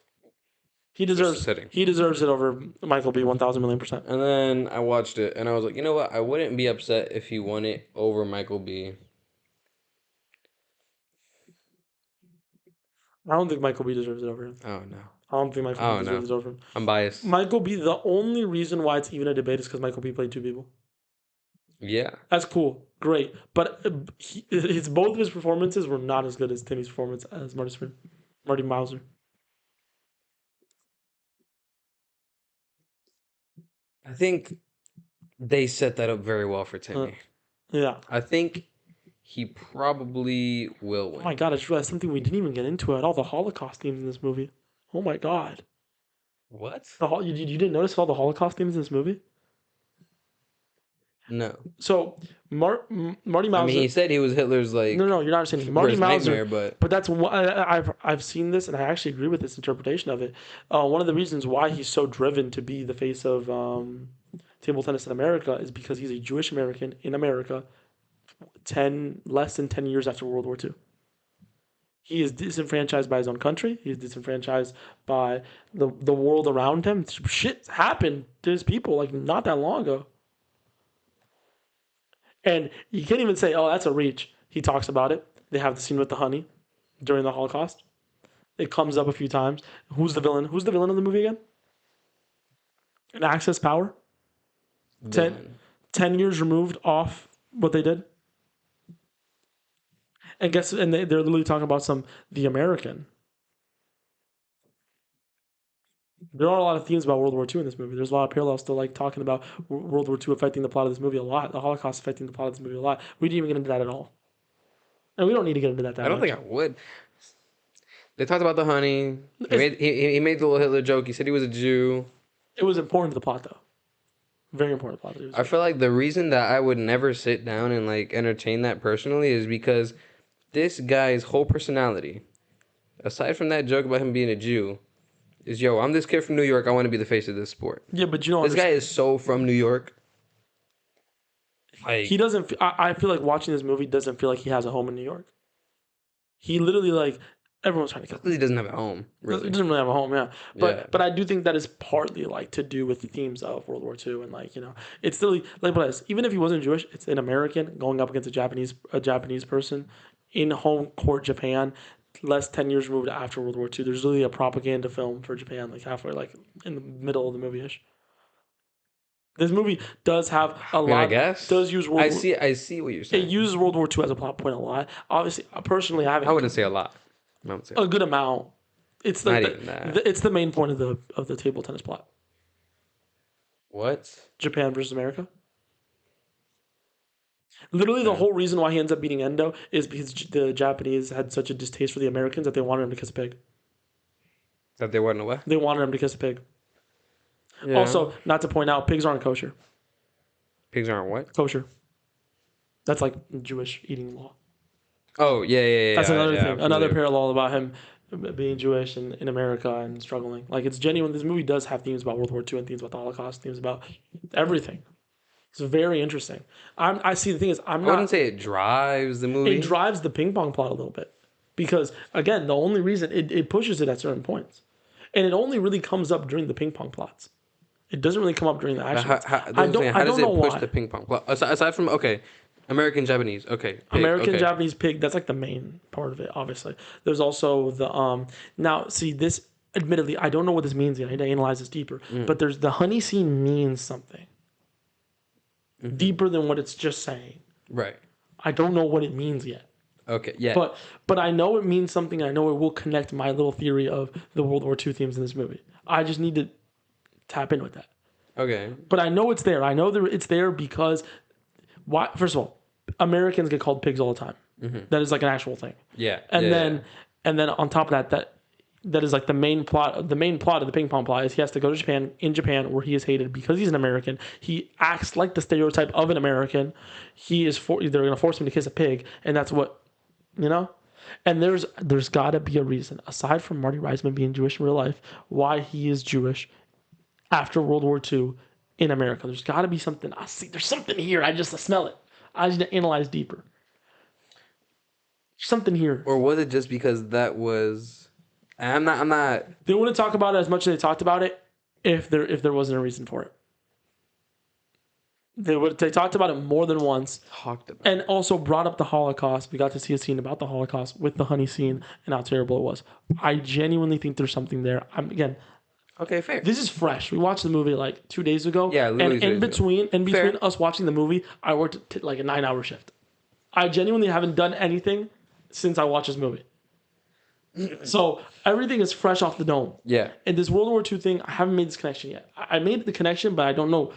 he deserves it over Michael B. 1,000,000,000%. And then I watched it, and I was like, you know what? I wouldn't be upset if he won it over Michael B. I don't think Michael B. deserves it over him. Oh no. I don't think Michael B. deserves it over him. I'm biased. Michael B. The only reason why it's even a debate is because Michael B. played two people. Yeah. That's cool. Great. But both of his performances were not as good as Timmy's performance as Marty Mauser. I think they set that up very well for Timmy. Yeah. I think he probably will win. Oh my god, I just realized something we didn't even get into at all. The Holocaust themes in this movie. Oh my god. What? You didn't notice all the Holocaust themes in this movie? No. So Marty Mauser. I mean, he said he was Hitler's No, you're not understanding. Marty worst Mauser, nightmare, but that's what I've seen this, and I actually agree with this interpretation of it. One of the reasons why he's so driven to be the face of table tennis in America is because he's a Jewish American in America, less than 10 years after World War II. He is disenfranchised by his own country. He's disenfranchised by the world around him. Shit happened to his people like not that long ago. And you can't even say, oh, that's a reach. He talks about it. They have the scene with the honey during the Holocaust. It comes up a few times. Who's the villain? Who's the villain of the movie again? An Access Power? 10 years removed off what they did. And they're literally talking about the American. There are a lot of themes about World War II in this movie. There's a lot of parallels to like talking about World War II affecting the plot of this movie a lot. The Holocaust affecting the plot of this movie a lot. We didn't even get into that at all. And we don't need to get into that I don't much. think I would. They talked about the honey. He made the little Hitler joke. He said he was a Jew. It was important to the plot, though. Very important plot. I feel like the reason that I would never sit down and like entertain that personally is because this guy's whole personality, aside from that joke about him being a Jew, is I'm this kid from New York. I want to be the face of this sport. Yeah, but this guy is so from New York. Like, he doesn't. I feel like watching this movie doesn't feel like he has a home in New York. He literally like everyone's trying to kill him. He doesn't have a home. Really. He doesn't really have a home, yeah. But I do think that is partly like to do with the themes of World War II and like it's still like even if he wasn't Jewish, it's an American going up against a Japanese person in home court Japan. Less 10 years removed after World War II. There's really a propaganda film for Japan, like halfway, like in the middle of the movie-ish. This movie does have lot. I guess does use World War. I see what you're saying. It uses World War II as a plot point a lot. Obviously, personally, I wouldn't say a lot. I would say a good amount. It's like not even that. It's the main point of the table tennis plot. What? Japan versus America. Literally, the whole reason why he ends up beating Endo is because the Japanese had such a distaste for the Americans that they wanted him to kiss a pig. That they wanted what? They wanted him to kiss a pig. Yeah. Also, not to point out, pigs aren't kosher. Pigs aren't what? Kosher. That's like Jewish eating law. Oh, yeah. That's another thing. Another parallel about him being Jewish and in America and struggling. Like, it's genuine. This movie does have themes about World War II and themes about the Holocaust, themes about everything. It's very interesting. I see the thing is, I wouldn't say it drives the movie. It drives the ping pong plot a little bit. Because, again, the only reason it pushes it at certain points. And it only really comes up during the ping pong plots. It doesn't really come up during the action. How does it push the ping pong plot? Aside from, American, Japanese, pig, Japanese pig, that's like the main part of it, obviously. There's also the, now, see, this, admittedly, I don't know what this means yet. I need to analyze this deeper. But there's the honey scene means something. Mm-hmm. Deeper than what it's just saying. Right. I don't know what it means yet. Okay, yeah. But I know it means something. I know it will connect my little theory of the World War II themes in this movie. I just need to tap in with that. Okay. But I know it's there. I know that it's there because, why? First of all, Americans get called pigs all the time. Mm-hmm. That is like an actual thing. Yeah. And then on top of that is like the main plot. The main plot of the ping pong plot is he has to go to Japan. In Japan, where he is hated because he's an American, he acts like the stereotype of an American. They're going to force him to kiss a pig, and that's what, And there's got to be a reason aside from Marty Reisman being Jewish in real life why he is Jewish after World War II in America. There's got to be something. I see. There's something here. I smell it. I need to analyze deeper. There's something here. Or was it just because that was? I'm not. They wouldn't talk about it as much as they talked about it if there wasn't a reason for it. They talked about it more than once. And also brought up the Holocaust. We got to see a scene about the Holocaust with the honey scene and how terrible it was. I genuinely think there's something there. Okay, fair. This is fresh. We watched the movie like 2 days ago. Yeah, and in between us watching the movie, I worked like a 9-hour shift. I genuinely haven't done anything since I watched this movie. So everything is fresh off the dome. Yeah. And this World War II thing, I haven't made this connection yet. I made the connection, but I don't know.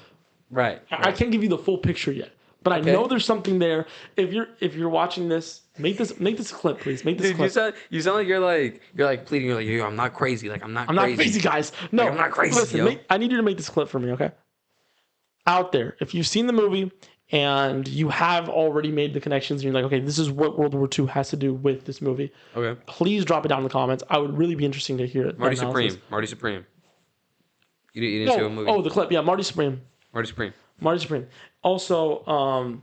Right. I can't give you the full picture yet. But I know there's something there. If you're watching this, make this a clip, please. Make this Dude, clip. you sound like you're pleading. You're like, yo, I'm not crazy. Like I'm not crazy, guys. No, I'm not crazy. Listen, I need you to make this clip for me, okay? Out there, if you've seen the movie and you have already made the connections, and you're like, okay, this is what World War II has to do with this movie. Okay. Please drop it down in the comments. I would really be interesting to hear it. Marty Supreme. You didn't show a movie. Oh, the clip. Yeah, Marty Supreme. Marty Supreme. Also,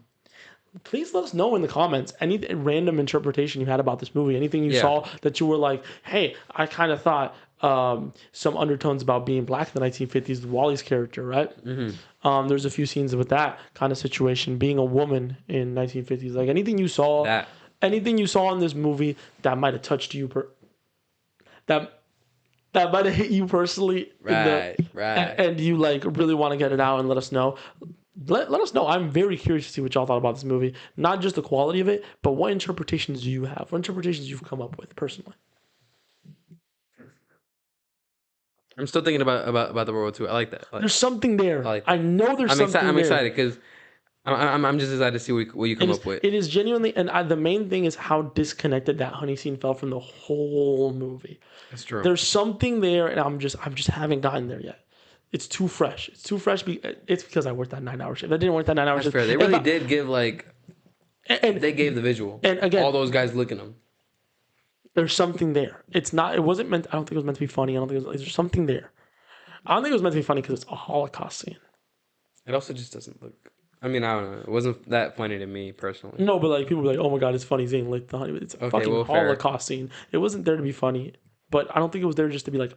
please let us know in the comments any random interpretation you had about this movie. Anything you saw that you were like, hey, I kind of thought some undertones about being black in the 1950s, Wally's character, right? Mm-hmm. There's a few scenes with that kind of situation, being a woman in 1950s. Like anything you saw in this movie that might have touched you, that might have hit you personally, right? And you like really want to get it out and let us know. Let us know. I'm very curious to see what y'all thought about this movie. Not just the quality of it, but what interpretations do you have? What interpretations you've come up with personally? I'm still thinking about the World War II. I like that. There's something there. I know there's something there. I'm excited because I'm just excited to see what you come up with. It is genuinely, and the main thing is how disconnected that honey scene felt from the whole movie. That's true. There's something there, and I'm just haven't gotten there yet. It's too fresh. It's because I worked that 9-hour shift. I didn't work that 9-hour shift. Fair. They really did give they gave the visual. And again, all those guys looking them. There's something there. It wasn't meant. I don't think it was meant to be funny. I don't think there's something there. I don't think it was meant to be funny because it's a Holocaust scene. It also just doesn't look. I mean, I don't know. It wasn't that funny to me personally. No, but like people were like, "Oh my god, it's funny scene." Like it's a fucking Holocaust scene. It wasn't there to be funny, but I don't think it was there just to be like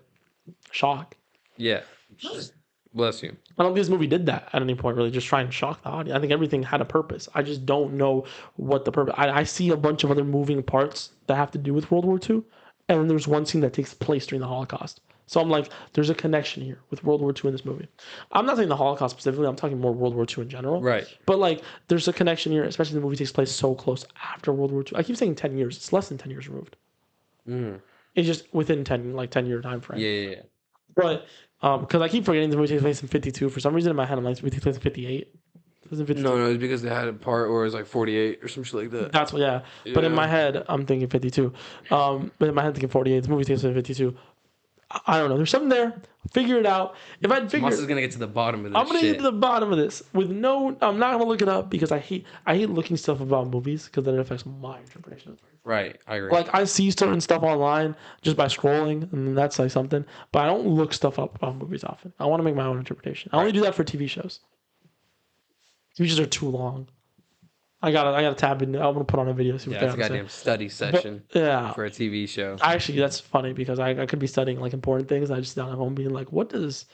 shock. Yeah. Bless you. I don't think this movie did that at any point, really, just try and shock the audience. I think everything had a purpose. I just don't know what the purpose. I see a bunch of other moving parts that have to do with World War II, and then there's one scene that takes place during the Holocaust. So I'm like, there's a connection here with World War II in this movie. I'm not saying the Holocaust specifically. I'm talking more World War II in general. Right. But like, there's a connection here, especially the movie takes place so close after World War II. I keep saying 10 years. It's less than 10 years removed. It's just within 10-year time frame. Yeah. But because I keep forgetting the movie takes place in 52. For some reason in my head, I'm like, the movie takes place in 58. No, it's because they had a part where it was like 48 or some shit like that. That's what, yeah. But in my head, I'm thinking 52. But in my head, I'm thinking 48. The movie takes place in 52. I don't know. There's something there. Figure it out. If I'd figure, Tomas is gonna get to the bottom of this. I'm gonna get to the bottom of this with no. I'm not gonna look it up because I hate looking stuff about movies because then it affects my interpretation. Right, I agree. Like I see certain stuff online just by scrolling, and that's like something. But I don't look stuff up about movies often. I want to make my own interpretation. I only do that for TV shows. TV shows are too long. I gotta tab in. I'm gonna put on a video. See what it's a goddamn study session. For a TV show. Actually, that's funny because I could be studying like important things. I just down at home being like, what does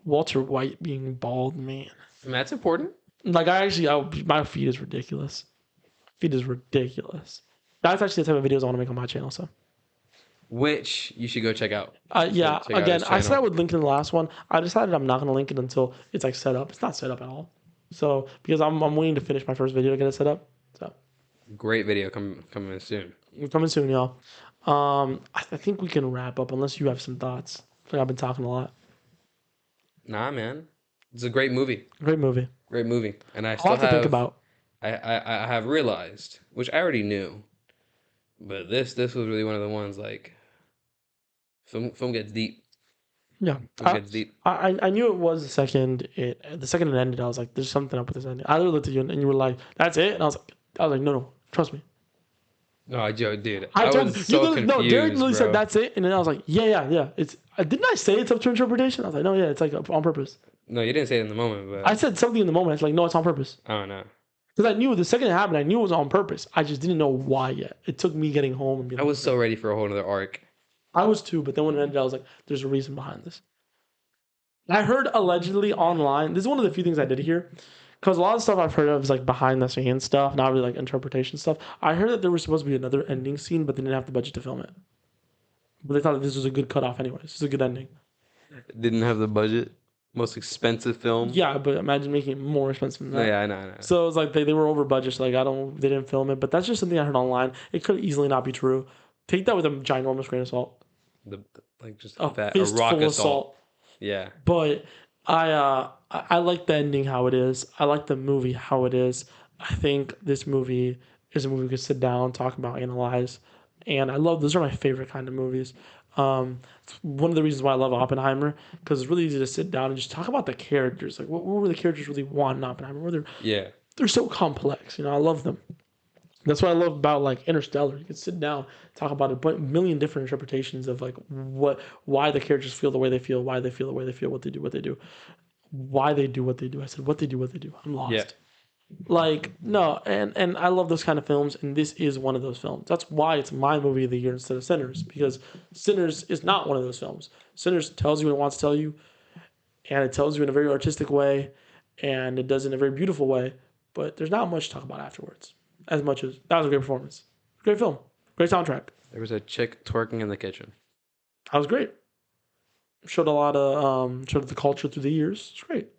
Walter White being bald mean? I mean, that's important. Like my feed is ridiculous. That's actually the type of videos I want to make on my channel. So, which you should go check out. Again, I said I would link in the last one. I decided I'm not gonna link it until it's like set up. It's not set up at all. So because I'm waiting to finish my first video to get it set up. So great video coming soon. Coming soon, y'all. I think we can wrap up unless you have some thoughts. I think I've been talking a lot. Nah, man, it's a great movie. Great movie. And I still have to think about. I have realized, which I already knew, but this was really one of the ones like film gets deep. Yeah, I knew it was the second it ended. I was like, "There's something up with this ending." I looked at you and you were like, "That's it," and I was like, "No, trust me." No, dude, I was so confused. No, Derrick literally said, "That's it," and then I was like, "Yeah." It's didn't I say it's up to interpretation? I was like, "No, yeah, it's like on purpose." No, you didn't say it in the moment, but I said something in the moment. It's like, "No, it's on purpose." I don't know. Because I knew the second it happened, I knew it was on purpose. I just didn't know why yet. It took me getting home and being. I was so ready for a whole other arc. I was too, but then when it ended, I was like, "There's a reason behind this." I heard allegedly online. This is one of the few things I did hear, because a lot of stuff I've heard of is like behind the scenes stuff, not really like interpretation stuff. I heard that there was supposed to be another ending scene, but they didn't have the budget to film it. But they thought that this was a good cutoff, anyways. This is a good ending. Didn't have the budget. Most expensive film. Yeah, but imagine making it more expensive than that. Yeah, I know. So it was like they were over budget. So like they didn't film it, but that's just something I heard online. It could easily not be true, Take that with a ginormous grain of salt. Just A a fistful rock of salt. Yeah. But I like the ending how it is. I like the movie how it is. I think this movie is a movie we could sit down, talk about, analyze, and I love. Those are my favorite kind of movies. It's one of the reasons why I love Oppenheimer, because it's really easy to sit down and just talk about the characters. Like what were the characters really want in Oppenheimer? They're so complex. I love them. That's what I love about like Interstellar. You can sit down, talk about a million different interpretations of like why the characters feel the way they feel, why they feel the way they feel, what they do, why they do what they do. I said what they do, what they do. I'm lost. Yeah. Like no, and I love those kind of films, and this is one of those films. That's why it's my movie of the year instead of Sinners, because Sinners is not one of those films. Sinners tells you what it wants to tell you, and it tells you in a very artistic way, and it does it in a very beautiful way. But there's not much to talk about afterwards. As much as that was a great performance, great film, great soundtrack. There was a chick twerking in the kitchen. That was great. Showed a lot of showed the culture through the years. It's great.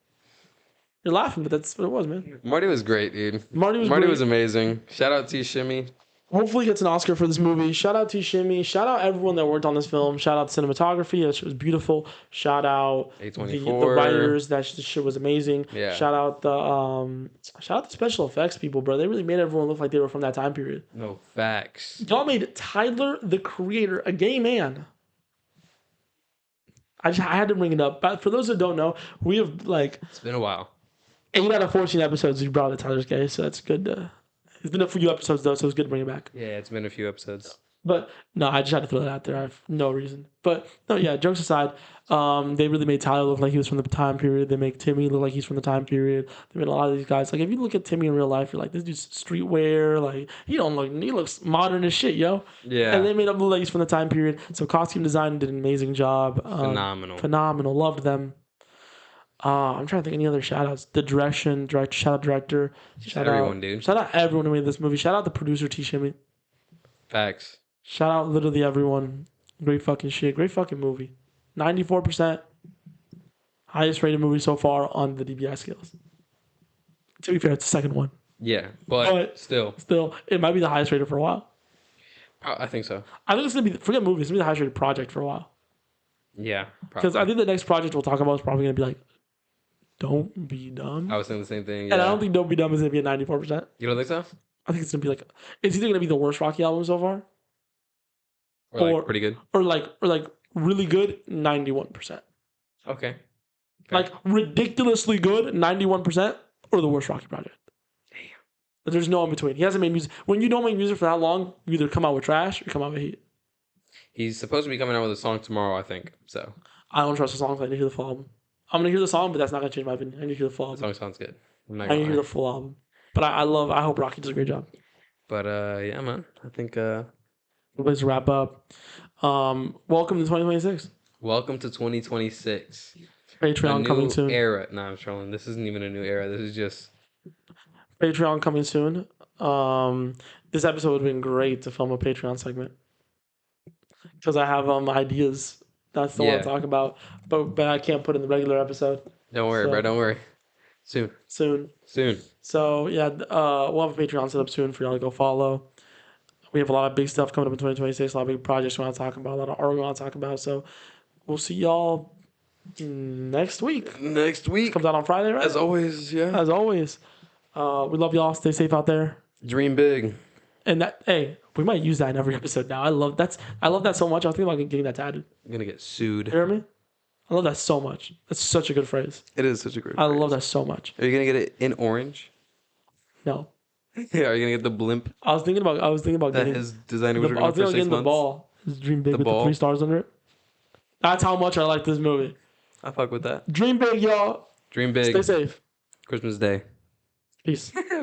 You're laughing, but that's what it was, man. Marty was great, dude. Marty great. Was amazing. Shout out T Shimmy. Hopefully gets an Oscar for this movie. Shout out to Shimmy. Shout out everyone that worked on this film. Shout out cinematography. That shit was beautiful. Shout out the writers. That shit was amazing. Yeah. Shout out the special effects people, bro. They really made everyone look like they were from that time period. No facts. Y'all made Tyler the Creator a gay man. I had to bring it up. But for those that don't know, we have it's been a while. 8 out of 14 episodes we brought it Tyler's gay, so that's good. It's been a few episodes, though, so it's good to bring it back. Yeah, it's been a few episodes. But, no, I just had to throw that out there. I have no reason. But, no, yeah, jokes aside, they really made Tyler look like he was from the time period. They make Timmy look like he's from the time period. They made a lot of these guys. Like, if you look at Timmy in real life, you're like, this dude's streetwear. Like, he looks modern as shit, yo. Yeah. And they made him look like he's from the time period. So, costume design did an amazing job. Phenomenal. Loved them. I'm trying to think of any other shout outs. The shout out director. Shout everyone, out, dude. Shout out everyone who made this movie. Shout out the producer, T. Shimmy. Facts. Shout out literally everyone. Great fucking shit. Great fucking movie. 94%. Highest rated movie so far on the DBI scales. To be fair, it's the second one. Yeah, but still. Still, it might be the highest rated for a while. I think so. I think it's going to be, forget movies, it's going to be the highest rated project for a while. Yeah, because I think the next project we'll talk about is probably going to be like Don't Be Dumb. I was saying the same thing. Yeah. And I don't think Don't Be Dumb is going to be at 94%. You don't think so? I think it's going to be like, it's either going to be the worst Rocky album so far. Or pretty good. Or really good, 91%. Okay. Like ridiculously good, 91%, or the worst Rocky project. Damn. But there's no in between. He hasn't made music. When you don't make music for that long, you either come out with trash or come out with heat. He's supposed to be coming out with a song tomorrow, I think. So I don't trust the song. I need to hear the full album. I'm gonna hear the song, but that's not gonna change my opinion. I need to hear the full album. The song sounds good. I need to hear the full album. But I hope Rocky does a great job. But yeah, man. I think good place to wrap up. Welcome to 2026. Welcome to 2026. Patreon coming soon. Era. No, I'm trolling. This isn't even a new era. This is just Patreon coming soon. This episode would have been great to film a Patreon segment because I have ideas that's the one to talk about, but I can't put in the regular episode. Don't worry, bro. Don't worry. Soon. So yeah, we'll have a Patreon set up soon for y'all to go follow. We have a lot of big stuff coming up in 2026. A lot of big projects we want to talk about. A lot of art we want to talk about. So we'll see y'all next week. It comes out on Friday, right? As always, yeah. As always. We love y'all. Stay safe out there. Dream big. And we might use that in every episode now. I love that so much. I was thinking about getting that tattooed. I'm gonna get sued. You hear me? I love that so much. That's such a good phrase. It is such a great phrase. I love that so much. Are you gonna get it in orange? No. Yeah, are you gonna get the blimp? I was thinking about that his designer was working on for 6 months. The ball. His dream big with the 3 stars under it. That's how much I like this movie. I fuck with that. Dream big, y'all. Dream big. Stay safe. Christmas Day. Peace.